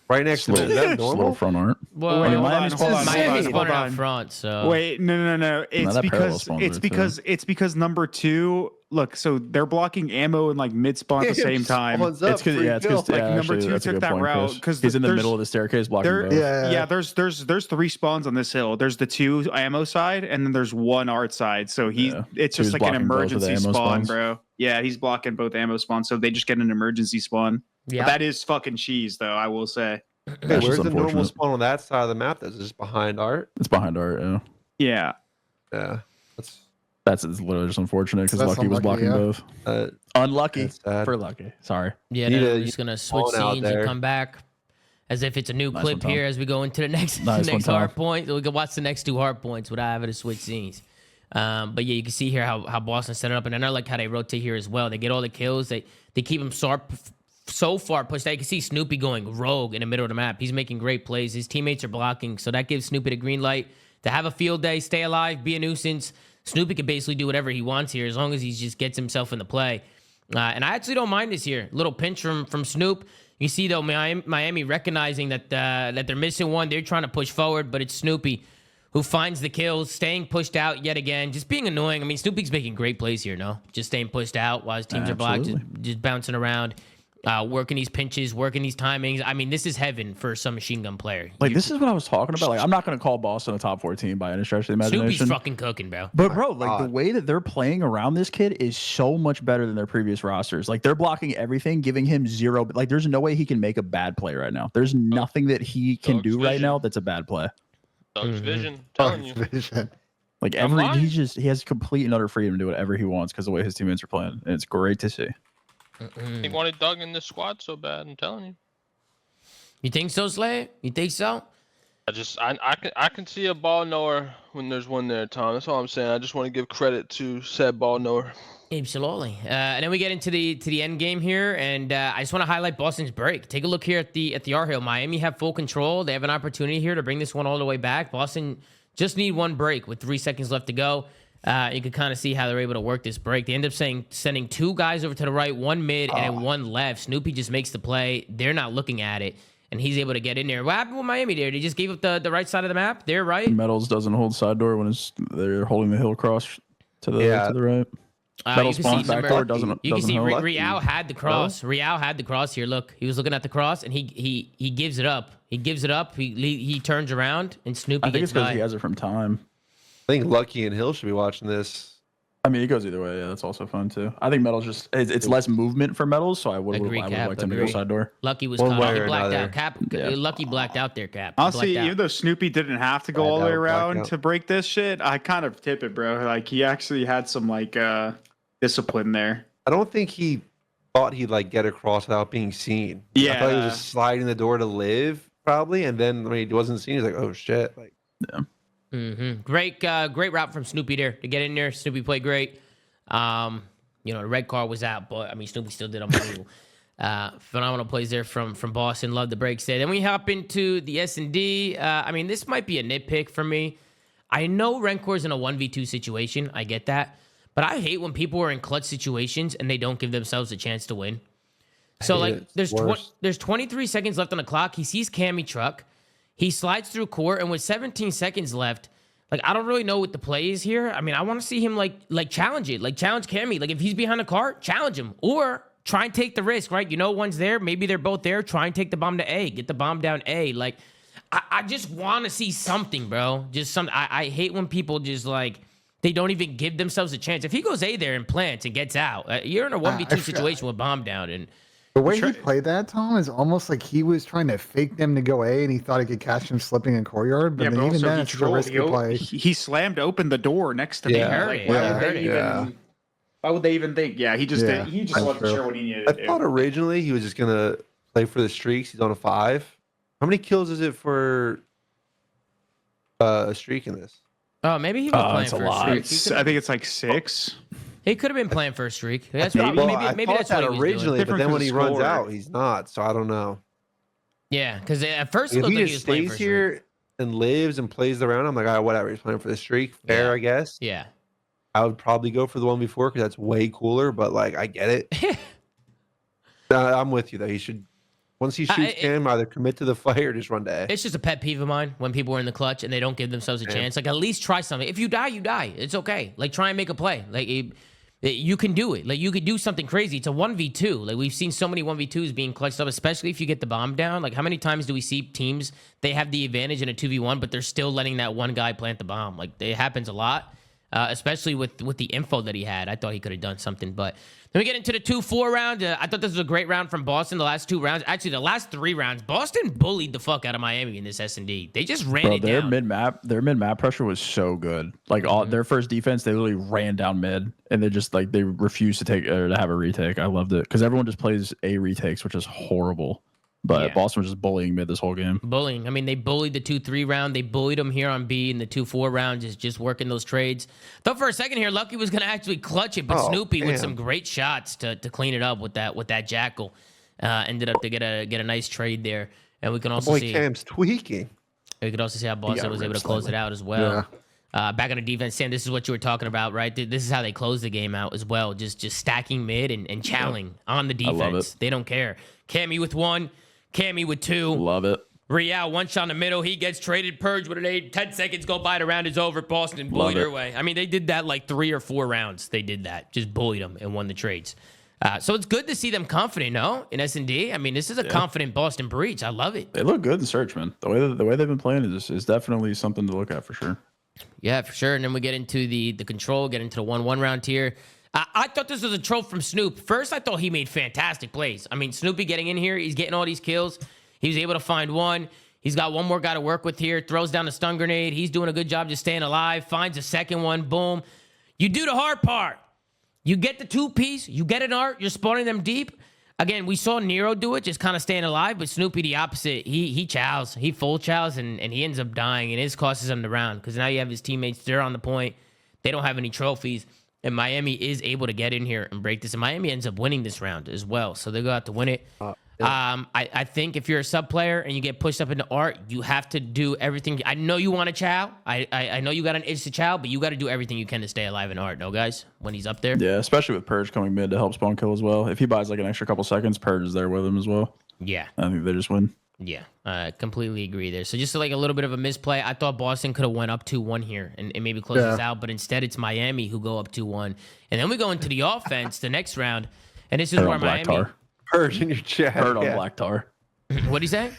Speaker 2: Right next to it. Is that
Speaker 3: Just a little
Speaker 2: normal?
Speaker 3: front art.
Speaker 1: well,
Speaker 5: Wait,
Speaker 3: Miami's
Speaker 5: hold on,
Speaker 1: Miami's
Speaker 5: hold
Speaker 1: spawning
Speaker 5: on.
Speaker 1: out front, so
Speaker 5: Wait, no. It's
Speaker 3: that parallel
Speaker 5: because
Speaker 3: spawns there, too.
Speaker 5: it's because number 2 look, so they're blocking ammo and like mid spawn at the same time.
Speaker 2: Spawns up,
Speaker 3: It's because
Speaker 2: free
Speaker 3: yeah, it's
Speaker 2: kill.
Speaker 3: because
Speaker 5: Like, number
Speaker 3: actually,
Speaker 5: two
Speaker 3: that's a
Speaker 5: took
Speaker 3: good
Speaker 5: that
Speaker 3: point,
Speaker 5: route,
Speaker 3: Chris.
Speaker 5: 'cause
Speaker 3: he's in the
Speaker 5: there's-
Speaker 3: middle of the staircase blocking
Speaker 5: There,
Speaker 3: both.
Speaker 4: Yeah.
Speaker 5: there's 3 spawns on this hill. There's the 2 ammo side, and then there's 1 art side. So it's
Speaker 3: So
Speaker 5: just
Speaker 3: he's
Speaker 5: like an
Speaker 3: blocking both of the
Speaker 5: emergency
Speaker 3: ammo
Speaker 5: spawn,
Speaker 3: spawns?
Speaker 5: bro. Yeah, he's blocking both ammo spawns, so they just get an emergency spawn.
Speaker 1: Yeah.
Speaker 5: But that is fucking cheese, though. I will say.
Speaker 2: Hey,
Speaker 3: That's
Speaker 2: where's
Speaker 3: just
Speaker 2: the normal
Speaker 3: unfortunate.
Speaker 2: spawn on that side of the map? That's just behind art.
Speaker 3: It's behind art. Yeah,
Speaker 5: Yeah.
Speaker 2: Yeah, that's
Speaker 3: it's literally just unfortunate because
Speaker 4: That's
Speaker 3: Lucky was
Speaker 4: unlucky,
Speaker 3: blocking
Speaker 4: yeah.
Speaker 3: both. Unlucky
Speaker 2: that's sad.
Speaker 3: for Lucky. Sorry.
Speaker 1: Yeah,
Speaker 2: Need
Speaker 1: they're
Speaker 2: a-
Speaker 1: just gonna switch
Speaker 2: spawn out
Speaker 1: scenes and
Speaker 2: there.
Speaker 1: come back as if it's a new
Speaker 3: Nice
Speaker 1: clip
Speaker 3: one, Tom.
Speaker 1: here as we go into the next
Speaker 3: Nice
Speaker 1: the
Speaker 3: one,
Speaker 1: next
Speaker 3: Tom.
Speaker 1: hard point. We can watch the next 2 hard points without having to switch scenes. But yeah, you can see here how Boston set it up, and I like how they rotate here as well. They get all the kills. They keep them so far pushed out. You can see Snoopy going rogue in the middle of the map. He's making great plays. His teammates are blocking, so that gives Snoopy the green light to have a field day, stay alive, be a nuisance. Snoopy can basically do whatever he wants here as long as he just gets himself into play. And I actually don't mind this here. Little pinch from Snoop. You see, though, Miami recognizing that they're missing one. They're trying to push forward, but it's Snoopy who finds the kills, staying pushed out yet again, just being annoying. I mean, Snoopy's making great plays here, no? Just staying pushed out while his teams are blocked, just bouncing around, working these pinches, working these timings. I mean, this is heaven for some machine gun player.
Speaker 3: Like this is what I was talking about. Like I'm not going to call Boston a top 4 team by any stretch of the imagination.
Speaker 1: Snoopy's fucking cooking, bro.
Speaker 3: But bro, like the way that they're playing around this kid is so much better than their previous rosters. Like they're blocking everything, giving him 0. Like there's no way he can make a bad play right now. There's nothing that he can
Speaker 6: Dog's
Speaker 3: do right
Speaker 6: vision.
Speaker 3: now that's a bad play.
Speaker 6: Dog's vision. Telling you.
Speaker 4: Vision.
Speaker 3: Like
Speaker 6: I'm lying.
Speaker 3: he has complete and utter freedom to do whatever he wants because the way his teammates are playing, and it's great to see.
Speaker 6: He wanted Doug in this squad so bad. I'm telling you.
Speaker 1: You think so, Slay? You think so?
Speaker 6: I can see a ball knower when there's one there, Tom. That's all I'm saying. I just want to give credit to said ball knower.
Speaker 1: Absolutely. And then we get into the end game here, and I just want to highlight Boston's break. Take a look here at the R Hill. Miami have full control. They have an opportunity here to bring this one all the way back. Boston just need one break with 3 seconds left to go. You can kind of see how they're able to work this break. They end up sending 2 guys over to the right, 1 mid, and then 1 left. Snoopy just makes the play. They're not looking at it, and he's able to get in there. What happened with Miami there? They just gave up the right side of the map. They're right.
Speaker 3: Metals doesn't hold side door when they're holding the hill cross to the right. Metal spawns back door doesn't.
Speaker 1: You can see
Speaker 3: hold.
Speaker 1: Real had the cross. Real had the cross here. Look, he was looking at the cross, and he gives it up. He gives it up. He turns around, and Snoopy
Speaker 3: I think
Speaker 1: gets
Speaker 3: it's because
Speaker 1: by.
Speaker 3: he has it from time.
Speaker 2: I think Lucky and Hill should be watching this.
Speaker 3: I mean, it goes either way. Yeah, that's also fun too. I think Metals just it's less movement for Metals, so I would
Speaker 1: Agree,
Speaker 3: like
Speaker 1: Cap,
Speaker 3: him to go
Speaker 1: agree.
Speaker 3: side door.
Speaker 1: Lucky was
Speaker 2: One
Speaker 1: caught.
Speaker 2: way
Speaker 1: He
Speaker 2: or
Speaker 1: blacked
Speaker 2: another.
Speaker 1: out. Cap.
Speaker 3: Yeah.
Speaker 1: Lucky blacked out there. Cap. He
Speaker 5: Honestly,
Speaker 1: blacked out.
Speaker 5: even though Snoopy didn't have to go all the way around to break this shit, I kind of tip it, bro. Like he actually had some like discipline there.
Speaker 2: I don't think he thought he'd like get across without being seen. I thought he was just sliding the door to live probably, and then when he wasn't seen, he's like, "Oh shit!" Like,
Speaker 1: Great route from Snoopy there to get in there. Snoopy played great. The red car was out, but I mean Snoopy still did unbelievable. Phenomenal plays there from Boston. Love the breaks there. Then we hop into the S&D. I mean, this might be a nitpick for me. I know ROKKR's in a 1v2 situation. I get that. But I hate when people are in clutch situations and they don't give themselves a chance to win. So, like, there's 23 seconds left on the clock. He sees Cammy truck. He slides through court, and with 17 seconds left, like, I don't really know what the play is here. I mean, I want to see him, like challenge it. Like, challenge Cammy. Like, if he's behind the car, challenge him. Or try and take the risk, right? You know one's there. Maybe they're both there. Try and take the bomb to A. Get the bomb down A. Like, I just want to see something, bro. Just something. I hate when people just, like, they don't even give themselves a chance. If he goes A there and plants and gets out, you're in a 1v2 situation with bomb down. And
Speaker 4: the way he played that, Tom, is almost like he was trying to fake them to go A, and he thought he could catch him slipping in courtyard. But, then even then, it's a risky play.
Speaker 5: He slammed open the door next to me. Like, why would they even think? Yeah, he just did. He just wasn't sure what he needed to do.
Speaker 2: I thought originally he was just gonna play for the streaks. He's on a 5. How many kills is it for a streak in this?
Speaker 1: oh, maybe he was playing
Speaker 3: it's a
Speaker 1: for
Speaker 3: lot.
Speaker 1: a streak.
Speaker 5: I think it's like 6.
Speaker 1: He could have been playing for a streak. That's
Speaker 2: Maybe,
Speaker 1: probably,
Speaker 2: I
Speaker 1: maybe
Speaker 2: thought
Speaker 1: that's
Speaker 2: that
Speaker 1: what he was
Speaker 2: originally,
Speaker 1: doing.
Speaker 2: but then
Speaker 5: Different
Speaker 2: when he
Speaker 5: for
Speaker 2: runs
Speaker 5: score.
Speaker 2: out, he's not. So I don't know.
Speaker 1: Yeah, because at first it
Speaker 2: If
Speaker 1: looked
Speaker 2: he
Speaker 1: like he
Speaker 2: just
Speaker 1: was playing for a
Speaker 2: stays
Speaker 1: streak.
Speaker 2: here and lives and plays the round, I'm like, all right, whatever. He's playing for the streak. Fair,
Speaker 1: Yeah.
Speaker 2: I guess.
Speaker 1: Yeah.
Speaker 2: I would probably go for the 1v4 because that's way cooler. But like, I get it. I'm with you though. He should. Once he shoots Cam, either commit to the fight or just run to A.
Speaker 1: It's just a pet peeve of mine when people are in the clutch and they don't give themselves a chance. Like, at least try something. If you die, you die. It's okay. Like, try and make a play. Like, you can do it. Like, you could do something crazy. It's a 1v2. Like, we've seen so many 1v2s being clutched up, especially if you get the bomb down. Like, how many times do we see teams, they have the advantage in a 2v1, but they're still letting that one guy plant the bomb? Like, it happens a lot, especially with the info that he had. I thought he could have done something. But then we get into the 2-4 round. I thought this was a great round from Boston. The last 2 rounds, actually the last 3 rounds, Boston bullied the fuck out of Miami in this S&D. They just ran it down.
Speaker 3: Their mid-map pressure was so good. Like, all their first defense, they literally ran down mid, and they just, like, they refused to take or to have a retake. I loved it because everyone just plays A retakes, which is horrible. But Boston was just bullying mid this whole game.
Speaker 1: Bullying. I mean, they bullied the 2-3 round. They bullied them here on B in the 2-4 round, just working those trades. Thought for a second here, Lucky was going to actually clutch it, but Snoopy with some great shots to clean it up with that Jackal. Ended up to get a nice trade there. And we can also see
Speaker 2: Cam's tweaking.
Speaker 1: We could also see how Boston was able to close it out as well. Yeah. Back on the defense, Sam, this is what you were talking about, right? This is how they close the game out as well. Just stacking mid and chowing on the defense.
Speaker 3: I love it.
Speaker 1: They don't care. Cammy with 1. Cammy with 2.
Speaker 3: Love it.
Speaker 1: Real, 1 shot in the middle. He gets traded. Purge with an 8. 10 seconds go by. The round is over. Boston bullied her way. I mean, they did that like 3 or 4 rounds. They did that. Just bullied them and won the trades. So it's good to see them confident, no? In S&D. I mean, this is a confident Boston breach. I love it.
Speaker 3: They look good in search, man. The way they've been playing is definitely something to look at for sure.
Speaker 1: Yeah, for sure. And then we get into the control, get into the 1-1 round here. I thought this was a trope from Snoop. First, I thought he made fantastic plays. I mean, Snoopy getting in here, he's getting all these kills. He was able to find 1. He's got 1 more guy to work with here. Throws down a stun grenade. He's doing a good job just staying alive. Finds a second one. Boom. You do the hard part. You get the 2-piece. You get an art. You're spawning them deep. Again, we saw Nero do it, just kind of staying alive. But Snoopy, the opposite. He chows. He full chows, and he ends up dying. And it costs him the round because now you have his teammates. They're on the point. They don't have any trophies. And Miami is able to get in here and break this. And Miami ends up winning this round as well. So they go out to win it. I think if you're a sub player and you get pushed up into art, you have to do everything. I know you want to chow. I know you got an itch to chow, but you got to do everything you can to stay alive in art. No, guys, when he's up there.
Speaker 3: Yeah, especially with Purge coming mid to help spawn kill as well. If he buys like an extra couple seconds, Purge is there with him as well.
Speaker 1: Yeah.
Speaker 3: I think they just win.
Speaker 1: Yeah, completely agree there. So just like a little bit of a misplay. I thought Boston could have went up 2-1 here and maybe close this out, but instead it's Miami who go up 2-1. And then we go into the offense the next round, and this is where Miami...
Speaker 3: Tar.
Speaker 2: Purge in your chat.
Speaker 3: Purge on Black Tar.
Speaker 1: What'd he say?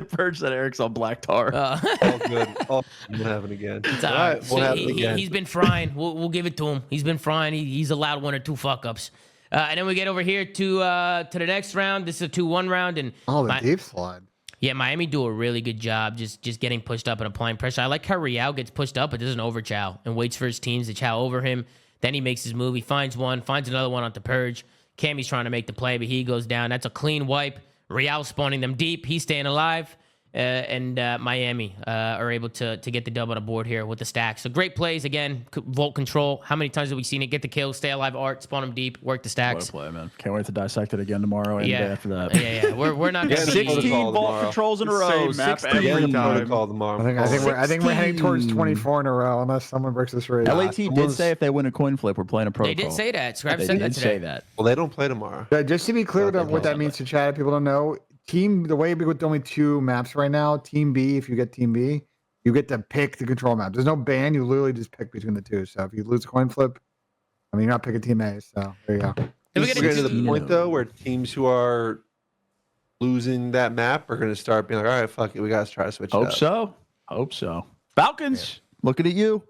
Speaker 3: Purge said Eric's on Black Tar.
Speaker 2: All good. Won't happen again.
Speaker 1: It's all right. Won't happen again. He's been frying. We'll give it to him. He's been frying. He's allowed 1 or 2 fuck-ups. And then we get over here to the next round. This is a 2-1 round. And
Speaker 4: the deep slide.
Speaker 1: Yeah, Miami do a really good job just getting pushed up and applying pressure. I like how Real gets pushed up but doesn't over-chow and waits for his teams to chow over him. Then he makes his move. He finds 1, finds another one on the Purge. Cammy's trying to make the play, but he goes down. That's a clean wipe. Real spawning them deep. He's staying alive. And Miami are able to get the dub on the board here with the stack. So great plays. Again, Vault control. How many times have we seen it? Get the kill, stay alive, art, spawn them deep, work the stacks.
Speaker 3: What a play, man. Can't wait to dissect it again tomorrow and the day after that.
Speaker 1: Yeah. We're not going to
Speaker 3: 16 Vault controls in a row.
Speaker 2: Map every time.
Speaker 4: I think we're heading towards 24 in a row unless someone breaks this race.
Speaker 3: LAT did say if they win a coin flip, we're playing a protocol.
Speaker 1: They did say that. Scrap said that today.
Speaker 3: Say that.
Speaker 2: Well, they don't play tomorrow.
Speaker 4: Yeah, just to be clear to what that means to chat, if people don't know, the way with only 2 maps right now, Team B, if you get Team B, you get to pick the control map. There's no ban. You literally just pick between the 2. So if you lose a coin flip, I mean, you're not picking Team A. So there you go.
Speaker 2: We're getting to the point, though, where teams who are losing that map are going to start being like, all right, fuck it. We got to try to switch it up.
Speaker 3: Hope so. Falcons, looking at you.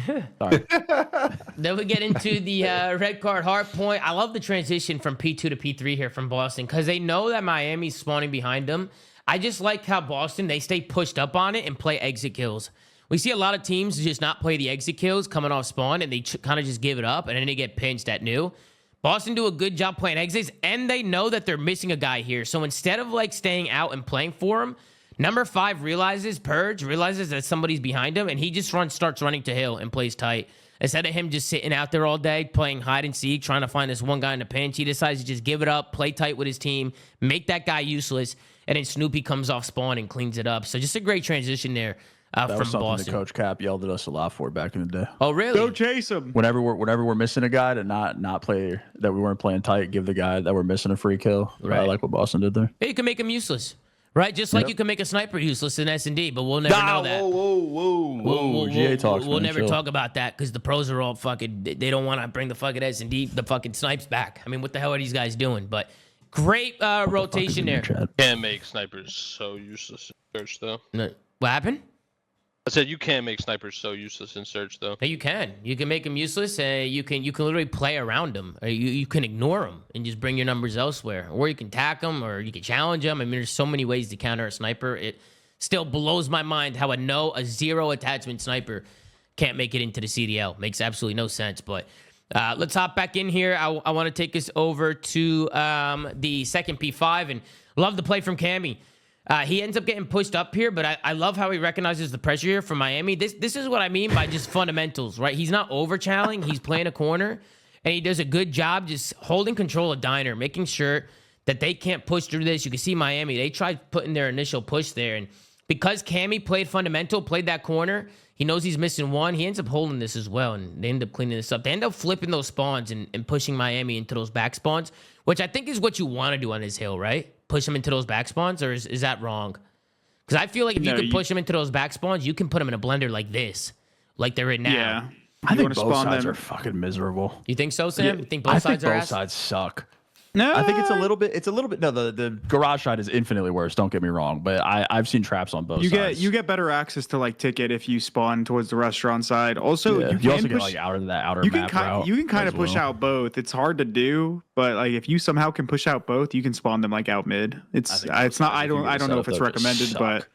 Speaker 3: Sorry.
Speaker 1: Then we get into the red card hard point. I love the transition from P2 to P3 here from Boston because they know that Miami's spawning behind them. I just like how Boston, they stay pushed up on it and play exit kills. We see a lot of teams just not play the exit kills coming off spawn and they kind of just give it up and then they get pinched at new. Boston do a good job playing exits and they know that they're missing a guy here. So instead of like staying out and playing for him, number 5 Purge realizes that somebody's behind him, and he just starts running to hill and plays tight. Instead of him just sitting out there all day playing hide and seek, trying to find this one guy in the pinch, he decides to just give it up, play tight with his team, make that guy useless, and then Snoopy comes off spawn and cleans it up. So just a great transition there
Speaker 3: that
Speaker 1: from
Speaker 3: was something
Speaker 1: Boston.
Speaker 3: that Coach Cap yelled at us a lot for back in the day.
Speaker 1: Oh, really?
Speaker 5: Go chase him.
Speaker 3: Whenever we're missing a guy to not play, that we weren't playing tight, give the guy that we're missing a free kill.
Speaker 1: Right.
Speaker 3: I like what Boston did there.
Speaker 1: Yeah, you can make him useless. Right, just like you can make a sniper useless in S&D, but we'll never know that.
Speaker 2: Whoa.
Speaker 3: GA talks,
Speaker 1: We'll
Speaker 3: man,
Speaker 1: never
Speaker 3: chill.
Speaker 1: talk about that because the pros are all fucking. They don't want to bring the fucking S&D, the fucking snipes back. I mean, what the hell are these guys doing? But great rotation there.
Speaker 6: Can't make snipers so useless in search though.
Speaker 1: No, what happened?
Speaker 6: I said you can't make snipers so useless in search though.
Speaker 1: No, you can. You can make them useless. You can literally play around them. Or you can ignore them and just bring your numbers elsewhere. Or you can tack them, or you can challenge them. I mean, there's so many ways to counter a sniper. It still blows my mind how a zero attachment sniper can't make it into the CDL. Makes absolutely no sense. But let's hop back in here. I want to take us over to the second P5 and love the play from Cammy. He ends up getting pushed up here, but I love how he recognizes the pressure here from Miami. This is what I mean by just fundamentals, right? He's not over-channeling. He's playing a corner, and he does a good job just holding control of Diner, making sure that they can't push through this. You can see Miami. They tried putting their initial push there, and because Cammy played fundamental, played that corner, he knows he's missing one. He ends up holding this as well, and they end up cleaning this up. They end up flipping those spawns and pushing Miami into those back spawns, which I think is what you want to do on this hill, right? Push them into those back spawns, or is that wrong? Because I feel like if you can push them into those back spawns, you can put them in a blender like this, like they're in now.
Speaker 5: Yeah.
Speaker 3: I think
Speaker 5: wanna
Speaker 3: both
Speaker 5: spawn
Speaker 3: sides
Speaker 5: them.
Speaker 3: are fucking miserable.
Speaker 1: You think so, Sam?
Speaker 3: Yeah,
Speaker 1: You think both sides are ass?
Speaker 3: sides suck.
Speaker 5: No,
Speaker 3: I think it's a little bit. No, the garage side is infinitely worse. Don't get me wrong, but I've seen traps on both sides.
Speaker 5: you get better access to like ticket if you spawn towards the restaurant side. Also,
Speaker 3: Yeah,
Speaker 5: you
Speaker 3: you
Speaker 5: can
Speaker 3: also
Speaker 5: push,
Speaker 3: get like out of that outer
Speaker 5: you can
Speaker 3: map
Speaker 5: kind
Speaker 3: route.
Speaker 5: you can kind of
Speaker 3: as
Speaker 5: push
Speaker 3: well.
Speaker 5: out both. It's hard to do, but like if you somehow can push out both, you can spawn them like out mid. It's
Speaker 3: think
Speaker 5: it's not. I don't know if it's recommended, but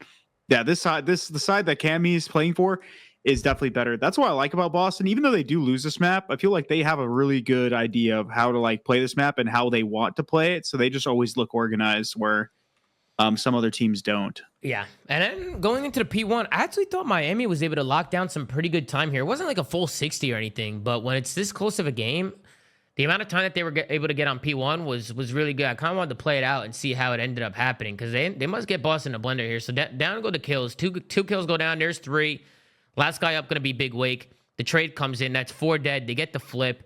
Speaker 5: yeah, the side that Cammy is playing for is definitely better. That's what I like about Boston. Even though they do lose this map, I feel like they have a really good idea of how to like play this map and how they want to play it. So they just always look organized where some other teams don't.
Speaker 1: Yeah. And then going into the P1, I actually thought Miami was able to lock down some pretty good time here. It wasn't like a full 60 or anything, but when it's this close of a game, the amount of time that they were able to get on P1 was really good. I kind of wanted to play it out and see how it ended up happening because they must get Boston a blender here. So down go the kills. Two kills go down. There's 3. Last guy up going to be Big Wake. The trade comes in. That's 4 dead. They get the flip.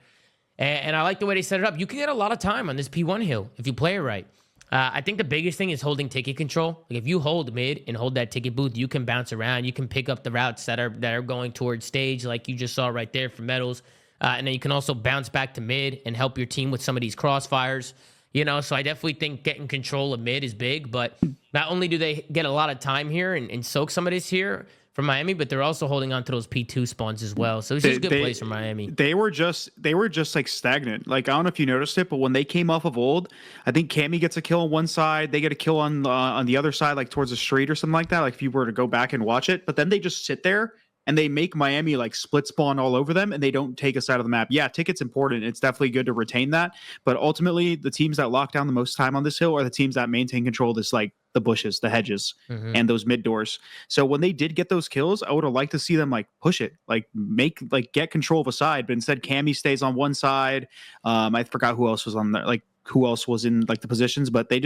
Speaker 1: And I like the way they set it up. You can get a lot of time on this P1 hill if you play it right. I think the biggest thing is holding ticket control. Like if you hold mid and hold that ticket booth, you can bounce around. You can pick up the routes that are going towards stage, like you just saw right there for Metals. And then you can also bounce back to mid and help your team with some of these crossfires. You know, so I definitely think getting control of mid is big. But not only do they get a lot of time here and soak some of this here from Miami, but they're also holding on to those P2 spawns as well. So it's just a good place for Miami.
Speaker 5: They were just like stagnant. Like I don't know if you noticed it, but when they came off of old, I think Cammy gets a kill on one side, they get a kill on the other side, like towards the street or something like that. Like if you were to go back and watch it, but then they just sit there and they make Miami like split spawn all over them and they don't take us out of the map. Yeah, ticket's important. It's definitely good to retain that. But ultimately, the teams that lock down the most time on this hill are the teams that maintain control of this, like the bushes, the hedges, and those mid doors. So when they did get those kills, I would have liked to see them like push it, like get control of a side. But instead, Cammy stays on one side. I forgot who else was on there, like who else was in like the positions, but they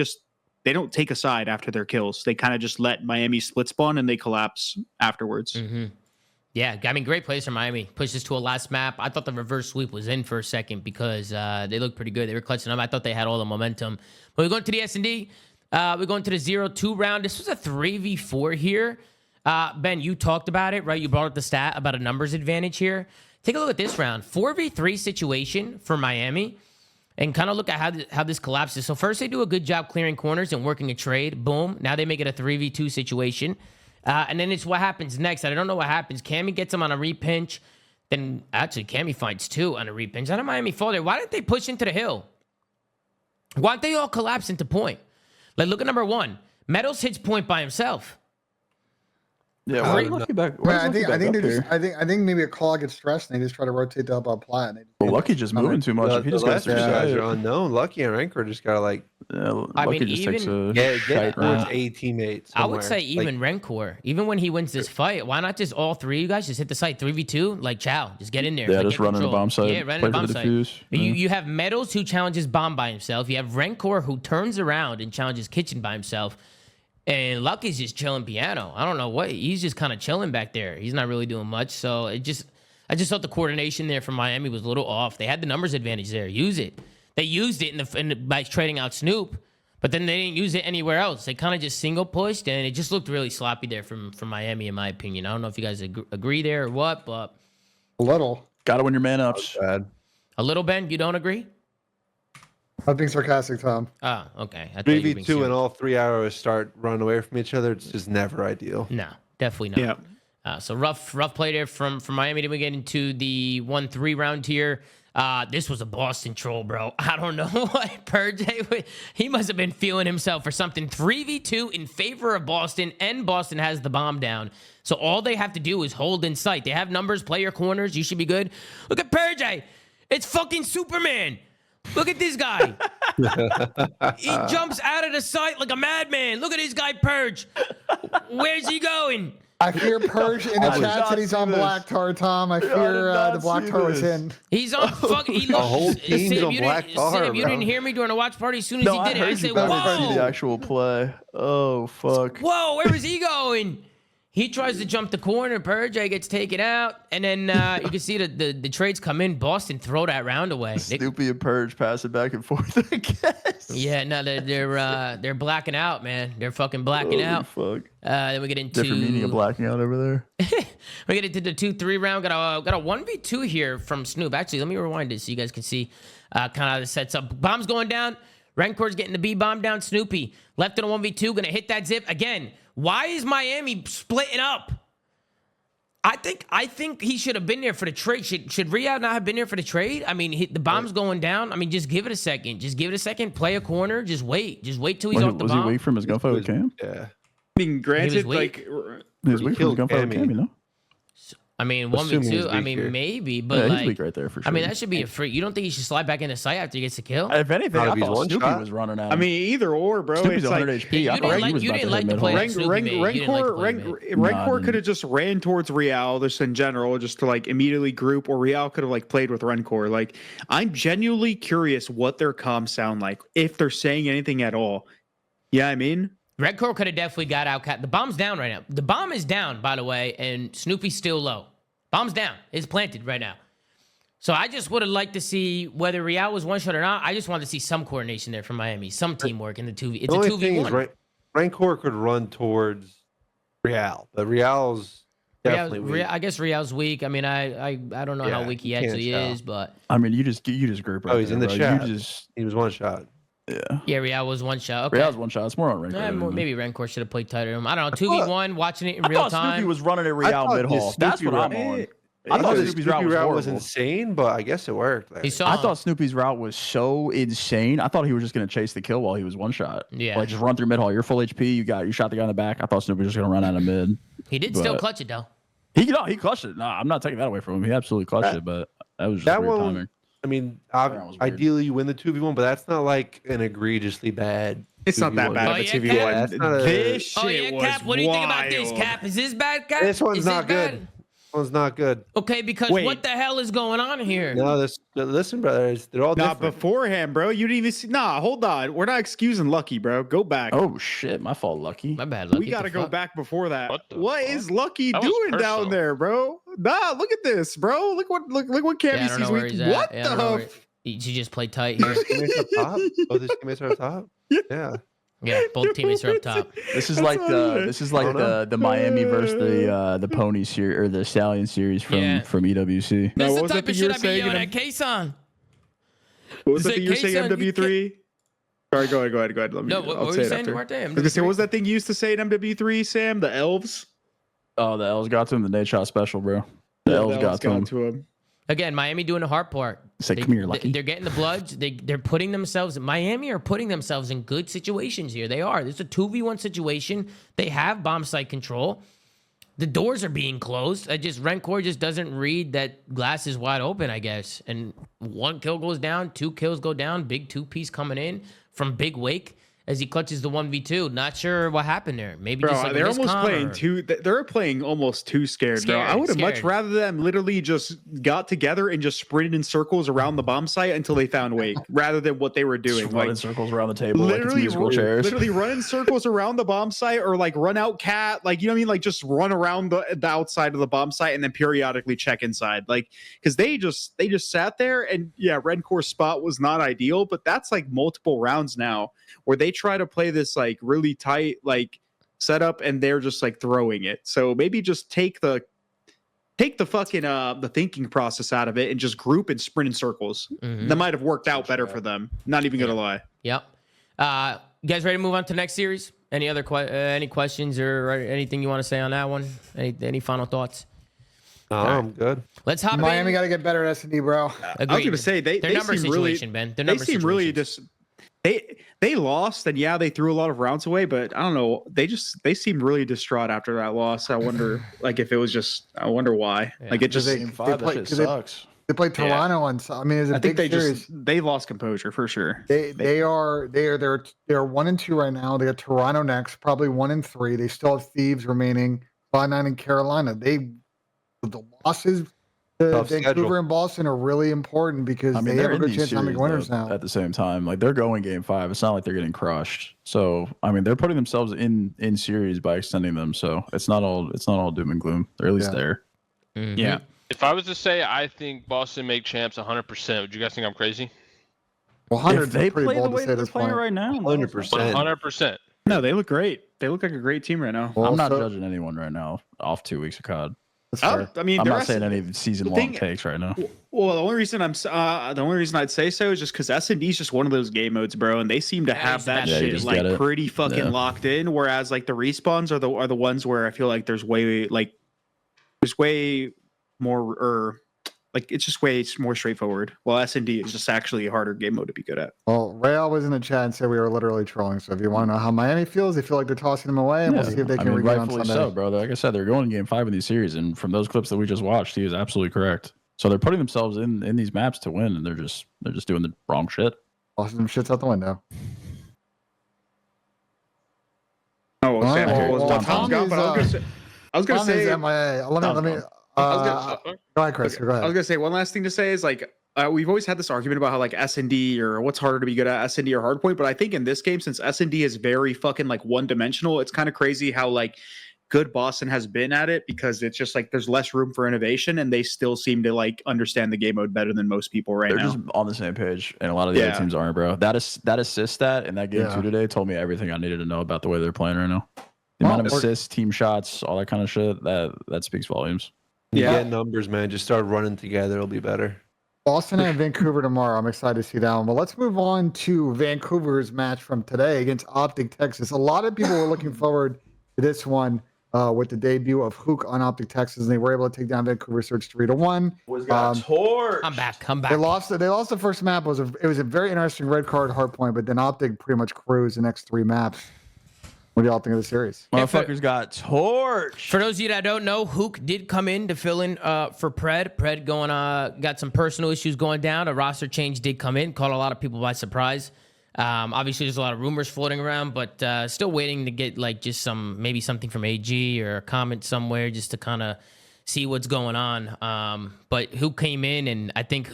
Speaker 5: don't take a side after their kills. They kind of just let Miami split spawn and they collapse afterwards.
Speaker 1: Yeah, I mean, great plays for Miami. Pushes to a last map. I thought the reverse sweep was in for a second because they looked pretty good. They were clutching them. I thought they had all the momentum. But we're going to the S&D. We're going to the 0-2 round. This was a 3v4 here. Ben, you talked about it, right? You brought up the stat about a numbers advantage here. Take a look at this round. 4v3 situation for Miami. And kind of look at how this collapses. So first they do a good job clearing corners and working a trade. Boom. Now they make it a 3v2 situation. And then it's what happens next. I don't know what happens. Cammy gets him on a repinch. Then actually Cammy finds 2 on a repinch. How did Miami fall there? Why didn't they push into the hill? Why don't they all collapse into point? Like look at number 1. Metals hits point by himself.
Speaker 3: Yeah, why are you Lucky back?
Speaker 4: Well, I think maybe a call gets stressed and they just try to rotate the up plat. And
Speaker 3: Well, Lucky just moving too much. If he
Speaker 2: The
Speaker 3: just got
Speaker 2: lesser guys are unknown. Lucky and Ranker just gotta like
Speaker 3: Lucky just takes a
Speaker 2: get
Speaker 3: shite
Speaker 2: towards
Speaker 3: round.
Speaker 2: a teammate.
Speaker 1: I would
Speaker 2: somewhere.
Speaker 1: say even Rencor, even when he wins this fight, why not just all 3 of you guys just hit the site 3v2? Like, chow, just get in there.
Speaker 3: Yeah,
Speaker 1: like,
Speaker 3: just
Speaker 1: get
Speaker 3: running the
Speaker 1: control.
Speaker 3: bomb site.
Speaker 1: Yeah, running
Speaker 3: play
Speaker 1: the
Speaker 3: for
Speaker 1: bomb
Speaker 3: the
Speaker 1: site.
Speaker 3: defuse.
Speaker 1: But you have Metals who challenges bomb by himself. You have Rencor who turns around and challenges kitchen by himself. And Lucky's just chilling piano. I don't know what. He's just kind of chilling back there. He's not really doing much. So I just thought the coordination there from Miami was a little off. They had the numbers advantage there. Use it. They used it by trading out Snoop. But then they didn't use it anywhere else. They kind of just single pushed, and it just looked really sloppy there from Miami, in my opinion. I don't know if you guys agree there or what, but
Speaker 4: A little.
Speaker 3: Got to win your man ups.
Speaker 2: Bad.
Speaker 1: a little, Ben, you don't agree?
Speaker 4: I'm being sarcastic, Tom.
Speaker 1: Oh, okay. I thought you were being
Speaker 2: 3v2
Speaker 1: serious.
Speaker 2: and all 3 arrows start running away from each other. It's just never ideal.
Speaker 1: No, definitely not.
Speaker 5: Yeah.
Speaker 1: So rough play there from Miami. Then we get into the 1-3 round here. This was a Boston troll, bro. I don't know what Purge. He must have been feeling himself for something. 3v2 in favor of Boston, and Boston has the bomb down. So all they have to do is hold in sight. They have numbers, play your corners. You should be good. Look at Purge. It's fucking Superman. Look at this guy. He jumps out of the sight like a madman. Look at this guy, Purge. Where's he going?
Speaker 4: I fear Purge in the
Speaker 3: did
Speaker 4: chat
Speaker 3: not
Speaker 4: said he's
Speaker 3: see
Speaker 4: on
Speaker 3: this.
Speaker 4: Black Tar, Tom. I
Speaker 3: did
Speaker 4: fear
Speaker 3: not
Speaker 4: the Black
Speaker 3: see
Speaker 4: Tar was
Speaker 3: this.
Speaker 4: in.
Speaker 1: He's on fucking. He
Speaker 2: The whole team's
Speaker 1: Sam,
Speaker 2: on
Speaker 1: you
Speaker 2: Black
Speaker 1: didn't,
Speaker 2: Tar,
Speaker 1: Sam, you
Speaker 2: bro.
Speaker 1: didn't hear me during the watch party. As soon as
Speaker 3: No,
Speaker 1: he
Speaker 3: I
Speaker 1: did it, I
Speaker 3: heard you,
Speaker 1: said,
Speaker 3: but I didn't see the
Speaker 1: "Whoa,
Speaker 3: actual play. Oh, fuck.
Speaker 1: whoa, where is he going?" He tries to jump the corner. Purge gets taken out, and then you can see the trades come in. Boston throw that round away.
Speaker 3: Snoopy and Purge passing back and forth, I guess.
Speaker 1: Yeah, no, they're blacking out, man. They're fucking blacking out.
Speaker 3: Fuck.
Speaker 1: Then we get into
Speaker 3: Different meaning of blacking out over there.
Speaker 1: we get into the 2-3 round. Got a 1v2 here from Snoop. Actually, let me rewind it so you guys can see kind of how this sets up. Bomb's going down. Renkor's getting the B bomb down. Snoopy left in a 1v2. Gonna hit that zip again. Why is Miami splitting up? I think he should have been there for the trade. Should Riyad not have been there for the trade? I mean, the bomb's going down. I mean, just give it a second. Just give it a second. Play a corner. Just wait. Just wait till he's off the
Speaker 3: Was
Speaker 1: bomb.
Speaker 3: he weak from his gunfire with Cam?
Speaker 2: Yeah.
Speaker 5: I mean, granted,
Speaker 1: weak.
Speaker 5: like
Speaker 3: He was weak from his
Speaker 2: killed
Speaker 3: gunfire with
Speaker 2: Cammy.
Speaker 3: Cam, you know?
Speaker 1: I mean,
Speaker 2: Assuming he's
Speaker 1: 1v2. I
Speaker 2: weak
Speaker 1: mean,
Speaker 2: here.
Speaker 1: maybe, but
Speaker 3: Yeah, he's
Speaker 1: like,
Speaker 3: weak right there for sure.
Speaker 1: I mean, that should be a free. You don't think he should slide back in the site after he gets the kill?
Speaker 3: If anything,
Speaker 2: Not
Speaker 3: I
Speaker 2: if he's
Speaker 3: thought
Speaker 2: one
Speaker 3: Snoopy
Speaker 2: shot.
Speaker 3: was running out.
Speaker 5: I mean, either or, bro.
Speaker 3: Snoopy's
Speaker 5: It's
Speaker 3: 100
Speaker 5: like
Speaker 3: HP.
Speaker 1: you
Speaker 3: I
Speaker 1: didn't
Speaker 3: thought
Speaker 1: like-
Speaker 3: he was
Speaker 1: you
Speaker 3: about
Speaker 1: didn't
Speaker 3: to
Speaker 1: like
Speaker 3: hit
Speaker 1: the
Speaker 3: mid
Speaker 1: play
Speaker 3: hole.
Speaker 1: that Snoopy made. You didn't like the play he made.
Speaker 5: Rancor could have just ran towards Real just in general, just to like immediately group, or Real could have like played with Rancor. Like, I'm genuinely curious what their comms sound like, if they're saying anything at all. Yeah, I mean,
Speaker 1: Redcore could have definitely got out. The bomb's down right now. The bomb is down, by the way, and Snoopy's still low. Bomb's down. It's planted right now. So I just would have liked to see whether Real was one shot or not. I just wanted to see some coordination there from Miami, some teamwork in the 2v. It's
Speaker 2: The
Speaker 1: a
Speaker 2: only thing is,
Speaker 1: 2v1.
Speaker 2: Rancor could run towards Real, but Real's definitely weak.
Speaker 1: I guess Real's weak. I mean, I don't know how
Speaker 2: Yeah,
Speaker 1: weak he
Speaker 2: you can't
Speaker 1: actually
Speaker 2: tell.
Speaker 1: is, but
Speaker 3: I mean, you just group right
Speaker 2: Oh, he's
Speaker 3: there,
Speaker 2: in the
Speaker 3: bro.
Speaker 2: chat.
Speaker 3: You just,
Speaker 2: He was one shot.
Speaker 3: yeah.
Speaker 1: yeah, Real was one shot. Okay.
Speaker 3: Real's one shot. It's more on Rancor.
Speaker 1: Maybe Rancor should have played tighter. I don't know. 2v1, watching it in
Speaker 3: I
Speaker 1: real
Speaker 3: thought
Speaker 1: time.
Speaker 3: Snoopy was running at
Speaker 2: I
Speaker 3: Real
Speaker 2: thought
Speaker 3: mid hole.
Speaker 2: the
Speaker 3: That's
Speaker 2: Snoopy
Speaker 3: what I'm
Speaker 2: route-
Speaker 3: on.
Speaker 2: I
Speaker 3: thought
Speaker 2: thought the
Speaker 3: Snoopy's
Speaker 2: Snoopy
Speaker 3: route was
Speaker 2: route was
Speaker 3: horrible.
Speaker 2: insane, but I guess it worked.
Speaker 1: He saw
Speaker 3: I
Speaker 1: him.
Speaker 3: thought Snoopy's route was so insane. I thought he was just going to chase the kill while he was one shot.
Speaker 1: Yeah.
Speaker 3: Like just run through mid hole. You're full HP. You shot the guy in the back. I thought Snoopy was just going to run out of mid.
Speaker 1: He did still
Speaker 3: but-
Speaker 1: clutch it, though.
Speaker 3: He clutched it. No, I'm not taking that away from him. He absolutely clutched it, but that was just
Speaker 2: That
Speaker 3: weird
Speaker 2: one-
Speaker 3: timing.
Speaker 2: I mean,
Speaker 3: That was weird.
Speaker 2: ideally you win the 2v1, but that's not like an egregiously bad.
Speaker 5: it's not that
Speaker 2: 2v1.
Speaker 5: bad
Speaker 1: Oh,
Speaker 5: of a
Speaker 1: yeah,
Speaker 5: 2v1.
Speaker 2: Cap? That's not a-
Speaker 5: This shit
Speaker 1: Oh, yeah,
Speaker 5: was
Speaker 1: Cap, what do you think about this,
Speaker 5: wild.
Speaker 1: Cap? Is this bad, Cap?
Speaker 2: This one's
Speaker 1: Is
Speaker 2: not
Speaker 1: bad?
Speaker 2: good. One's not good.
Speaker 1: Okay, because
Speaker 5: Wait.
Speaker 1: what the hell is going on here?
Speaker 2: No, listen, brothers, they're all
Speaker 5: Not
Speaker 2: different.
Speaker 5: beforehand, bro. You didn't even see. Nah, hold on. We're not excusing Lucky, bro. Go back.
Speaker 3: Oh shit, my fault, Lucky.
Speaker 1: My bad, Lucky.
Speaker 5: We got to go back before that.
Speaker 6: What the
Speaker 5: What
Speaker 6: fuck?
Speaker 5: is Lucky
Speaker 6: That was
Speaker 5: doing down
Speaker 6: personal.
Speaker 5: there, bro? Nah, look at this, bro. Look what
Speaker 1: Yeah,
Speaker 5: Cammy
Speaker 1: I don't know
Speaker 5: sees.
Speaker 1: where he's at.
Speaker 5: What
Speaker 1: Yeah, I don't know where-
Speaker 5: the?
Speaker 1: She just played tight here.
Speaker 2: Teammates up top. Both his teammates are up top. Yeah.
Speaker 1: Yeah, both teammates are up top.
Speaker 3: This is
Speaker 5: That's
Speaker 3: like
Speaker 5: all
Speaker 3: the
Speaker 5: right.
Speaker 3: this is like
Speaker 2: Oh, no.
Speaker 3: the Miami versus the Pony series or the Stallion series from
Speaker 1: Yeah.
Speaker 3: EWC.
Speaker 5: No,
Speaker 1: This is
Speaker 5: what
Speaker 1: the
Speaker 5: was
Speaker 1: type
Speaker 5: that
Speaker 1: of
Speaker 5: thing you
Speaker 1: shit
Speaker 5: were
Speaker 1: I be
Speaker 5: saying?
Speaker 1: yelling at K-Son.
Speaker 5: What was that
Speaker 1: Say,
Speaker 5: thing you were saying?
Speaker 1: K-Son, you
Speaker 5: MW3. Sorry, go ahead. Let me.
Speaker 1: No, what
Speaker 5: I'll
Speaker 1: were
Speaker 5: say
Speaker 1: you
Speaker 5: it
Speaker 1: saying,
Speaker 5: after.
Speaker 1: Duarte?
Speaker 5: I was gonna say, what was that thing you used to say in MW3, Sam? The elves.
Speaker 3: Oh, the L's got to him. The Nate shot special, bro. The L's got to him.
Speaker 1: Again, Miami doing the hard part.
Speaker 3: Say, come here, Lucky.
Speaker 1: They're getting the bloods. They're putting themselves. Miami are putting themselves in good situations here. They are. It's a 2v1 situation. They have bomb site control. The doors are being closed. Rancor just doesn't read that glass is wide open, I guess. And one kill goes down, 2 kills go down. Big 2-piece coming in from Big Wake as he clutches the 1v2. Not sure what happened there. Maybe
Speaker 5: Bro,
Speaker 1: just like a
Speaker 5: they're almost
Speaker 1: miscomm
Speaker 5: playing
Speaker 1: or-
Speaker 5: too. They're playing almost too scared, bro. I
Speaker 1: Scared,
Speaker 5: would have much
Speaker 1: scared.
Speaker 5: rather them literally just got together and just sprinted in circles around the bomb site until they found Wake, rather than what they were doing.
Speaker 3: Just running
Speaker 5: Like
Speaker 3: circles around the table like it's
Speaker 5: literally,
Speaker 3: musical chairs.
Speaker 5: literally run in circles around the bomb site, or like run out cat, like, you know what I mean? Like just run around the outside of the bomb site and then periodically check inside, like, because they just sat there. And yeah, Rencor's spot was not ideal, but that's like multiple rounds now where they try to play this like really tight like setup, and they're just like throwing it. So maybe just take the fucking the thinking process out of it and just group and sprint in circles. That might have worked out better for them. Not even gonna lie.
Speaker 1: Yep. You guys ready to move on to the next series? Any other any questions or anything you want to say on that one? Any final thoughts?
Speaker 2: I'm good.
Speaker 1: Let's hop
Speaker 4: Miami
Speaker 1: in.
Speaker 4: got to get better at S&D, bro.
Speaker 5: I was gonna say they
Speaker 1: number
Speaker 5: seem
Speaker 1: situation,
Speaker 5: really
Speaker 1: Ben. Their
Speaker 5: they
Speaker 1: number
Speaker 5: seem really
Speaker 1: situations.
Speaker 5: just they lost, and yeah, they threw a lot of rounds away, but I don't know. They seem really distraught after that loss. I wonder like if it was just I wonder why.
Speaker 1: Yeah.
Speaker 5: Like it just
Speaker 4: They-
Speaker 3: Game 5, that
Speaker 4: play-
Speaker 3: shit
Speaker 4: 'cause they-
Speaker 3: sucks.
Speaker 4: They played Toronto on. I mean, it's a
Speaker 5: I think
Speaker 4: big
Speaker 5: they
Speaker 4: series.
Speaker 5: they lost composure for sure.
Speaker 4: They're 1-2 right now. They got Toronto next, probably 1-3. They still have Thieves remaining, 5-9 in Carolina. The losses to
Speaker 2: Tough
Speaker 4: Vancouver
Speaker 2: schedule.
Speaker 4: and Boston are really important because
Speaker 3: I mean,
Speaker 4: they have
Speaker 3: they're
Speaker 4: a
Speaker 3: in
Speaker 4: good
Speaker 3: these
Speaker 4: chance of making
Speaker 3: series,
Speaker 4: winners
Speaker 3: though,
Speaker 4: now.
Speaker 3: at the same time. Like they're going Game 5. It's not like they're getting crushed. So I mean, they're putting themselves in series by extending them. So it's not all doom and gloom. They're at least
Speaker 4: Yeah.
Speaker 3: there.
Speaker 1: Mhm.
Speaker 5: Yeah.
Speaker 6: If I was to say I think Boston make champs 100%, would you guys think I'm crazy?
Speaker 4: Well, 100
Speaker 3: If they
Speaker 4: is pretty
Speaker 3: play the
Speaker 4: bold to
Speaker 3: way
Speaker 4: say
Speaker 3: they're
Speaker 4: at this
Speaker 3: playing
Speaker 4: point.
Speaker 3: right now,
Speaker 2: 100%.
Speaker 6: 100%.
Speaker 5: No, they look great. They look like a great team right now.
Speaker 4: Well,
Speaker 3: I'm not
Speaker 4: so-
Speaker 3: judging anyone right now off 2 weeks of COD.
Speaker 4: That's fair.
Speaker 5: I mean,
Speaker 3: I'm
Speaker 5: the
Speaker 3: not
Speaker 5: rest
Speaker 3: saying
Speaker 5: of-
Speaker 3: any season long
Speaker 5: thing-
Speaker 3: takes right now.
Speaker 5: Well, the only reason I'd say so is just because S&D is just one of those game modes, bro, and they seem to have that
Speaker 3: Yeah, you
Speaker 5: shit
Speaker 3: just
Speaker 5: like
Speaker 3: get it.
Speaker 5: pretty fucking
Speaker 3: Yeah.
Speaker 5: locked in. Whereas like the respawns are the ones where I feel like there's way more or like it's just way more straightforward. Well, S&D is just actually a harder game mode to be good at.
Speaker 4: Well, Rail was in the chat and said we were literally trolling. So if you want to know how Miami feels, they feel like they're tossing them away, and we'll see if they can regain on
Speaker 3: rightfully
Speaker 4: Sunday.
Speaker 3: so, bro. Like I said, they're going Game 5 in these series, and from those clips that we just watched, he is absolutely correct. So they're putting themselves in these maps to win, and they're just doing the wrong shit.
Speaker 4: Tossing them shits out the window.
Speaker 5: Oh,
Speaker 4: All right,
Speaker 5: Tom's
Speaker 4: Tom
Speaker 5: gone,
Speaker 4: is,
Speaker 5: but I was gonna
Speaker 4: Tom
Speaker 5: say
Speaker 4: is MIA. Let me.
Speaker 5: I was
Speaker 4: Go ahead, Chris. Go
Speaker 5: I was
Speaker 4: ahead.
Speaker 5: gonna say one last thing to say is like we've always had this argument about how like S&D or what's harder to be good at, S&D or hardpoint, but I think in this game, since S&D is very fucking like one dimensional, it's kind of crazy how like good Boston has been at it because it's just like there's less room for innovation, and they still seem to like understand the game mode better than most people right
Speaker 3: They're
Speaker 5: now.
Speaker 3: just on the same page, and a lot of the other teams aren't, bro. That assist stat in that game
Speaker 4: Yeah.
Speaker 3: 2 today told me everything I needed to know about the way they're playing right now. The amount of assists, team shots, all that kind of shit, that speaks volumes.
Speaker 2: You
Speaker 5: Yeah.
Speaker 2: get numbers, man. Just start running together. It'll be better.
Speaker 4: Boston and Vancouver tomorrow. I'm excited to see that one. But let's move on to Vancouver's match from today against Optic, Texas. A lot of people were looking forward to this one with the debut of Huke on Optic, Texas, and they were able to take down Vancouver Surge 3-1.
Speaker 1: I'm back.
Speaker 4: They lost. They lost the first map. It was a very interesting red card hard point, but then Optic pretty much cruised the next 3 maps. What do y'all think of the series?
Speaker 3: Motherfuckers got torched.
Speaker 1: For those of you that don't know, Huke did come in to fill in for Pred. Pred got some personal issues going down. A roster change did come in, caught a lot of people by surprise. Obviously, there's a lot of rumors floating around, but still waiting to get like just maybe something from AG or a comment somewhere just to kind of see what's going on. But Huke came in, and I think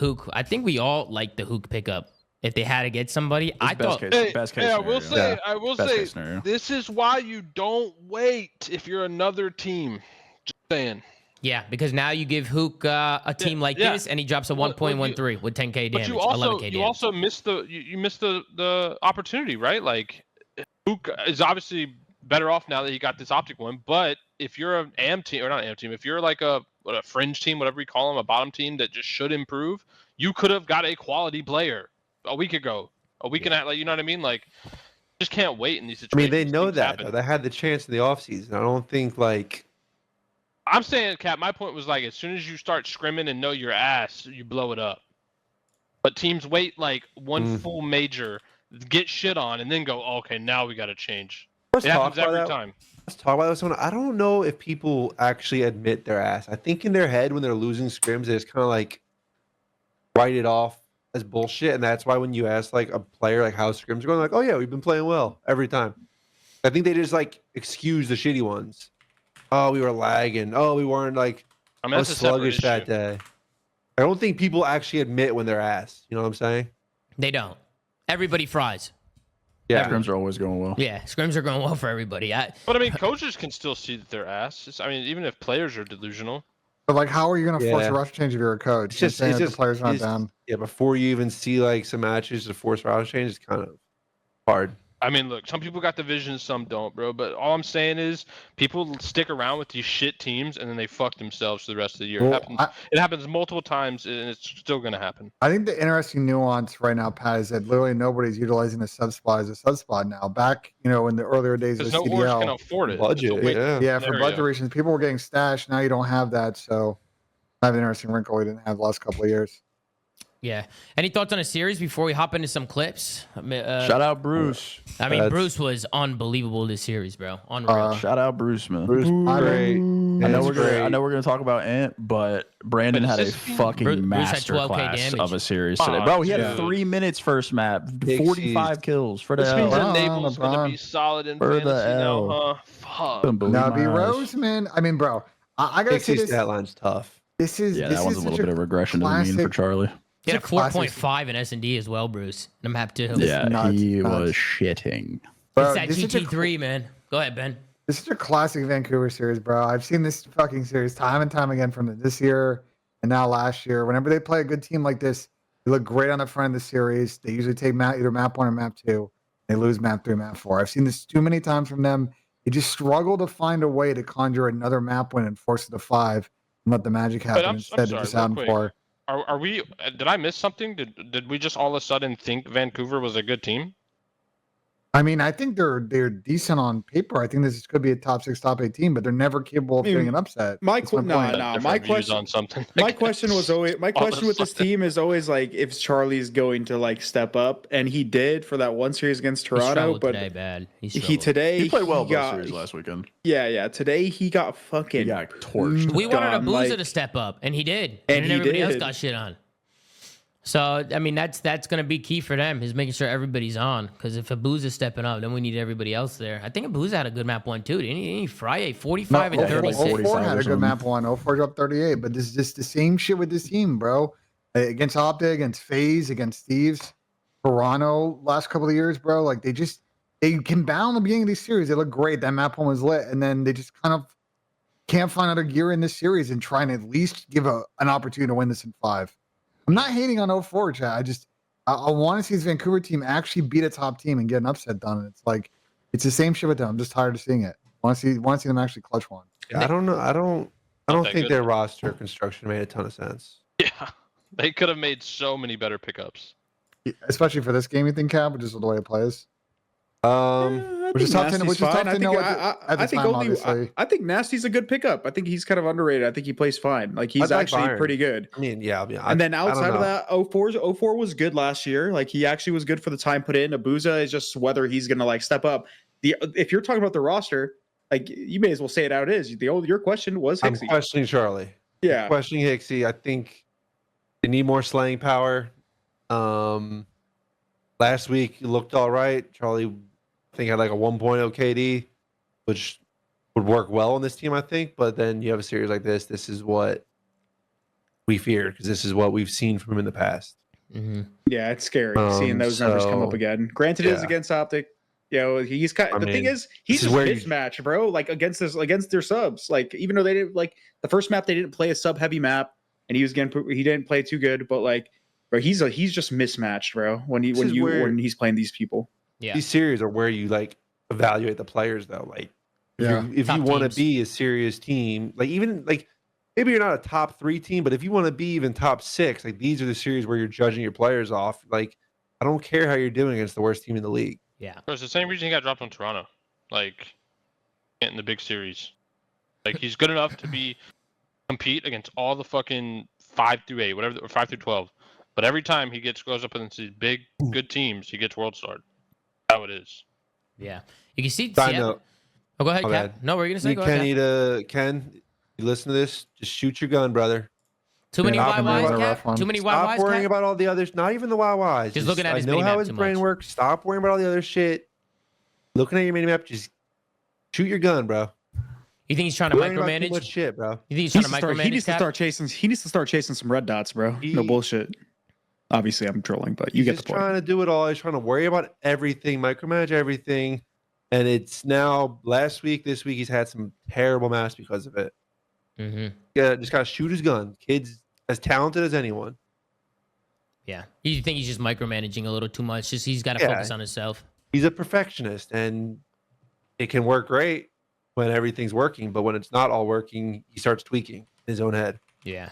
Speaker 1: we all like the Huke pickup. If they had to get somebody, I thought.
Speaker 3: Best case
Speaker 6: I will
Speaker 3: scenario.
Speaker 6: say,
Speaker 3: Best case scenario.
Speaker 6: this is why you don't wait if you're another team. Just saying.
Speaker 1: Yeah, because now you give Huke a team like this, and he drops a 1.13 with 10k damage,
Speaker 6: But you
Speaker 1: 11k damage.
Speaker 6: also missed the opportunity, right? Like Huke is obviously better off now that he got this Optic one. But if you're an AM team or not an AM team, if you're like a fringe team, whatever you call them, a bottom team that just should improve, you could have got a quality player a week ago, a week and a half. Like, you know what I mean? Like, just can't wait in these
Speaker 2: I mean,
Speaker 6: situations.
Speaker 2: they know
Speaker 6: Things
Speaker 2: that.
Speaker 6: happen.
Speaker 2: Though. They had the chance in the offseason. I don't think like
Speaker 6: I'm saying, Cap, my point was like, as soon as you start scrimming and know your ass, you blow it up. But teams wait like one full major, get shit on, and then go, oh, okay, now we got to change.
Speaker 2: Let's
Speaker 6: It
Speaker 2: talk
Speaker 6: happens
Speaker 2: about
Speaker 6: every
Speaker 2: that.
Speaker 6: time.
Speaker 2: Let's talk about this one. I don't know if people actually admit their ass. I think in their head when they're losing scrims, they just kind of like write it off as bullshit, and that's why when you ask like a player like how scrims are going, like, oh yeah, we've been playing well every time. I think they just like excuse the shitty ones. Oh, we were lagging. Oh, we weren't like
Speaker 6: I mean, that's a separate
Speaker 2: sluggish that
Speaker 6: issue.
Speaker 2: day. I don't think people actually admit when they're ass. You know what I'm saying?
Speaker 1: They don't. Everybody fries.
Speaker 2: Yeah.
Speaker 3: Scrims are always going well.
Speaker 1: Yeah, scrims are going well for everybody.
Speaker 6: But I mean, coaches can still see that they're ass. I mean, even if players are delusional.
Speaker 4: But like, how are you going to force
Speaker 2: Yeah.
Speaker 4: a rush change if you're a coach?
Speaker 2: It's just,
Speaker 4: saying
Speaker 2: it's
Speaker 4: that
Speaker 2: just
Speaker 4: the players are not
Speaker 2: it's-
Speaker 4: down.
Speaker 2: Yeah, before you even see like some matches to force route change, it's kind of hard.
Speaker 6: I mean, look, some people got the vision, some don't, bro. But all I'm saying is, people stick around with these shit teams, and then they fuck themselves for the rest of the year.
Speaker 4: Well,
Speaker 6: it happens multiple times, and it's still gonna happen.
Speaker 4: I think the interesting nuance right now, Pat, is that literally nobody's utilizing the sub spot as a sub spot now. Back, in the earlier days of
Speaker 6: Because
Speaker 4: the
Speaker 6: no orgs can
Speaker 4: CDL,
Speaker 6: afford it.
Speaker 2: Budget,
Speaker 6: It's a win.
Speaker 2: yeah.
Speaker 4: for
Speaker 6: There
Speaker 4: budget
Speaker 6: you go.
Speaker 4: reasons, people were getting stashed. Now you don't have that, so I have an interesting wrinkle we didn't have the last couple of years.
Speaker 1: Yeah. Any thoughts on a series before we hop into some clips?
Speaker 3: Shout out Bruce.
Speaker 1: I mean,
Speaker 2: That's-
Speaker 1: Bruce was unbelievable this series, bro. Unreal.
Speaker 3: Shout out Bruce, man.
Speaker 2: Bruce, great.
Speaker 3: I know
Speaker 2: It's
Speaker 3: we're gonna talk about Ant, but Brandon
Speaker 6: But
Speaker 3: had a
Speaker 6: is this-
Speaker 3: fucking
Speaker 1: Bruce had 12K
Speaker 3: masterclass
Speaker 1: damage.
Speaker 3: of a series today, bro. He had
Speaker 6: Yeah.
Speaker 3: 3 minutes first map,
Speaker 2: Big
Speaker 3: 45 kills for the
Speaker 6: This means
Speaker 3: L.
Speaker 6: that
Speaker 4: LeBron,
Speaker 6: Nable's gonna
Speaker 4: LeBron.
Speaker 6: be solid in
Speaker 3: For the
Speaker 6: fantasy
Speaker 3: L.
Speaker 6: now, huh? Fuck.
Speaker 3: Couldn't believe
Speaker 4: Nabi
Speaker 3: my eyes.
Speaker 4: Roseman. I mean, bro, I gotta say
Speaker 2: Pixie's
Speaker 4: this.
Speaker 2: stat line's tough.
Speaker 4: This is
Speaker 3: Yeah,
Speaker 4: this
Speaker 3: that one's
Speaker 4: is
Speaker 3: a little
Speaker 4: such
Speaker 3: bit of regression to the mean for
Speaker 4: classic-
Speaker 3: Charlie.
Speaker 1: He had a
Speaker 4: It's a classic-
Speaker 1: 4.5 in S&D as well, Bruce. And map 2.
Speaker 3: Yeah,
Speaker 4: nuts,
Speaker 3: he
Speaker 4: nuts.
Speaker 3: was shitting.
Speaker 4: Bro,
Speaker 1: It's that
Speaker 4: this is such a-
Speaker 1: GT3, man. Go ahead, Ben.
Speaker 4: This is a classic Vancouver series, bro. I've seen this fucking series time and time again from this year and now last year. Whenever they play a good team like this, they look great on the front of the series. They usually take either map 1 or map 2. They lose map 3, map 4. I've seen this too many times from them. They just struggle to find a way to conjure another map win and force it to 5 and let the magic happen
Speaker 6: I'm
Speaker 4: instead of
Speaker 6: sorry,
Speaker 4: just
Speaker 6: real
Speaker 4: out in
Speaker 6: quick.
Speaker 4: 4.
Speaker 6: Are we? Did I miss something? Did we just all of a sudden think Vancouver was a good team?
Speaker 4: I mean, I think they're decent on paper. I think this could be a top 6, top 8 team, but they're never capable of
Speaker 5: I mean,
Speaker 4: getting an upset.
Speaker 5: my
Speaker 4: That's
Speaker 5: qu-
Speaker 4: my
Speaker 5: no,
Speaker 4: point.
Speaker 5: no.
Speaker 6: Different
Speaker 5: my
Speaker 6: views
Speaker 5: question-
Speaker 6: on something.
Speaker 5: My question was always
Speaker 6: All of a
Speaker 5: with this
Speaker 6: sudden.
Speaker 5: team is always like if Charlie's going to like step up, and he did for that one series against
Speaker 1: He
Speaker 5: Toronto,
Speaker 1: struggled
Speaker 5: but
Speaker 1: today, bad.
Speaker 5: he
Speaker 1: struggled.
Speaker 5: today
Speaker 3: He played well
Speaker 5: he
Speaker 3: both
Speaker 5: got,
Speaker 3: series last weekend.
Speaker 5: Yeah, today he got fucking
Speaker 3: He got torched.
Speaker 1: We wanted
Speaker 5: done,
Speaker 1: Abuza
Speaker 5: like-
Speaker 1: to step up, and he did.
Speaker 5: And
Speaker 1: And,
Speaker 5: he
Speaker 1: everybody else
Speaker 5: did.
Speaker 1: got shit on. So, I mean, that's going to be key for them, is making sure everybody's on. Because if Abuza's stepping up, then we need everybody else there. I think Abuza had a good map 1, too. Didn't he fry a 45 and
Speaker 3: yeah, he had like
Speaker 1: 36?
Speaker 3: 45
Speaker 4: 04 had
Speaker 3: or
Speaker 4: a good
Speaker 3: something.
Speaker 4: map 1. 04 dropped 38, but this is just the same shit with this team, bro. Against Optic, against FaZe, against Thieves, Toronto last couple of years, bro. Like they can bound in the beginning of these series. They look great. That map 1 was lit, and then they just kind of can't find other gear in this series and try and at least give an opportunity to win this in 5. I'm not hating on 04, chat. I want to see this Vancouver team actually beat a top team and get an upset done. And it's like it's the same shit with them. I'm just tired of seeing it. Want to see them actually clutch one.
Speaker 2: I don't know. I don't
Speaker 6: that
Speaker 2: think
Speaker 6: good.
Speaker 2: their roster construction made a ton of sense.
Speaker 6: Yeah, they could have made so many better pickups.
Speaker 4: Especially for this game, you think, Cap, which is the way it plays.
Speaker 5: Which
Speaker 4: is tough to know at the time, obviously.
Speaker 5: I think Nasty's a good pickup. I think he's kind of underrated. I think he plays fine. Like he's
Speaker 2: I like
Speaker 5: actually
Speaker 2: Byron.
Speaker 5: pretty good.
Speaker 2: I mean, yeah.
Speaker 5: And then
Speaker 2: I don't
Speaker 5: outside of
Speaker 2: know.
Speaker 5: that, 04 was good last year. Like he actually was good for the time put in. Abuza is just whether he's gonna like step up. If you're talking about the roster, like you may as well say it out. It is your question was
Speaker 2: I'm
Speaker 5: Hixie.
Speaker 2: questioning Charlie.
Speaker 5: Yeah,
Speaker 2: Questioning Hixie. I think they need more slaying power. Last week he looked all right. Charlie, I think, had like a 1.0 KD, which would work well on this team, I think. But then you have a series like this. This is what we fear because this is what we've seen from him in the past.
Speaker 1: Mm-hmm.
Speaker 5: yeah, it's scary seeing those numbers come up again. Granted, it is
Speaker 2: yeah.
Speaker 5: against Optic. You know, he's kind. The thing
Speaker 2: mean,
Speaker 5: is, he's
Speaker 2: this is
Speaker 5: just
Speaker 2: where you-
Speaker 5: mismatched, bro. Like against their subs. Like even though they didn't like the first map, they didn't play a sub heavy map, and he didn't play too good. But like, bro, he's just mismatched, bro. When he's playing these people.
Speaker 1: Yeah.
Speaker 2: These series are where you like evaluate the players, though. Like, if
Speaker 1: Top
Speaker 2: you want to
Speaker 1: teams.
Speaker 2: be a serious team, like even like maybe you're not a top 3 team, but if you want to be even top 6, like these are the series where you're judging your players off. Like, I don't care how you're doing against the worst team in the league.
Speaker 1: Yeah.
Speaker 6: It's the same reason he got dropped on Toronto, like in the big series. Like he's good enough to compete against all the fucking 5 through 8, whatever, or 5 through 12. But every time he goes up against these big good teams, he gets world starred. That's how it is.
Speaker 1: Yeah. You can see.
Speaker 2: Side
Speaker 1: yeah.
Speaker 2: note,
Speaker 1: Oh, go ahead,
Speaker 2: my
Speaker 1: Cap.
Speaker 2: bad.
Speaker 1: No, what were you going to say?
Speaker 2: you
Speaker 1: Go ahead, Cap.
Speaker 2: Ken, you listen to this, just shoot your gun, brother.
Speaker 1: Too many
Speaker 4: Stop
Speaker 1: YYs,
Speaker 4: worrying about
Speaker 1: Cap?
Speaker 4: rough one.
Speaker 1: Too many
Speaker 2: Stop
Speaker 1: YYs,
Speaker 2: worrying
Speaker 1: Cap?
Speaker 2: about all the others, not even the YYs.
Speaker 1: Just looking at his
Speaker 2: I know how
Speaker 1: minimap
Speaker 2: his
Speaker 1: too
Speaker 2: brain
Speaker 1: much.
Speaker 2: works. Stop worrying about all the other shit. Looking at your minimap, just shoot your gun, bro.
Speaker 1: You think he's trying to
Speaker 2: Worrying about too
Speaker 1: micromanage?
Speaker 2: much shit, bro.
Speaker 1: You think he's
Speaker 5: He
Speaker 1: trying to micromanage,
Speaker 5: needs to
Speaker 1: Cap?
Speaker 5: start chasing. He needs to start chasing some red dots, bro. No
Speaker 2: He-
Speaker 5: bullshit. Obviously, I'm trolling, but you
Speaker 2: He's
Speaker 5: get the
Speaker 2: just
Speaker 5: point.
Speaker 2: trying to do it all. He's trying to worry about everything, micromanage everything. And it's now last week, this week, he's had some terrible maps because of it.
Speaker 1: Mm-hmm.
Speaker 2: Yeah, just gotta shoot his gun. Kid's as talented as anyone.
Speaker 1: Yeah. You think he's just micromanaging a little too much? Just he's got to
Speaker 2: Yeah.
Speaker 1: focus on himself.
Speaker 2: he's a perfectionist, and it can work great when everything's working, but when it's not all working, he starts tweaking in his own head.
Speaker 1: Yeah.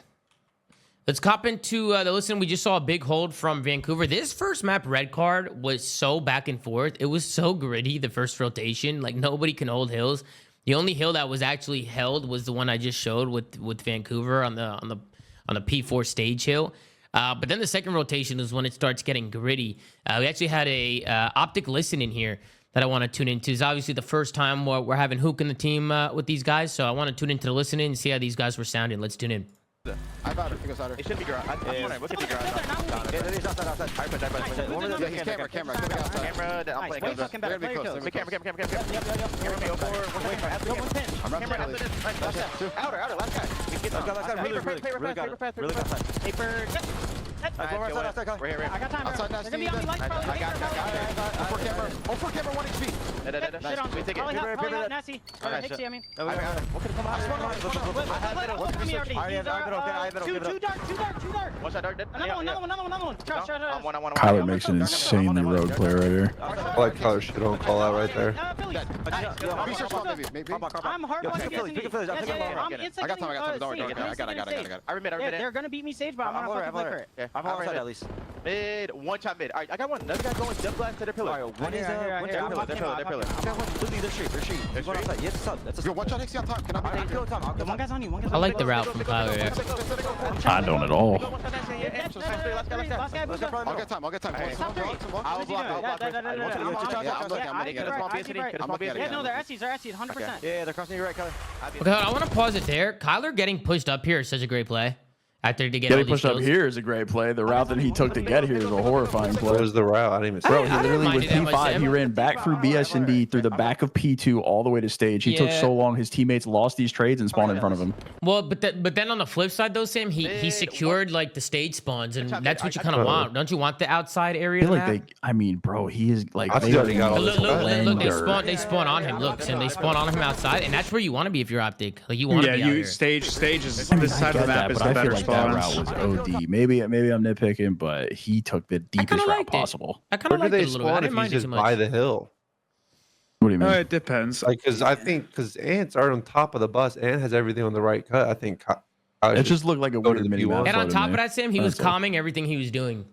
Speaker 1: Let's cop into the listen. We just saw a big hold from Vancouver. This first map, red card, was so back and forth. It was so gritty, the first rotation. Like, nobody can hold hills. The only hill that was actually held was the one I just showed with Vancouver on the P4 stage hill. But then the second rotation is when it starts getting gritty. We actually had a Optic listen in here that I want to tune into. It's obviously the first time we're having Huke in the team with these guys, so I want to tune into the listening and see how these guys were sounding. Let's tune in.
Speaker 8: I found it. It should be garage. Look at the garage. He's outside. Yeah, he's camera. Camera. I'm playing. They're gonna be close. Camera. I'm running after this. Outer. Last guy. Really fast. Paper. We're here.
Speaker 9: I got time.
Speaker 8: Outside
Speaker 9: They're gonna be on me lights, bro.
Speaker 8: I got it. For camera, 1 HP.
Speaker 9: Shit on.
Speaker 8: We take
Speaker 9: Probably
Speaker 8: it.
Speaker 9: help, Nasty. Or Hixie, I mean.
Speaker 8: What could come out?
Speaker 9: Look at me already.
Speaker 8: I have it.
Speaker 9: Too dark.
Speaker 8: What's that dark?
Speaker 9: Another one. Charge.
Speaker 3: Kyler makes an insanely rogue play right here.
Speaker 2: I like Kyler shit on call out right there.
Speaker 9: I'm hard one against me.
Speaker 8: I got time. Don't worry. I got it. I remember.
Speaker 9: They're gonna beat me Sage, but I'm gonna fucking flicker it.
Speaker 8: I'm outside at least. Mid, one shot mid. Alright, I got one. Another guy going jump blast to their pillar. One is their pillar. I got one. Literally, they're street. He's going outside. Yes, sub. That's a one shot Hixie on top. Can I be on?
Speaker 9: One guy's on you.
Speaker 1: I like the route from Kyler there.
Speaker 3: I don't at all.
Speaker 9: Last guy.
Speaker 8: I'll get time. I'll block.
Speaker 9: Yeah, no, they're Essies, 100%.
Speaker 8: Yeah, they're crossing you right, Kyler.
Speaker 1: Okay, I want to pause it there. Kyler getting pushed up here is such a great play. After to get all
Speaker 3: Getting
Speaker 1: these
Speaker 3: pushed up
Speaker 1: kills.
Speaker 3: here is a great play. The route that he took to get here is a horrifying play.
Speaker 2: What was the route? I didn't even see
Speaker 3: Bro,
Speaker 2: it.
Speaker 3: he
Speaker 1: I didn't
Speaker 3: literally
Speaker 1: mind
Speaker 3: with
Speaker 1: it that much,
Speaker 3: P5,
Speaker 1: Sam.
Speaker 3: he ran back through BS&D, through the back of P2, all the way to stage. He took
Speaker 1: Yeah.
Speaker 3: so long, his teammates lost these trades and spawned in front of him.
Speaker 1: Well, but then on the flip side though, Sam, he secured like the stage spawns, and that's what you kind of want. Don't you want the outside
Speaker 3: I
Speaker 1: area?
Speaker 3: feel
Speaker 1: of
Speaker 3: like
Speaker 1: that?
Speaker 3: I mean, bro, he is like,
Speaker 2: That's
Speaker 3: they
Speaker 2: already got all
Speaker 1: Look,
Speaker 2: this
Speaker 1: look, they spawn on him. Look, Sam, they spawn on him outside, and that's where you want to be if you're Optic. Like you want to be out here.
Speaker 5: Stage is
Speaker 3: I mean,
Speaker 5: this side of the map is
Speaker 3: but
Speaker 5: the
Speaker 3: I feel
Speaker 5: better
Speaker 3: like that
Speaker 5: spawns.
Speaker 3: route was OD. Maybe I'm nitpicking, but he took the deepest route
Speaker 1: liked it.
Speaker 3: possible.
Speaker 1: I kind
Speaker 2: Where
Speaker 1: of
Speaker 2: do
Speaker 1: like
Speaker 2: they
Speaker 1: it a little bit. I
Speaker 2: spawn
Speaker 1: didn't
Speaker 2: if he's
Speaker 1: mind it
Speaker 2: just
Speaker 1: too
Speaker 2: by
Speaker 1: much.
Speaker 2: the hill?
Speaker 3: What do you mean?
Speaker 5: It depends.
Speaker 2: Like, because ants are on top of the bus. Ant has everything on the right cut. I think
Speaker 3: It just looked like a
Speaker 2: go to
Speaker 3: weird
Speaker 2: the
Speaker 3: mini
Speaker 2: P1.
Speaker 3: map.
Speaker 1: And on
Speaker 3: to
Speaker 1: top
Speaker 3: me.
Speaker 1: of that, Sam, he was
Speaker 3: That's all.
Speaker 1: calming everything he was doing.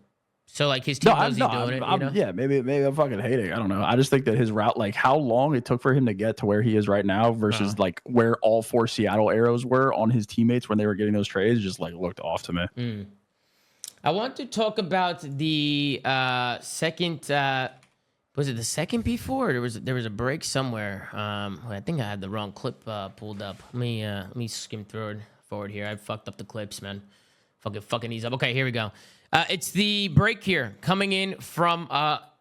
Speaker 1: So like his team knows he's doing it. You know?
Speaker 3: Yeah, maybe I'm fucking hating. I don't know. I just think that his route, like how long it took for him to get to where he is right now versus like where all 4 Seattle arrows were on his teammates when they were getting those trades, just like looked off to me.
Speaker 1: I want to talk about the second. Was it the second P4? Or there was a break somewhere. I think I had the wrong clip pulled up. Let me skim forward here. I fucked up the clips, man. Fucking these up. Okay, here we go. It's the break here coming in from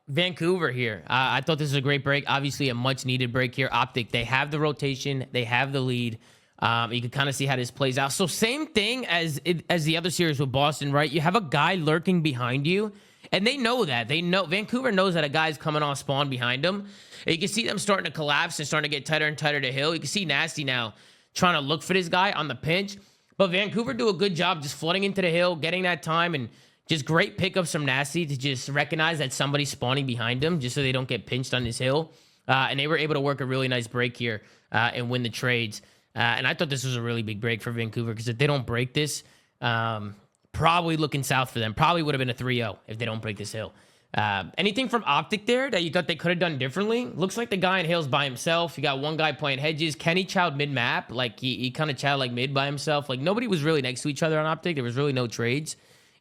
Speaker 1: Vancouver here. I thought this was a great break. Obviously, a much needed break here. Optic, they have the rotation, they have the lead. You can kind of see how this plays out. So same thing as the other series with Boston, right? You have a guy lurking behind you, and they know that. Vancouver knows that a guy's coming off spawn behind them. And you can see them starting to collapse and starting to get tighter and tighter to hill. You can see Nasty now trying to look for this guy on the pinch. But Vancouver do a good job just flooding into the hill, getting that time, and just great pickups from Nasty to just recognize that somebody's spawning behind them just so they don't get pinched on this hill. And they were able to work a really nice break here and win the trades. And I thought this was a really big break for Vancouver because if they don't break this, probably looking south for them. Probably would have been a 3-0 if they don't break this hill. Anything from Optic there that you thought they could have done differently? Looks like the guy in hill's by himself. You got one guy playing hedges. Kenny chowed mid-map. Like, he kind of chowed like mid by himself. Like, nobody was really next to each other on Optic. There was really no trades.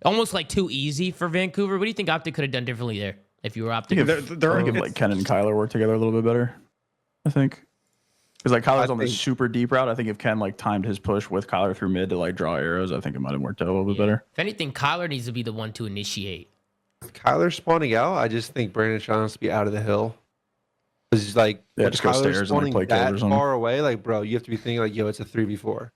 Speaker 1: Almost like too easy for Vancouver. What do you think Optic could have done differently there if you were Optic?
Speaker 5: Yeah,
Speaker 3: I think if like Ken and Kyler work together a little bit better. I think. Because like Kyler's on this super deep route. I think if Ken like timed his push with Kyler through mid to like draw arrows, I think it might have worked out a little bit better.
Speaker 1: If anything, Kyler needs to be the one to initiate.
Speaker 2: Kyler spawning out, I just think Brandon Shaw has to be out of the hill. Because he's like,
Speaker 3: Yeah, just go
Speaker 2: Kyler's
Speaker 3: stairs and like
Speaker 2: spawning
Speaker 3: play kills or
Speaker 2: that
Speaker 3: something.
Speaker 2: far away. Like, bro, you have to be thinking like, yo, it's a 3v4.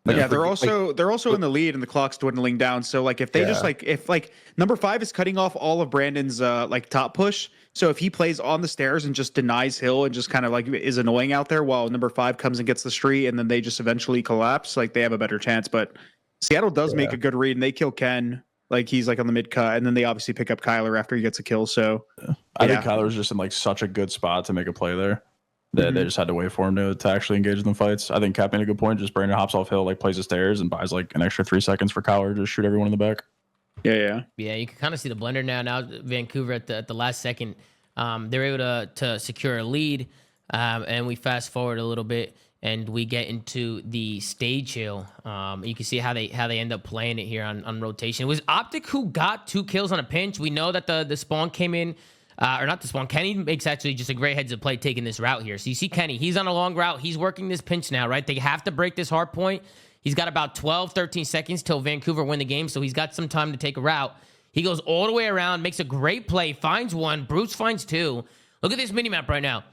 Speaker 5: Yeah, they're also in the lead and the clock's dwindling down. So like if they just like if like number 5 is cutting off all of Brandon's like top push. So if he plays on the stairs and just denies hill and just kind of like is annoying out there while number 5 comes and gets the street and then they just eventually collapse, like they have a better chance. But Seattle does make a good read and they kill Ken. Like he's like on the mid cut, and then they obviously pick up Kyler after he gets a kill. So
Speaker 3: I think Kyler's just in like such a good spot to make a play there. They just had to wait for him to actually engage in the fights. I think Cap made a good point. Just Brandon hops off hill, like plays the stairs and buys like an extra 3 seconds for Kyler to shoot everyone in the back.
Speaker 5: Yeah.
Speaker 1: You can kind of see the blender now. Now Vancouver at the last second, they're able to secure a lead, and we fast forward a little bit and we get into the stage hill. You can see how they end up playing it here on rotation. It was Optic who got 2 kills on a pinch. We know that the spawn came in. Or not the spawn. Kenny makes actually just a great heads up play taking this route here. So you see Kenny, he's on a long route. He's working this pinch now, right? They have to break this hard point. He's got about 12, 13 seconds till Vancouver win the game. So he's got some time to take a route. He goes all the way around, makes a great play, finds 1. Bruce finds 2. Look at this minimap right now.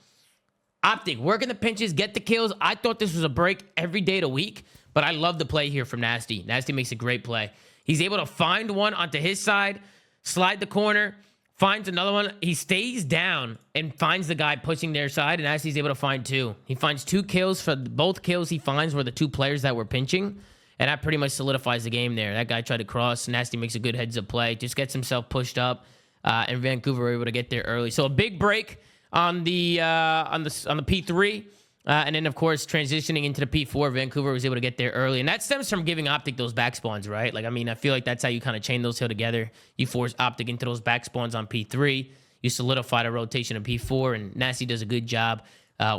Speaker 1: Optic working the pinches, get the kills. I thought this was a break every day of the week, but I love the play here from Nasty. Nasty makes a great play. He's able to find 1 onto his side, slide the corner, finds another one. He stays down and finds the guy pushing their side, and Nasty's able to find 2. He finds 2 kills. For both kills he finds were the 2 players that were pinching, and that pretty much solidifies the game there. That guy tried to cross. Nasty makes a good heads-up play. Just gets himself pushed up, and Vancouver were able to get there early. So a big break on the P3. And then, of course, transitioning into the P4, Vancouver was able to get there early. And that stems from giving Optic those back spawns, right? Like, I mean, I feel like that's how you kind of chain those two together. You force Optic into those back spawns on P3. You solidify the rotation of P4, and Nasty does a good job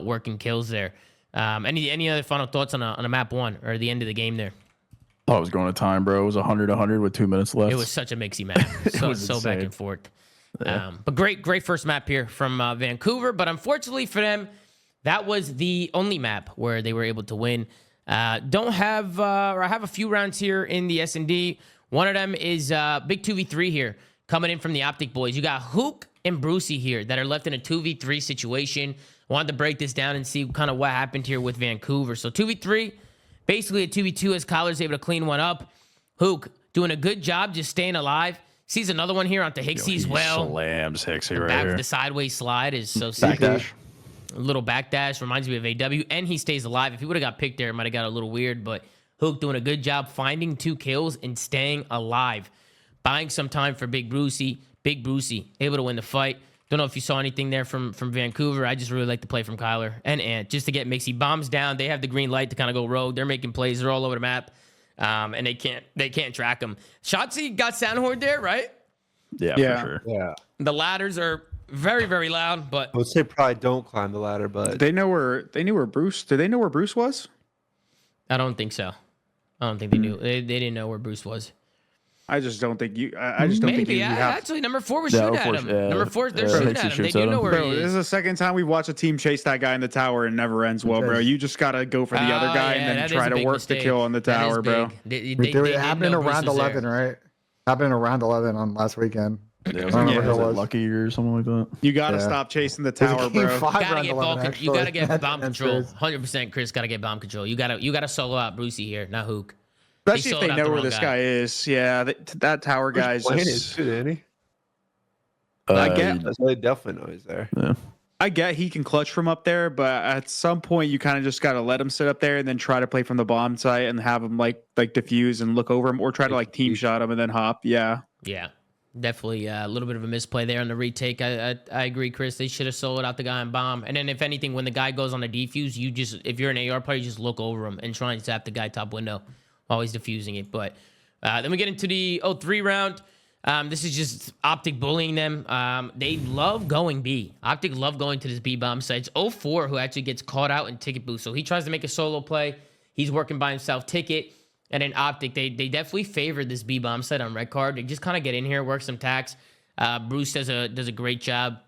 Speaker 1: working kills there. Any other final thoughts on a map 1 or the end of the game there?
Speaker 3: Oh, it was going to time, bro. It was 100-100 with 2 minutes left.
Speaker 1: It was such a mixy map. so back and forth. Yeah. But great first map here from Vancouver. But unfortunately for them, that was the only map where they were able to win. I have a few rounds here in the S&D. One of them is big 2v3 here coming in from the Optic boys. You got Huke and Brucey here that are left in a 2v3 situation. Wanted to break this down and see kind of what happened here with Vancouver. So 2v3, basically a 2v2 as Collar's able to clean one up. Huke doing a good job just staying alive. Sees another one here onto Hixie as well.
Speaker 3: Slams Hixie right
Speaker 1: back
Speaker 3: here.
Speaker 1: With the sideways slide is so sick.
Speaker 3: Backdash.
Speaker 1: A little backdash reminds me of AW, and he stays alive. If he would have got picked there, it might have got a little weird, but Huke doing a good job finding 2 kills and staying alive. Buying some time for Big Brucey. Big Brucey able to win the fight. Don't know if you saw anything there from Vancouver. I just really like the play from Kyler and Ant just to get Mixie bombs down. They have the green light to kind of go rogue. They're making plays. They're all over the map, and they can't track them. Shotzi got Soundhorde there, right?
Speaker 3: Yeah, for sure.
Speaker 2: Yeah.
Speaker 1: The ladders are very, very loud, but
Speaker 2: I would say probably don't climb the ladder, but
Speaker 5: they knew where Bruce. Did they know where Bruce was?
Speaker 1: I don't think so. I don't think they knew. They didn't know where Bruce was.
Speaker 5: I just don't think you. I just don't think you have.
Speaker 1: Actually, number 4 was shooting at him. Number 4, they're shooting at him. They do know where
Speaker 5: bro,
Speaker 1: he
Speaker 5: this is
Speaker 1: is.
Speaker 5: the second time we've watched a team chase that guy in the tower and never ends well, bro. You just gotta go for the other guy and then try to work the kill on the tower, bro.
Speaker 4: It happened in round 11, right? Happened in round 11 on last weekend.
Speaker 3: Yeah, was it Lucky or something like that?
Speaker 5: You gotta stop chasing the tower, bro.
Speaker 1: You gotta get bomb control. 100%, Chris. Gotta get bomb control. You gotta solo out Brucey here, not Huke.
Speaker 5: Especially if they know where this guy is. Yeah, that tower guy's
Speaker 2: just too, didn't he?
Speaker 5: I get.
Speaker 2: They definitely know he's there.
Speaker 3: Yeah.
Speaker 5: I get he can clutch from up there, but at some point you kind of just gotta let him sit up there and then try to play from the bomb site and have him like diffuse and look over him, or try to like team shot him and then hop. Yeah.
Speaker 1: Yeah. Definitely a little bit of a misplay there on the retake. I agree, Chris. They should have soloed out the guy on bomb. And then if anything, when the guy goes on the defuse, if you're an AR player, you just look over him and try and zap the guy top window while he's defusing it. But then we get into the 03 round. This is just Optic bullying them. They love going B. Optic love going to this B bomb site. It's 04 who actually gets caught out in ticket boost. So he tries to make a solo play. He's working by himself. Ticket. And then Optic, they definitely favor this B bomb set on red card. They just kind of get in here, work some tacks. Bruce does a great job.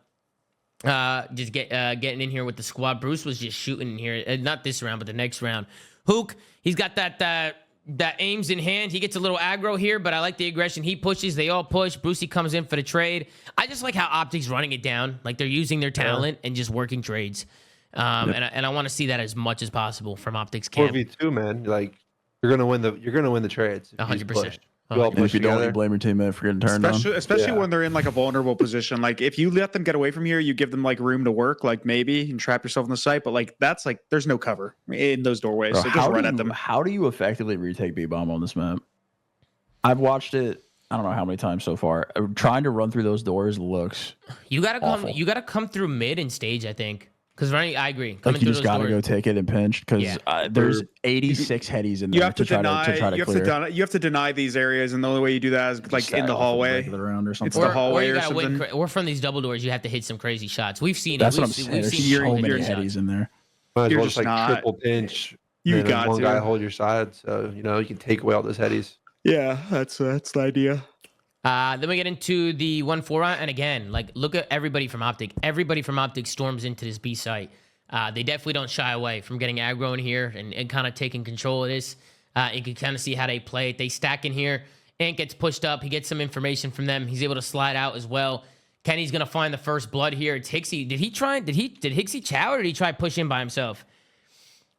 Speaker 1: Just getting in here with the squad. Bruce was just shooting in here, not this round, but the next round. Huke, he's got that aims in hand. He gets a little aggro here, but I like the aggression. He pushes. They all push. Brucey comes in for the trade. I just like how Optic's running it down. Like they're using their talent and just working trades. And I want to see that as much as possible from Optic's camp.
Speaker 2: 4v2, man. Like. You're gonna win the trades.
Speaker 1: 100%.
Speaker 3: And if you don't, you blame your teammate for getting turned on.
Speaker 5: Especially when they're in like a vulnerable position. Like if you let them get away from here, you give them like room to work, like maybe, and trap yourself in the site. But like that's like there's no cover in those doorways.
Speaker 3: Bro,
Speaker 5: so just run at them.
Speaker 3: How do you effectively retake B bomb on this map? I've watched it I don't know how many times so far. Trying to run through those doors looks
Speaker 1: You gotta come.
Speaker 3: awful.
Speaker 1: You gotta come through mid and stage. I think because running. I agree.
Speaker 3: Like
Speaker 1: Coming
Speaker 3: you
Speaker 1: through
Speaker 3: just
Speaker 1: those
Speaker 3: gotta
Speaker 1: doors.
Speaker 3: go take it and pinch because
Speaker 1: Yeah.
Speaker 3: there's 86 headies in there
Speaker 5: You have to
Speaker 3: try
Speaker 5: deny.
Speaker 3: to try to
Speaker 5: You
Speaker 3: clear.
Speaker 5: have to deny these arounds, and the only way you do that is like in the hallway.
Speaker 3: Round or something.
Speaker 5: It's the hallway
Speaker 1: you
Speaker 5: or
Speaker 1: gotta win
Speaker 5: something.
Speaker 1: or from these double doors, you have to hit some crazy shots. We've seen
Speaker 3: That's
Speaker 1: it.
Speaker 3: what I'm
Speaker 1: We've
Speaker 3: saying.
Speaker 1: We've
Speaker 3: There's
Speaker 1: seen
Speaker 3: so many
Speaker 1: crazy shots.
Speaker 3: headies in there.
Speaker 2: Might as
Speaker 5: You're
Speaker 2: well
Speaker 5: just
Speaker 2: just like
Speaker 5: not-
Speaker 2: triple pinch.
Speaker 5: You
Speaker 2: and then
Speaker 5: got
Speaker 2: one
Speaker 5: to.
Speaker 2: guy hold your side, so you can take away all those headies.
Speaker 5: Yeah, that's the idea.
Speaker 1: Then we get into the 1-4 round, and again, like look at everybody from Optic. Everybody from Optic storms into this B site. They definitely don't shy away from getting aggro in here and kind of taking control of this. You can kind of see how they play it. They stack in here. Ant gets pushed up. He gets some information from them. He's able to slide out as well. Kenny's gonna find the first blood here. It's Hixie. Did Hixie chow or did he try push in by himself?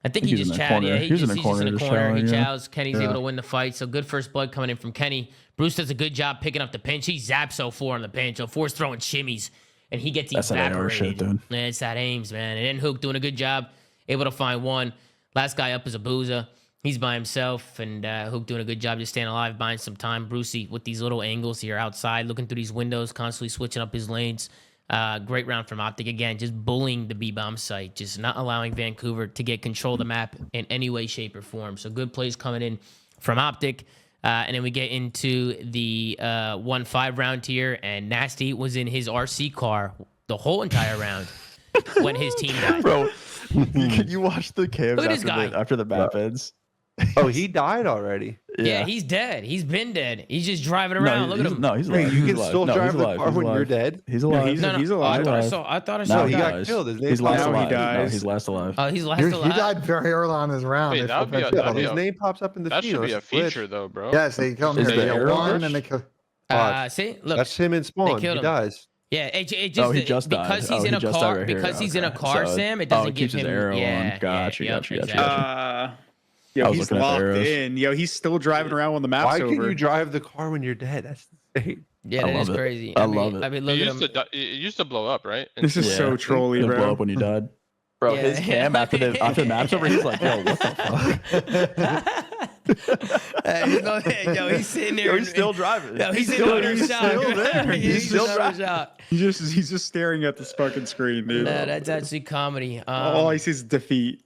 Speaker 1: I think he
Speaker 3: He's
Speaker 1: just
Speaker 3: in the
Speaker 1: chowed.
Speaker 3: corner.
Speaker 1: Yeah,
Speaker 3: He's in the
Speaker 1: he's just in
Speaker 3: corner
Speaker 1: the
Speaker 3: just
Speaker 1: corner. He
Speaker 3: chowing, yeah.
Speaker 1: chows. Kenny's able to win the fight. So good first blood coming in from Kenny. Bruce does a good job picking up the pinch. He zaps 04 on the pinch. 04's throwing shimmies, and he gets
Speaker 3: That's that AR
Speaker 1: evaporated.
Speaker 3: shit, dude.
Speaker 1: Man, it's that Ames, man. And then Huke doing a good job, able to find one. Last guy up is Abuza. He's by himself, and Huke doing a good job just staying alive, buying some time. Brucey with these little angles here outside, looking through these windows, constantly switching up his lanes. Great round from Optic again, just bullying the B-bomb site, just not allowing Vancouver to get control of the map in any way, shape, or form. So good plays coming in from Optic. And then we get into the 1-5 round here, and Nasty was in his RC car the whole entire round when his team died.
Speaker 3: Bro, you watch the cams
Speaker 1: Look at this guy.
Speaker 3: after the map ends.
Speaker 2: Oh, he died already.
Speaker 1: Yeah, he's dead. He's been dead. He's just driving around. Look at him.
Speaker 3: No, he's
Speaker 2: Wait,
Speaker 3: alive.
Speaker 2: you
Speaker 3: He's
Speaker 2: can
Speaker 3: alive.
Speaker 2: still
Speaker 3: No, he's
Speaker 2: drive the
Speaker 3: alive.
Speaker 2: car
Speaker 3: He's
Speaker 2: when you're
Speaker 3: alive.
Speaker 2: dead?
Speaker 3: He's alive.
Speaker 5: he's
Speaker 1: No,
Speaker 5: he's
Speaker 1: I
Speaker 5: alive.
Speaker 1: thought I
Speaker 3: No,
Speaker 1: saw
Speaker 2: he
Speaker 1: that.
Speaker 2: got
Speaker 3: dies.
Speaker 2: killed. His name
Speaker 3: He's last
Speaker 2: pops
Speaker 5: Now
Speaker 3: alive.
Speaker 5: he
Speaker 2: up.
Speaker 3: No,
Speaker 5: dies.
Speaker 3: he's last alive.
Speaker 1: Oh, he's last
Speaker 4: He
Speaker 1: alive.
Speaker 4: died very early on his round.
Speaker 6: Wait,
Speaker 4: They
Speaker 6: that would be
Speaker 4: full
Speaker 6: a-
Speaker 4: pitched
Speaker 6: that'd be
Speaker 2: His
Speaker 6: a-
Speaker 2: name pops up in the
Speaker 6: That
Speaker 2: feed.
Speaker 6: should be a
Speaker 2: That's glitch.
Speaker 6: feature though, bro.
Speaker 4: Yes, they killed him
Speaker 6: Is
Speaker 4: here.
Speaker 6: the
Speaker 4: They
Speaker 6: arrow
Speaker 4: won,
Speaker 6: rush?
Speaker 4: and they killed.
Speaker 1: See, look.
Speaker 2: That's him in spawn.
Speaker 1: killed
Speaker 2: He
Speaker 1: him.
Speaker 2: dies.
Speaker 1: Yeah, it just
Speaker 3: Oh, he just died.
Speaker 1: because he's
Speaker 3: Oh,
Speaker 1: in
Speaker 3: he
Speaker 1: a
Speaker 3: just died
Speaker 1: car.
Speaker 3: right here.
Speaker 1: Because he's in a
Speaker 3: Okay.
Speaker 1: car,
Speaker 3: So-
Speaker 1: Sam. It
Speaker 3: oh,
Speaker 1: doesn't
Speaker 3: it
Speaker 1: give
Speaker 3: keeps his
Speaker 1: him.
Speaker 3: arrow on.
Speaker 1: Yeah,
Speaker 3: Gotcha,
Speaker 1: yeah,
Speaker 3: gotcha,
Speaker 1: yep,
Speaker 3: gotcha,
Speaker 1: exactly.
Speaker 3: gotcha. I
Speaker 5: Yo,
Speaker 3: was
Speaker 5: he's
Speaker 3: looking at the
Speaker 5: locked
Speaker 3: arrows.
Speaker 5: in. Yo, he's still driving around when the map's
Speaker 2: Why
Speaker 5: over.
Speaker 2: can you drive the car when you're dead? That's insane.
Speaker 1: Yeah,
Speaker 3: I
Speaker 1: that is
Speaker 3: love it.
Speaker 1: crazy.
Speaker 3: I
Speaker 1: mean,
Speaker 3: love it.
Speaker 1: I mean,
Speaker 6: It
Speaker 1: look at
Speaker 6: used,
Speaker 1: him.
Speaker 6: to, it used to blow up, right?
Speaker 5: This is so trolly,
Speaker 3: It'll blow
Speaker 5: bro.
Speaker 3: up when you died. Bro,
Speaker 1: Yeah.
Speaker 3: his cam after the map's over, he's like, yo, what the fuck?
Speaker 1: Yo, he's sitting there.
Speaker 3: Yo, he's still driving.
Speaker 1: Yo, he's
Speaker 3: still,
Speaker 1: in
Speaker 3: he's
Speaker 1: shot.
Speaker 3: still there. He's still driving.
Speaker 5: He's just staring at this fucking screen, dude.
Speaker 1: No, that's actually comedy.
Speaker 5: All I see is defeat.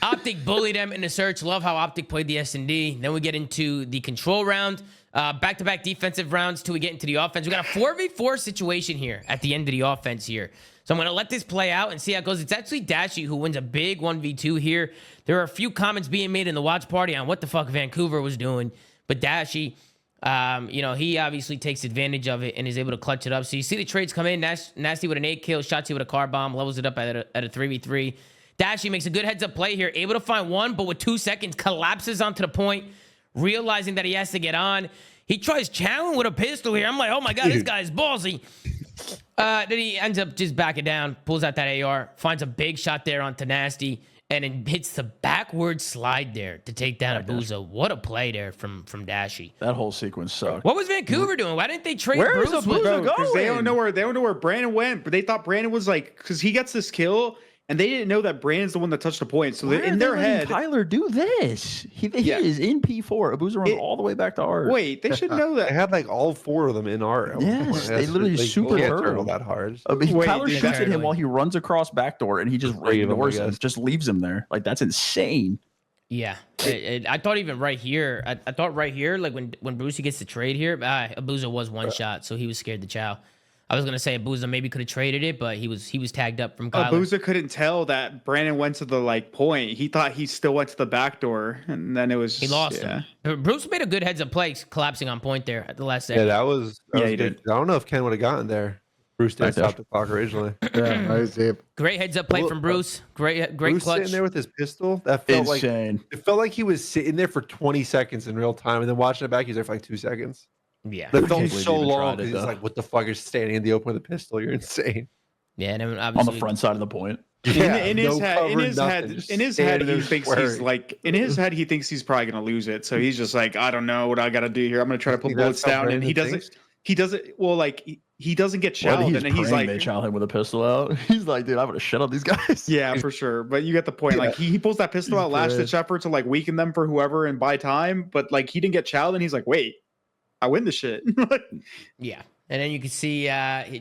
Speaker 1: Optic bullied them in the search. Love how Optic played the S&D. Then we get into the control round. Back-to-back defensive rounds till we get into the offense. We got a 4v4 situation here at the end of the offense here. So I'm going to let this play out and see how it goes. It's actually Dashy who wins a big 1v2 here. There are a few comments being made in the watch party on what the fuck Vancouver was doing. But Dashy, he obviously takes advantage of it and is able to clutch it up. So you see the trades come in. Nasty with an 8 kill, Shotzi with a car bomb, levels it up at a 3v3. Dashy makes a good heads-up play here, able to find one, but with 2 seconds, collapses onto the point, realizing that he has to get on. He tries chowing with a pistol here. I'm like, oh my God, this guy's ballsy. Then he ends up just backing down, pulls out that AR, finds a big shot there onto Nasty, and then hits the backward slide there to take down Abuza. What a play there from Dashy.
Speaker 3: That whole sequence sucked.
Speaker 1: What was Vancouver doing? Why didn't they trade
Speaker 3: Where is
Speaker 1: Bruce?
Speaker 3: Abuza
Speaker 5: Bro, because they
Speaker 3: going?
Speaker 5: don't know where Brandon went, but they thought Brandon was like, because he gets this kill, and they didn't know that Brandon's the one that touched the point. So
Speaker 3: Why
Speaker 5: in
Speaker 3: are
Speaker 5: their
Speaker 3: they letting
Speaker 5: head,
Speaker 3: Tyler do this. He
Speaker 5: Yeah.
Speaker 3: is in P4. Abuza runs all the way back to R.
Speaker 5: wait, they should know
Speaker 2: They
Speaker 5: that.
Speaker 2: had like all 4 of them in our.
Speaker 3: Yes, they literally
Speaker 2: Like,
Speaker 3: super
Speaker 2: you can't
Speaker 3: turtle.
Speaker 2: turtle that hard.
Speaker 5: Wait,
Speaker 3: Tyler
Speaker 5: dude,
Speaker 3: shoots at him
Speaker 1: apparently.
Speaker 3: while he runs across backdoor, and he just
Speaker 2: 3 of them, I
Speaker 3: ignores him,
Speaker 2: guess.
Speaker 3: just leaves him there. Like, that's insane.
Speaker 1: Yeah, I thought even right here, I thought right here, like when Brucey gets the trade here, Abuza was one shot, so he was scared to chow. I was gonna say Abuza maybe could have traded it, but he was tagged up from Kyler.
Speaker 5: Abuza couldn't tell that Brandon went to the point. He thought he still went to the back door, and then it was
Speaker 1: He lost him. Bruce made a good heads up play, collapsing on point there at the last
Speaker 2: Yeah,
Speaker 1: second.
Speaker 2: that was
Speaker 5: Yeah, he
Speaker 2: good.
Speaker 5: did.
Speaker 2: I don't know if Ken would have gotten there. Bruce did
Speaker 3: Right there.
Speaker 2: stop the clock originally.
Speaker 4: Yeah, I see it.
Speaker 1: Great heads up play
Speaker 2: Well,
Speaker 1: from Bruce. Great
Speaker 2: Bruce
Speaker 1: clutch.
Speaker 2: sitting there with his pistol. That felt like
Speaker 3: Insane.
Speaker 2: it felt like he was sitting there for 20 seconds in real time, and then watching it back, he was there for like 2 seconds.
Speaker 1: Yeah,
Speaker 2: That
Speaker 3: I
Speaker 2: felt
Speaker 3: can't believe
Speaker 2: so
Speaker 3: he even
Speaker 2: long
Speaker 3: tried it,
Speaker 2: because he's
Speaker 3: though.
Speaker 2: like, "What the fuck is standing in the open with a pistol? You're insane."
Speaker 1: yeah, and then
Speaker 3: On
Speaker 1: obviously
Speaker 3: the front side of the point.
Speaker 5: In his
Speaker 2: no
Speaker 5: head,
Speaker 2: cover, nothing, just
Speaker 5: he
Speaker 2: standing there
Speaker 5: thinks
Speaker 2: swearing.
Speaker 5: he's like, in his head, he thinks he's probably gonna lose it. So he's just like, I don't know what I gotta do here. I'm gonna try to put
Speaker 2: That's
Speaker 5: bullets
Speaker 2: how
Speaker 5: down, and he
Speaker 2: Brandon
Speaker 5: doesn't.
Speaker 2: thinks.
Speaker 5: He doesn't. Well, like he doesn't get
Speaker 3: Well,
Speaker 5: shelled,
Speaker 3: he's
Speaker 5: and then he's
Speaker 3: praying
Speaker 5: like,
Speaker 3: they chow him with a pistol out. He's like, dude, I'm gonna shut up these guys.
Speaker 5: yeah, for sure. But you get the point. Like he pulls that pistol out last ditch effort to like weaken them for whoever and buy time. But like he didn't get chowed, and he's like, wait, I win the shit.
Speaker 1: Yeah. And then you can see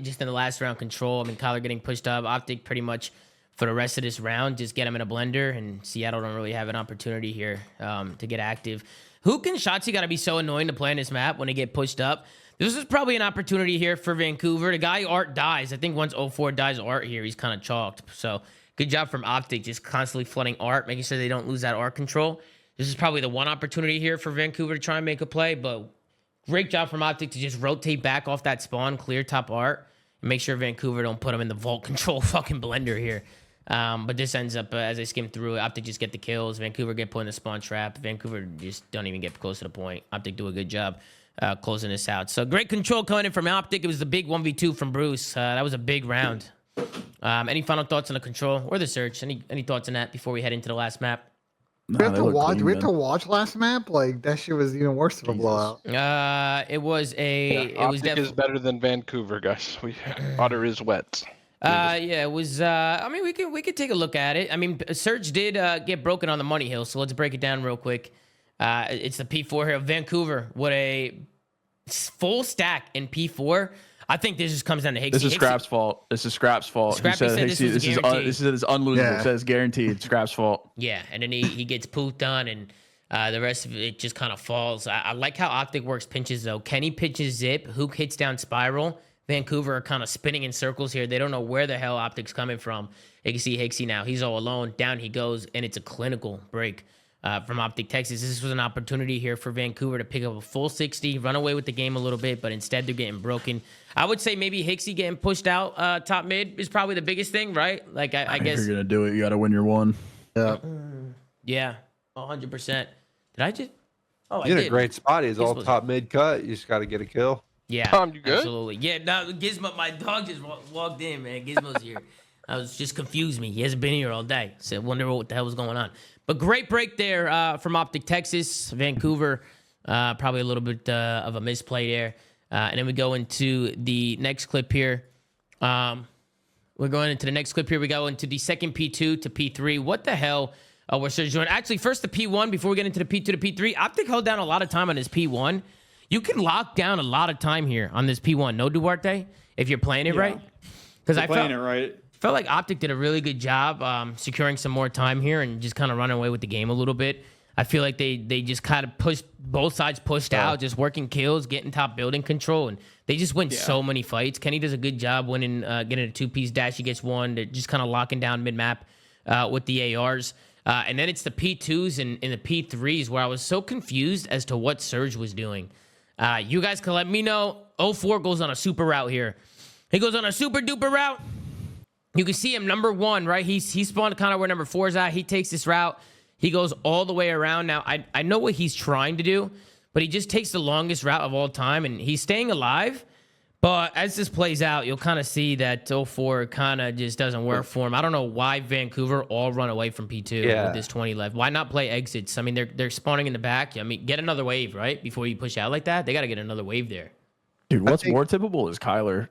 Speaker 1: just in the last round control, I mean, Kyler getting pushed up. Optic pretty much for the rest of this round, just get him in a blender. And Seattle don't really have an opportunity here to get active. Huke and Shotzi got to be so annoying to play on this map when they get pushed up. This is probably an opportunity here for Vancouver. The guy Art dies. I think once 04 dies Art here, he's kind of chalked. So good job from Optic, just constantly flooding Art, making sure they don't lose that Art control. This is probably the one opportunity here for Vancouver to try and make a play, but great job from Optic to just rotate back off that spawn, clear top Art, and make sure Vancouver don't put him in the vault control fucking blender here. But this ends up, as I skim through it, Optic just get the kills. Vancouver get put in the spawn trap. Vancouver just don't even get close to the point. Optic do a good job closing this out. So great control coming in from Optic. It was the big 1v2 from Bruce. That was a big round. Any final thoughts on the control or the search? Any thoughts on that before we head into the last map?
Speaker 4: We have to watch. We have to watch last map. Like that shit was even worse of a blowout.
Speaker 1: It was a.
Speaker 10: Yeah,
Speaker 1: it was
Speaker 10: Optic is better than Vancouver, guys. Otter is wet.
Speaker 1: Yeah, it was. I mean, we could take a look at it. I mean, Surge did get broken on the money hill, so let's break it down real quick. It's the P4 here. Vancouver, what a full stack in P4. I think this just comes down to Hicksy.
Speaker 3: This is Scrap's fault. This is Scrap's fault.
Speaker 1: Scrappy said this was guaranteed.
Speaker 3: This is unlosable.
Speaker 4: Yeah.
Speaker 3: It says guaranteed. Scrap's fault.
Speaker 1: Yeah, and then he gets pooped on, and the rest of it just kind of falls. I like how Optic works pinches, though. Kenny pitches Zip. Huke hits down Spiral. Vancouver are kind of spinning in circles here. They don't know where the hell Optic's coming from. You can see Hicksy now. He's all alone. Down he goes, and it's a clinical break from Optic Texas. This was an opportunity here for Vancouver to pick up a full 60, run away with the game a little bit, but instead they're getting broken. I would say maybe Hicksy getting pushed out top mid is probably the biggest thing, right? Like, I guess.
Speaker 3: If you're going to do it, you got to win your one.
Speaker 4: Yeah.
Speaker 1: Yeah, 100%. Did I just? Oh, I
Speaker 2: You're in
Speaker 1: did.
Speaker 2: a great spot. He's all
Speaker 1: Gizmo's
Speaker 2: top mid cut. You just got to get a kill.
Speaker 1: Yeah,
Speaker 6: Tom, you good?
Speaker 1: absolutely. Yeah, no, Gizmo, my dog just walked in, man. Gizmo's here. I was just confused me. He hasn't been here all day. So I wonder what the hell was going on. But great break there from Optic Texas. Vancouver, probably a little bit of a misplay there. And then we go into the next clip here. We're going into the next clip here. We go into the second P2 to P3. What the hell? We're still doing. Actually, first the P1 before we get into the P2 to P3. Optic held down a lot of time on his P1. You can lock down a lot of time here on this P1. No, Duarte, if you're playing it right. Because I felt like Optic did a really good job securing some more time here and just kind of running away with the game a little bit. I feel like they just kind of pushed both sides out, just working kills, getting top building control, and they just win so many fights. Kenny does a good job winning, getting a two-piece dash. He gets one. They're just kind of locking down mid-map with the ARs. And then it's the P2s and the P3s where I was so confused as to what Surge was doing. You guys can let me know. 04 goes on a super route here. He goes on a super duper route. You can see him number one, right? He spawned kind of where number 4 is at. He takes this route. He goes all the way around. Now, I know what he's trying to do, but he just takes the longest route of all time, and he's staying alive. But as this plays out, you'll kind of see that 04 kind of just doesn't work for him. I don't know why Vancouver all run away from P2 with this 20 left. Why not play exits? I mean, they're spawning in the back. I mean, get another wave, right? Before you push out like that, they got to get another wave there.
Speaker 3: Dude, what's more typical is Kyler.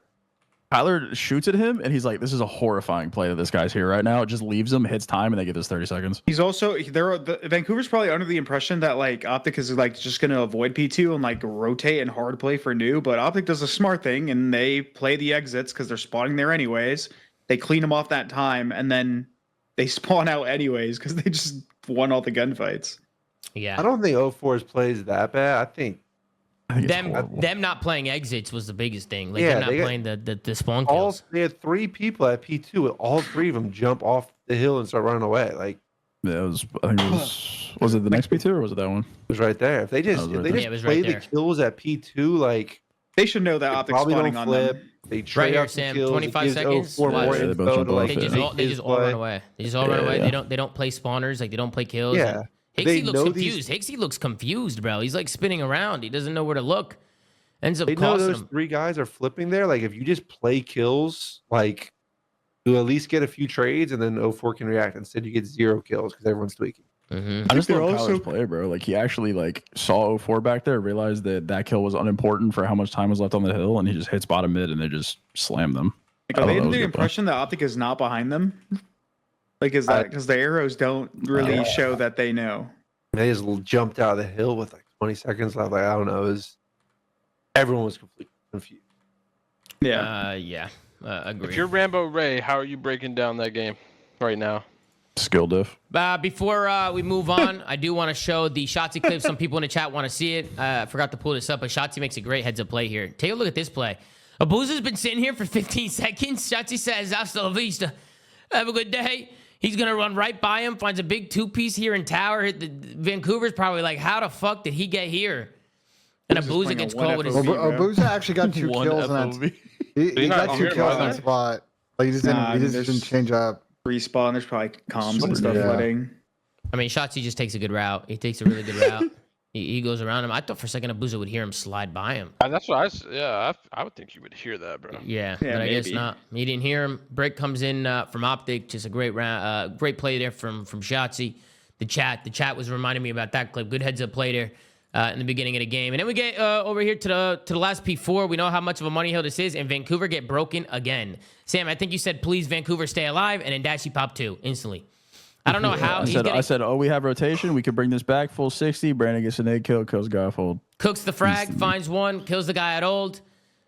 Speaker 3: Kyler shoots at him, and he's like, this is a horrifying play that this guy's here right now. It just leaves him, hits time, and they get this 30 seconds.
Speaker 5: He's also Vancouver's probably under the impression that like Optic is like just going to avoid P2 and like rotate and hard play for new, but Optic does a smart thing and they play the exits because they're spawning there anyways. They clean them off that time, and then they spawn out anyways because they just won all the gunfights.
Speaker 1: Yeah.
Speaker 2: I don't think 04's plays that bad. I think
Speaker 1: them not playing exits was the biggest thing. Like
Speaker 2: Yeah,
Speaker 1: them not
Speaker 2: they got-
Speaker 1: playing the spawn kills.
Speaker 2: they had 3 people at P2, and all 3 of them jump off the hill and start running away. Like,
Speaker 3: Yeah, it was. I think it was it the next P2 or was it that one?
Speaker 2: it was right there. If they just,
Speaker 3: That was
Speaker 2: if
Speaker 3: right
Speaker 2: they
Speaker 1: there. Yeah, it was
Speaker 2: just play
Speaker 1: right
Speaker 2: the
Speaker 1: there.
Speaker 2: kills at P2, like,
Speaker 5: They should know that
Speaker 2: they
Speaker 5: Optic's
Speaker 2: probably
Speaker 5: spawning
Speaker 2: don't
Speaker 5: on
Speaker 2: flip.
Speaker 5: them.
Speaker 2: They trade
Speaker 1: here,
Speaker 2: out some
Speaker 1: Sam,
Speaker 2: kills.
Speaker 1: 25
Speaker 2: it gives
Speaker 1: seconds.
Speaker 2: 04 more
Speaker 1: Watch.
Speaker 3: Yeah, they both
Speaker 2: info
Speaker 3: jump
Speaker 2: to,
Speaker 3: off
Speaker 2: like,
Speaker 3: it.
Speaker 1: They
Speaker 2: make
Speaker 1: just
Speaker 2: his
Speaker 1: all run
Speaker 2: play.
Speaker 1: away. They just all run away.
Speaker 3: Yeah.
Speaker 1: They don't play spawners. Like they don't play kills.
Speaker 2: Yeah.
Speaker 1: And
Speaker 2: They
Speaker 1: Hicksy looks
Speaker 2: know
Speaker 1: confused. Hicksy looks confused, bro. He's like spinning around. He doesn't know where to look. Ends up
Speaker 2: They know
Speaker 1: costing
Speaker 2: those
Speaker 1: him.
Speaker 2: 3 guys are flipping there. Like, if you just play kills, like, you at least get a few trades, and then 04 can react. Instead, you get 0 kills because everyone's tweaking.
Speaker 1: Mm-hmm.
Speaker 3: I just
Speaker 5: they're
Speaker 3: love
Speaker 5: also-
Speaker 3: Kyler's play, bro. Like he actually like saw 04 back there, realized that kill was unimportant for how much time was left on the hill, and he just hits bottom mid and they just slam them.
Speaker 5: Like, are they under the impression that Optic is not behind them? Like, is that because the arrows don't really show that they know?
Speaker 2: They just jumped out of the hill with like 20 seconds left. Like, I don't know. It was Everyone was completely confused.
Speaker 1: Yeah. Agree.
Speaker 10: If you're Rambo Ray, how are you breaking down that game right now?
Speaker 3: Skill diff.
Speaker 1: Before we move on, I do want to show the Shotzi clip. Some people in the chat want to see it. I forgot to pull this up, but Shotzi makes a great heads-up play here. Take a look at this play. Abuza's been sitting here for 15 seconds. Shotzi says, hasta la vista. Have a good day. He's going to run right by him, finds a big two-piece here in tower. Vancouver's probably like, how the fuck did he get here? And Abuza gets caught with his...
Speaker 4: Abuza actually got 2 kills on that. He got 2 kills on that spot. Like, he just didn't change up.
Speaker 5: Respawn, there's probably comms and stuff flooding.
Speaker 1: I mean, Shotzi just takes a good route. He takes a really good route. He goes around him. I thought for a second Abuza would hear him slide by him.
Speaker 10: That's what I would think you would hear that, bro.
Speaker 1: Yeah, but I guess not. He didn't hear him. Break comes in from Optic. Just a great round, great play there from Shotzi. The chat was reminding me about that clip. Good heads up play there in the beginning of the game. And then we get over here to the last P4. We know how much of a money hill this is, and Vancouver get broken again. Sam, I think you said, please, Vancouver, stay alive, and then Dashy popped 2 instantly. I don't know how.
Speaker 3: I said, oh, we have rotation. We could bring this back full 60. Brandon gets an 8 kill, kills Garfield.
Speaker 1: Cooks the frag, finds 1, kills the guy at old.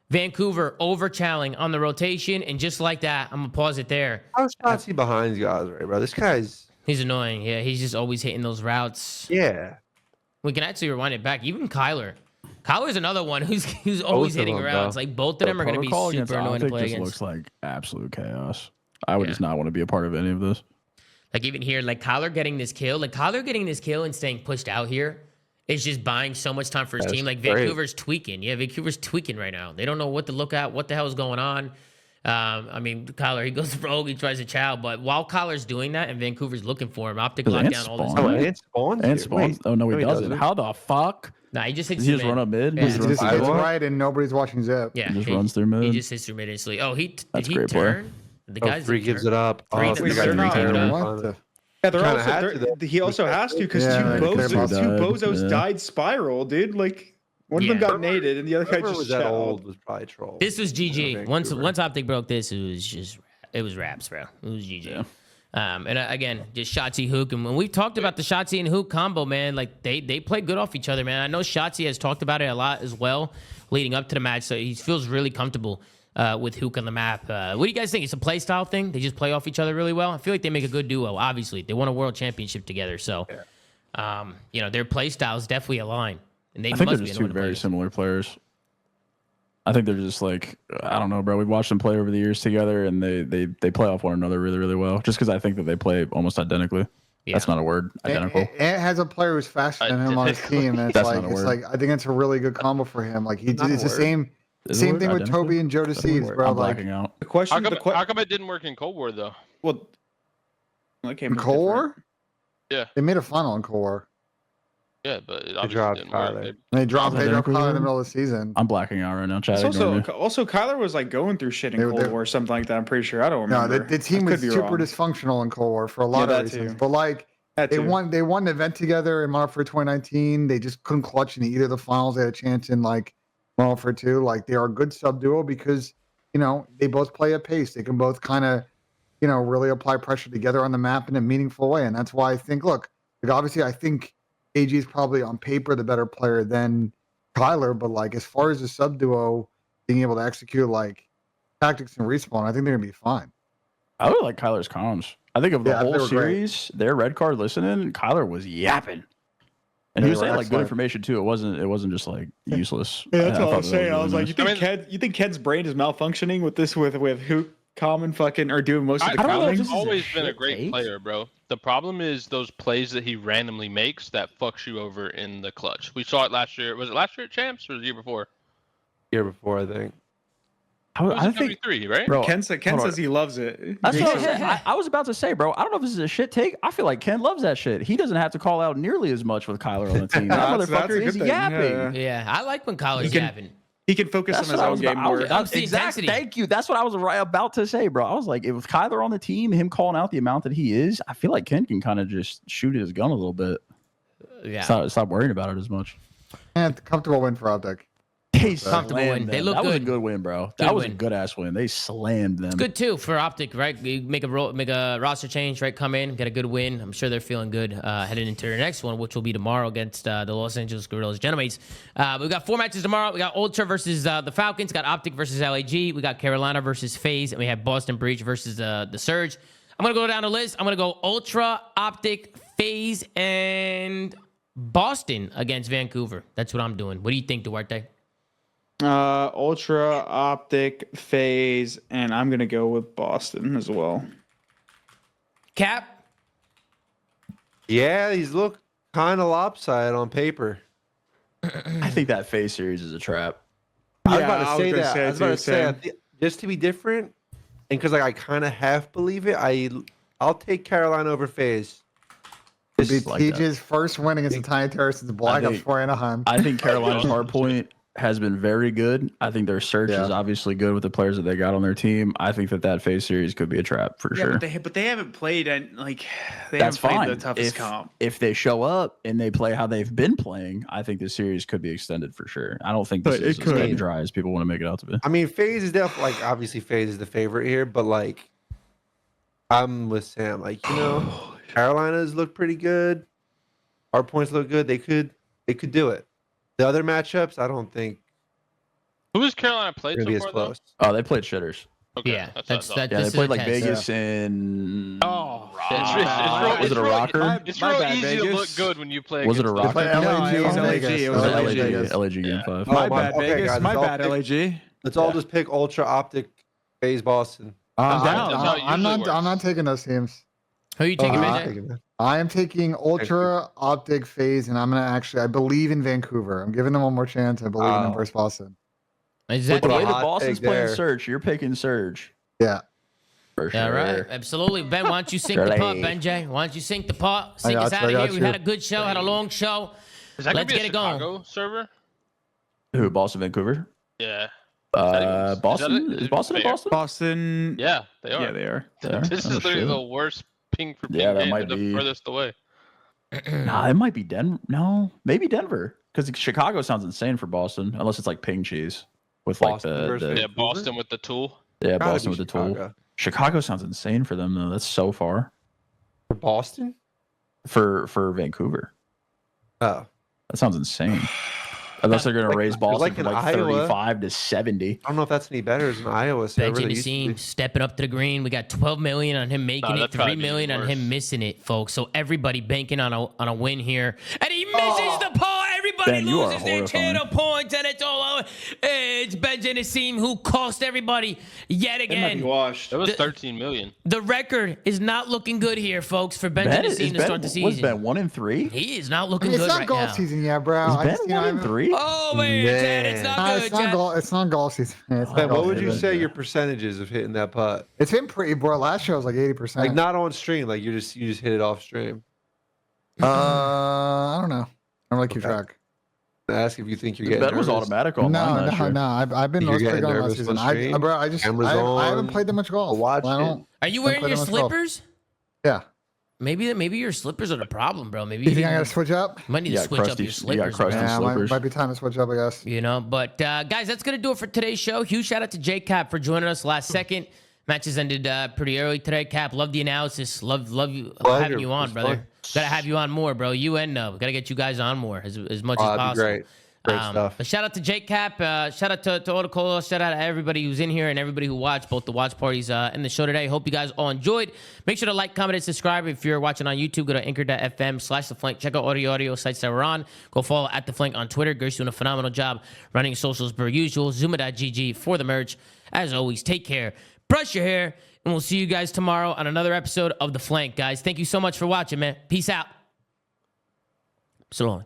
Speaker 1: Vancouver over-challenging on the rotation, and just like that, I'm going to pause it there.
Speaker 2: How's Shotzi behind these guys, right, bro? This guy's...
Speaker 1: He's annoying. Yeah, he's just always hitting those routes.
Speaker 2: Yeah.
Speaker 1: We can actually rewind it back. Even Kyler. Kyler's another one who's always hitting routes. Like, both of them are going to be super annoying to play against.
Speaker 3: Looks like absolute chaos. I would just not want to be a part of any of this.
Speaker 1: Like, even here, like, Kyler getting this kill. Like, Kyler getting this kill and staying pushed out here is just buying so much time for his team. Like, Vancouver's tweaking. Yeah, Vancouver's tweaking right now. They don't know what to look at, what the hell is going on. I mean, Kyler, he goes rogue, he tries to chow. But while Kyler's doing that and Vancouver's looking for him, Optic lock down all this time.
Speaker 2: And spawns?
Speaker 3: Oh, no, he doesn't. How the fuck?
Speaker 1: Nah, he just hits
Speaker 3: Does he just run up mid?
Speaker 1: Yeah.
Speaker 4: He just hits right and nobody's watching Zip.
Speaker 1: Yeah,
Speaker 3: he just runs through mid.
Speaker 1: He just hits through mid instantly. Oh, did he
Speaker 3: great
Speaker 1: turn? The guy's
Speaker 2: 3 gives it up.
Speaker 5: Yeah, he also has to because 2 bozos died spiral, dude. Like, one of them got naded and the other guy just
Speaker 2: was that old was probably troll.
Speaker 1: This was GG. Once Optic broke this, it was raps, bro. It was GG.
Speaker 3: Yeah.
Speaker 1: And again, just Shotzi Huke. And when we talked about the Shotzi and Huke combo, man, like they play good off each other, man. I know Shotzi has talked about it a lot as well leading up to the match, so he feels really comfortable with Huke on the map. What do you guys think? It's a play style thing? They just play off each other really well? I feel like they make a good duo, obviously. They won a world championship together, so their play styles definitely align. And
Speaker 3: I think they're just 2 very similar players. I think they're just like, I don't know, bro. We've watched them play over the years together, and they play off one another really, really well. Just because I think that they play almost identically. Yeah. That's not a word. Identical.
Speaker 4: It has a player who's faster than him on his team, and it's like I think it's a really good combo for him. Like it's the same thing with Toby and Joe DeCeves, bro.
Speaker 3: I'm blacking out.
Speaker 5: The question,
Speaker 6: how come it didn't work in Cold War though?
Speaker 5: Well,
Speaker 4: in Cold War,
Speaker 6: yeah,
Speaker 4: they made a final in Cold War.
Speaker 6: Yeah, but it obviously didn't work.
Speaker 4: They dropped Kyler in the middle of the season.
Speaker 3: I'm blacking out right now, Chad.
Speaker 5: Also, Kyler was like going through shit in Cold War or something like that. I'm pretty sure. I don't remember.
Speaker 4: No, the team was super dysfunctional in Cold War for a lot of reasons. But like they won an event together in Modern Warfare 2019. They just couldn't clutch in either of the finals. They had a chance in like Modern Warfare 2. Like they are a good sub duo because they both play at pace. They can both kind of really apply pressure together on the map in a meaningful way. And that's why I think obviously I think AG is probably on paper the better player than Kyler, but like as far as the sub duo being able to execute like tactics and respawn, I think they're gonna be fine.
Speaker 3: I really like Kyler's comms. I think of the whole series, their red card listening, Kyler was yapping. And he was saying like good information too. It wasn't just like useless.
Speaker 5: Yeah, that's what I was saying. I was like, you think Ken's brain is malfunctioning with this with who common fucking or doing most of the comments?
Speaker 6: He's always been a great player, bro. The problem is those plays that he randomly makes that fucks you over in the clutch. We saw it last year. Was it last year at Champs or the year before?
Speaker 2: Year before, I think.
Speaker 6: I think 3, right?
Speaker 5: Bro, Ken says he loves it.
Speaker 3: That's what I was about to say, bro. I don't know if this is a shit take. I feel like Ken loves that shit. He doesn't have to call out nearly as much with Kyler on the team. That motherfucker is yapping.
Speaker 1: Yeah, I like when Kyler's yapping.
Speaker 5: He can focus on his own game more.
Speaker 3: Exactly. Thank you. That's what I was about to say, bro. I was like, if Kyler on the team, him calling out the amount that he is, I feel like Ken can kind of just shoot his gun a little bit.
Speaker 1: Yeah.
Speaker 3: Stop worrying about it as much.
Speaker 4: And comfortable win for Optic.
Speaker 3: They
Speaker 1: Comfortable win.
Speaker 3: slammed
Speaker 1: They
Speaker 3: them.
Speaker 1: look
Speaker 3: That was a
Speaker 1: good.
Speaker 3: good win, bro.
Speaker 1: Good
Speaker 3: That was
Speaker 1: win.
Speaker 3: a good ass win. They slammed them.
Speaker 1: Good too for Optic, right? You make a roster change, right? Come in, get a good win. I'm sure they're feeling good heading into their next one, which will be tomorrow against the Los Angeles Guerrillas M8. We got 4 matches tomorrow. We got Ultra versus the Falcons. Got Optic versus LAG. We got Carolina versus FaZe, and we have Boston Breach versus the Surge. I'm gonna go down the list. I'm gonna go Ultra, Optic, FaZe, and Boston against Vancouver. That's what I'm doing. What do you think, Duarte?
Speaker 5: Ultra, Optic, FaZe, and I'm gonna go with Boston as well.
Speaker 1: Cap?
Speaker 2: Yeah, these look kind of lopsided on paper.
Speaker 3: I think that FaZe series is a trap.
Speaker 2: I was
Speaker 5: Yeah,
Speaker 2: about to say
Speaker 5: gonna
Speaker 2: that. I was about to say,
Speaker 5: same.
Speaker 2: I thi- just to be different, and because like I kind of half believe it, I'll take Carolina over FaZe.
Speaker 4: It'd be
Speaker 3: like that.
Speaker 4: TJ's first win against the Tiny Terrorists in the Black Ops
Speaker 3: think-
Speaker 4: 4 Anaheim.
Speaker 3: I think Carolina's hardpoint has been very good. I think their search
Speaker 4: Yeah.
Speaker 3: is obviously good with the players that they got on their team. I think that FaZe series could be a trap for sure.
Speaker 5: But they haven't played and like they
Speaker 3: That's
Speaker 5: haven't
Speaker 3: fine.
Speaker 5: played the toughest comp.
Speaker 3: If they show up and they play how they've been playing, I think this series could be extended for sure. I don't think this
Speaker 5: But it
Speaker 3: is as
Speaker 5: could.
Speaker 3: cut and dry as people want to make it out to be.
Speaker 2: I mean, FaZe is definitely like obviously FaZe is the favorite here, but like I'm with Sam. Like Carolina's look pretty good. Our points look good. They could do it. The other matchups, I don't think
Speaker 6: Who has Carolina played
Speaker 2: gonna be
Speaker 6: so
Speaker 2: as
Speaker 6: far, though?
Speaker 2: close.
Speaker 3: Oh, they played shitters.
Speaker 6: Okay,
Speaker 1: Yeah,
Speaker 6: that's
Speaker 1: that's
Speaker 6: what I thought.
Speaker 1: that.
Speaker 3: Yeah,
Speaker 1: this
Speaker 3: they played
Speaker 1: is a
Speaker 3: like
Speaker 1: test.
Speaker 3: Vegas and
Speaker 6: It's
Speaker 3: Was it a rocker?
Speaker 6: It's
Speaker 5: My
Speaker 6: real
Speaker 5: bad,
Speaker 6: easy to
Speaker 5: Vegas.
Speaker 6: look good when you play.
Speaker 3: Was it a
Speaker 6: against
Speaker 3: rocker?
Speaker 6: those-
Speaker 4: LAG
Speaker 5: it was
Speaker 4: in
Speaker 5: LAG,
Speaker 4: Vegas.
Speaker 5: it was
Speaker 3: LAG,
Speaker 5: LAG.
Speaker 3: game
Speaker 6: Yeah.
Speaker 3: 5.
Speaker 2: Oh,
Speaker 5: My bad,
Speaker 2: okay,
Speaker 5: Vegas.
Speaker 2: guys,
Speaker 5: My
Speaker 2: let's all
Speaker 5: bad,
Speaker 2: pick-
Speaker 5: LAG.
Speaker 2: Let's all just pick Ultra, Optic, FaZe, Boston.
Speaker 5: I'm down.
Speaker 6: That's how it
Speaker 4: I'm
Speaker 6: usually
Speaker 4: not. I'm
Speaker 6: works.
Speaker 4: not taking those teams.
Speaker 1: Who are you taking,
Speaker 2: I'm
Speaker 1: BJ?
Speaker 2: taking that.
Speaker 4: I am taking Ultra, Optic, FaZe, and I'm gonna actually. I believe in Vancouver. I'm giving them one more chance. I believe in them
Speaker 2: Oh.
Speaker 4: versus Boston.
Speaker 1: Is
Speaker 3: With
Speaker 1: that
Speaker 3: the way
Speaker 2: a
Speaker 3: that
Speaker 2: hot
Speaker 3: Boston's
Speaker 2: take
Speaker 3: playing
Speaker 2: there.
Speaker 3: Surge, you're picking Surge.
Speaker 4: Yeah.
Speaker 3: For sure.
Speaker 1: Yeah, right. Absolutely. Ben, why don't you sink the pot,
Speaker 3: Surely.
Speaker 1: Benjay? Why don't you sink the pot? Sink
Speaker 4: got
Speaker 1: us
Speaker 4: you,
Speaker 1: out
Speaker 4: I
Speaker 1: of
Speaker 4: got
Speaker 1: here. We
Speaker 4: you.
Speaker 1: had a good show, had a long show.
Speaker 6: Is that gonna
Speaker 1: Let's
Speaker 6: be a
Speaker 1: get it going.
Speaker 6: Chicago server?
Speaker 3: Who? Boston, Vancouver?
Speaker 6: Yeah.
Speaker 3: Boston? Is Boston in
Speaker 6: fair?
Speaker 3: Boston?
Speaker 5: Boston.
Speaker 6: Yeah, they are.
Speaker 5: Yeah, they are.
Speaker 3: They are?
Speaker 6: This
Speaker 3: Oh,
Speaker 6: is literally
Speaker 3: shit.
Speaker 6: the worst ping for ping
Speaker 3: Yeah, that
Speaker 6: game.
Speaker 3: might
Speaker 6: They're
Speaker 3: be.
Speaker 6: the furthest away.
Speaker 3: Nah, it might be Denver. No, maybe Denver. Because Chicago sounds insane for Boston, unless it's like ping cheese with like
Speaker 2: Boston
Speaker 3: the
Speaker 2: versus
Speaker 6: Yeah,
Speaker 2: Vancouver?
Speaker 6: Boston with the tool.
Speaker 3: yeah
Speaker 2: Gotta
Speaker 3: Boston
Speaker 2: be
Speaker 3: with the tool.
Speaker 2: Chicago.
Speaker 3: Chicago sounds insane for them though. That's so far
Speaker 2: For Boston?
Speaker 3: for Vancouver.
Speaker 2: Oh.
Speaker 3: That sounds insane. Unless they're gonna
Speaker 2: Like-
Speaker 3: raise Boston
Speaker 2: like
Speaker 3: from
Speaker 2: in
Speaker 3: like
Speaker 2: Iowa.
Speaker 3: 35 to 70.
Speaker 2: I don't know if that's any better as an Iowa server.
Speaker 1: Benji
Speaker 2: that used to
Speaker 1: Nassim
Speaker 2: be.
Speaker 1: stepping up to the green. We got 12 million on him making
Speaker 6: Nah,
Speaker 1: it,
Speaker 6: that'd
Speaker 1: 3
Speaker 6: probably be
Speaker 1: million on
Speaker 6: worse.
Speaker 1: him missing it, folks. So everybody banking on a win here. And he misses the pot. Everybody
Speaker 3: Ben, you are
Speaker 1: loses their
Speaker 3: horrifying.
Speaker 1: channel points, and it's all over. It's Benji Nassim who cost everybody yet
Speaker 5: They might be
Speaker 1: again.
Speaker 5: washed.
Speaker 6: That was
Speaker 1: The-
Speaker 6: 13 million.
Speaker 1: The record is not looking good here, folks, for Benji
Speaker 3: Ben, is
Speaker 1: Nassim to
Speaker 3: Ben,
Speaker 1: start the
Speaker 3: was
Speaker 1: season.
Speaker 3: Ben 1-3?
Speaker 1: He is not
Speaker 4: I
Speaker 1: looking
Speaker 4: mean, it's
Speaker 1: good
Speaker 4: not
Speaker 1: right
Speaker 4: golf
Speaker 1: now.
Speaker 4: season yet, bro.
Speaker 3: Is
Speaker 4: I
Speaker 3: Ben
Speaker 4: just, you know,
Speaker 3: 1-3?
Speaker 1: Oh man, Chad, it's not good,
Speaker 4: it's not
Speaker 1: Chad.
Speaker 4: golf. It's not golf season. It's not
Speaker 2: Ben, what
Speaker 4: golf
Speaker 2: would you
Speaker 4: season.
Speaker 2: say your percentages of hitting that putt?
Speaker 4: It's been pretty, bro. Last year I was like 80%.
Speaker 2: Like not on stream, like you just hit it off stream.
Speaker 4: I don't know. I don't really keep
Speaker 2: Okay.
Speaker 4: track.
Speaker 2: Ask if you think you're getting
Speaker 3: Ben was
Speaker 2: nervous.
Speaker 3: automatic on mine last year.
Speaker 4: No. I've been
Speaker 2: You're
Speaker 4: most
Speaker 2: getting
Speaker 4: pretty good on last
Speaker 2: nervous
Speaker 4: season.
Speaker 2: on stream?
Speaker 4: Bro, I
Speaker 2: Cameras
Speaker 4: I haven't
Speaker 2: on.
Speaker 4: played that much golf.
Speaker 2: Watch
Speaker 4: I don't.
Speaker 1: Are you
Speaker 4: Don't
Speaker 1: wearing
Speaker 4: play
Speaker 1: your
Speaker 4: that much golf.
Speaker 1: slippers?
Speaker 4: Yeah.
Speaker 1: Maybe your slippers are the problem, bro. Maybe
Speaker 4: You think I gotta switch up?
Speaker 1: might need
Speaker 3: You
Speaker 1: to
Speaker 3: got
Speaker 1: switch up
Speaker 3: crusty-
Speaker 1: your
Speaker 3: you got
Speaker 1: slippers.
Speaker 3: crusty
Speaker 1: man.
Speaker 4: Yeah,
Speaker 3: slippers.
Speaker 4: might be time to switch up, I guess.
Speaker 1: You know, but guys, that's gonna do it for today's show. Huge shout out to Jkap for joining us last second. Matches ended pretty early today. Cap, love the analysis. Love you
Speaker 2: Pleasure.
Speaker 1: having you on,
Speaker 2: It was
Speaker 1: brother.
Speaker 2: fun.
Speaker 1: Gotta have you on more, bro. You and gotta get you guys on more as much as
Speaker 2: Oh, that'd be
Speaker 1: possible.
Speaker 2: great. Great stuff.
Speaker 1: But shout out to Jkap. Shout out to Otacolo. Shout out to everybody who's in here and everybody who watched both the watch parties and the show today. Hope you guys all enjoyed. Make sure to like, comment, and subscribe. If you're watching on YouTube, go to anchor.fm/theflank. Check out audio sites that we're on. Go follow at the flank on Twitter. Gert's doing a phenomenal job running socials per usual. ZooMaa.gg for the merch. As always, take care. Brush your hair. And we'll see you guys tomorrow on another episode of The Flank, guys. Thank you so much for watching, man. Peace out. So long.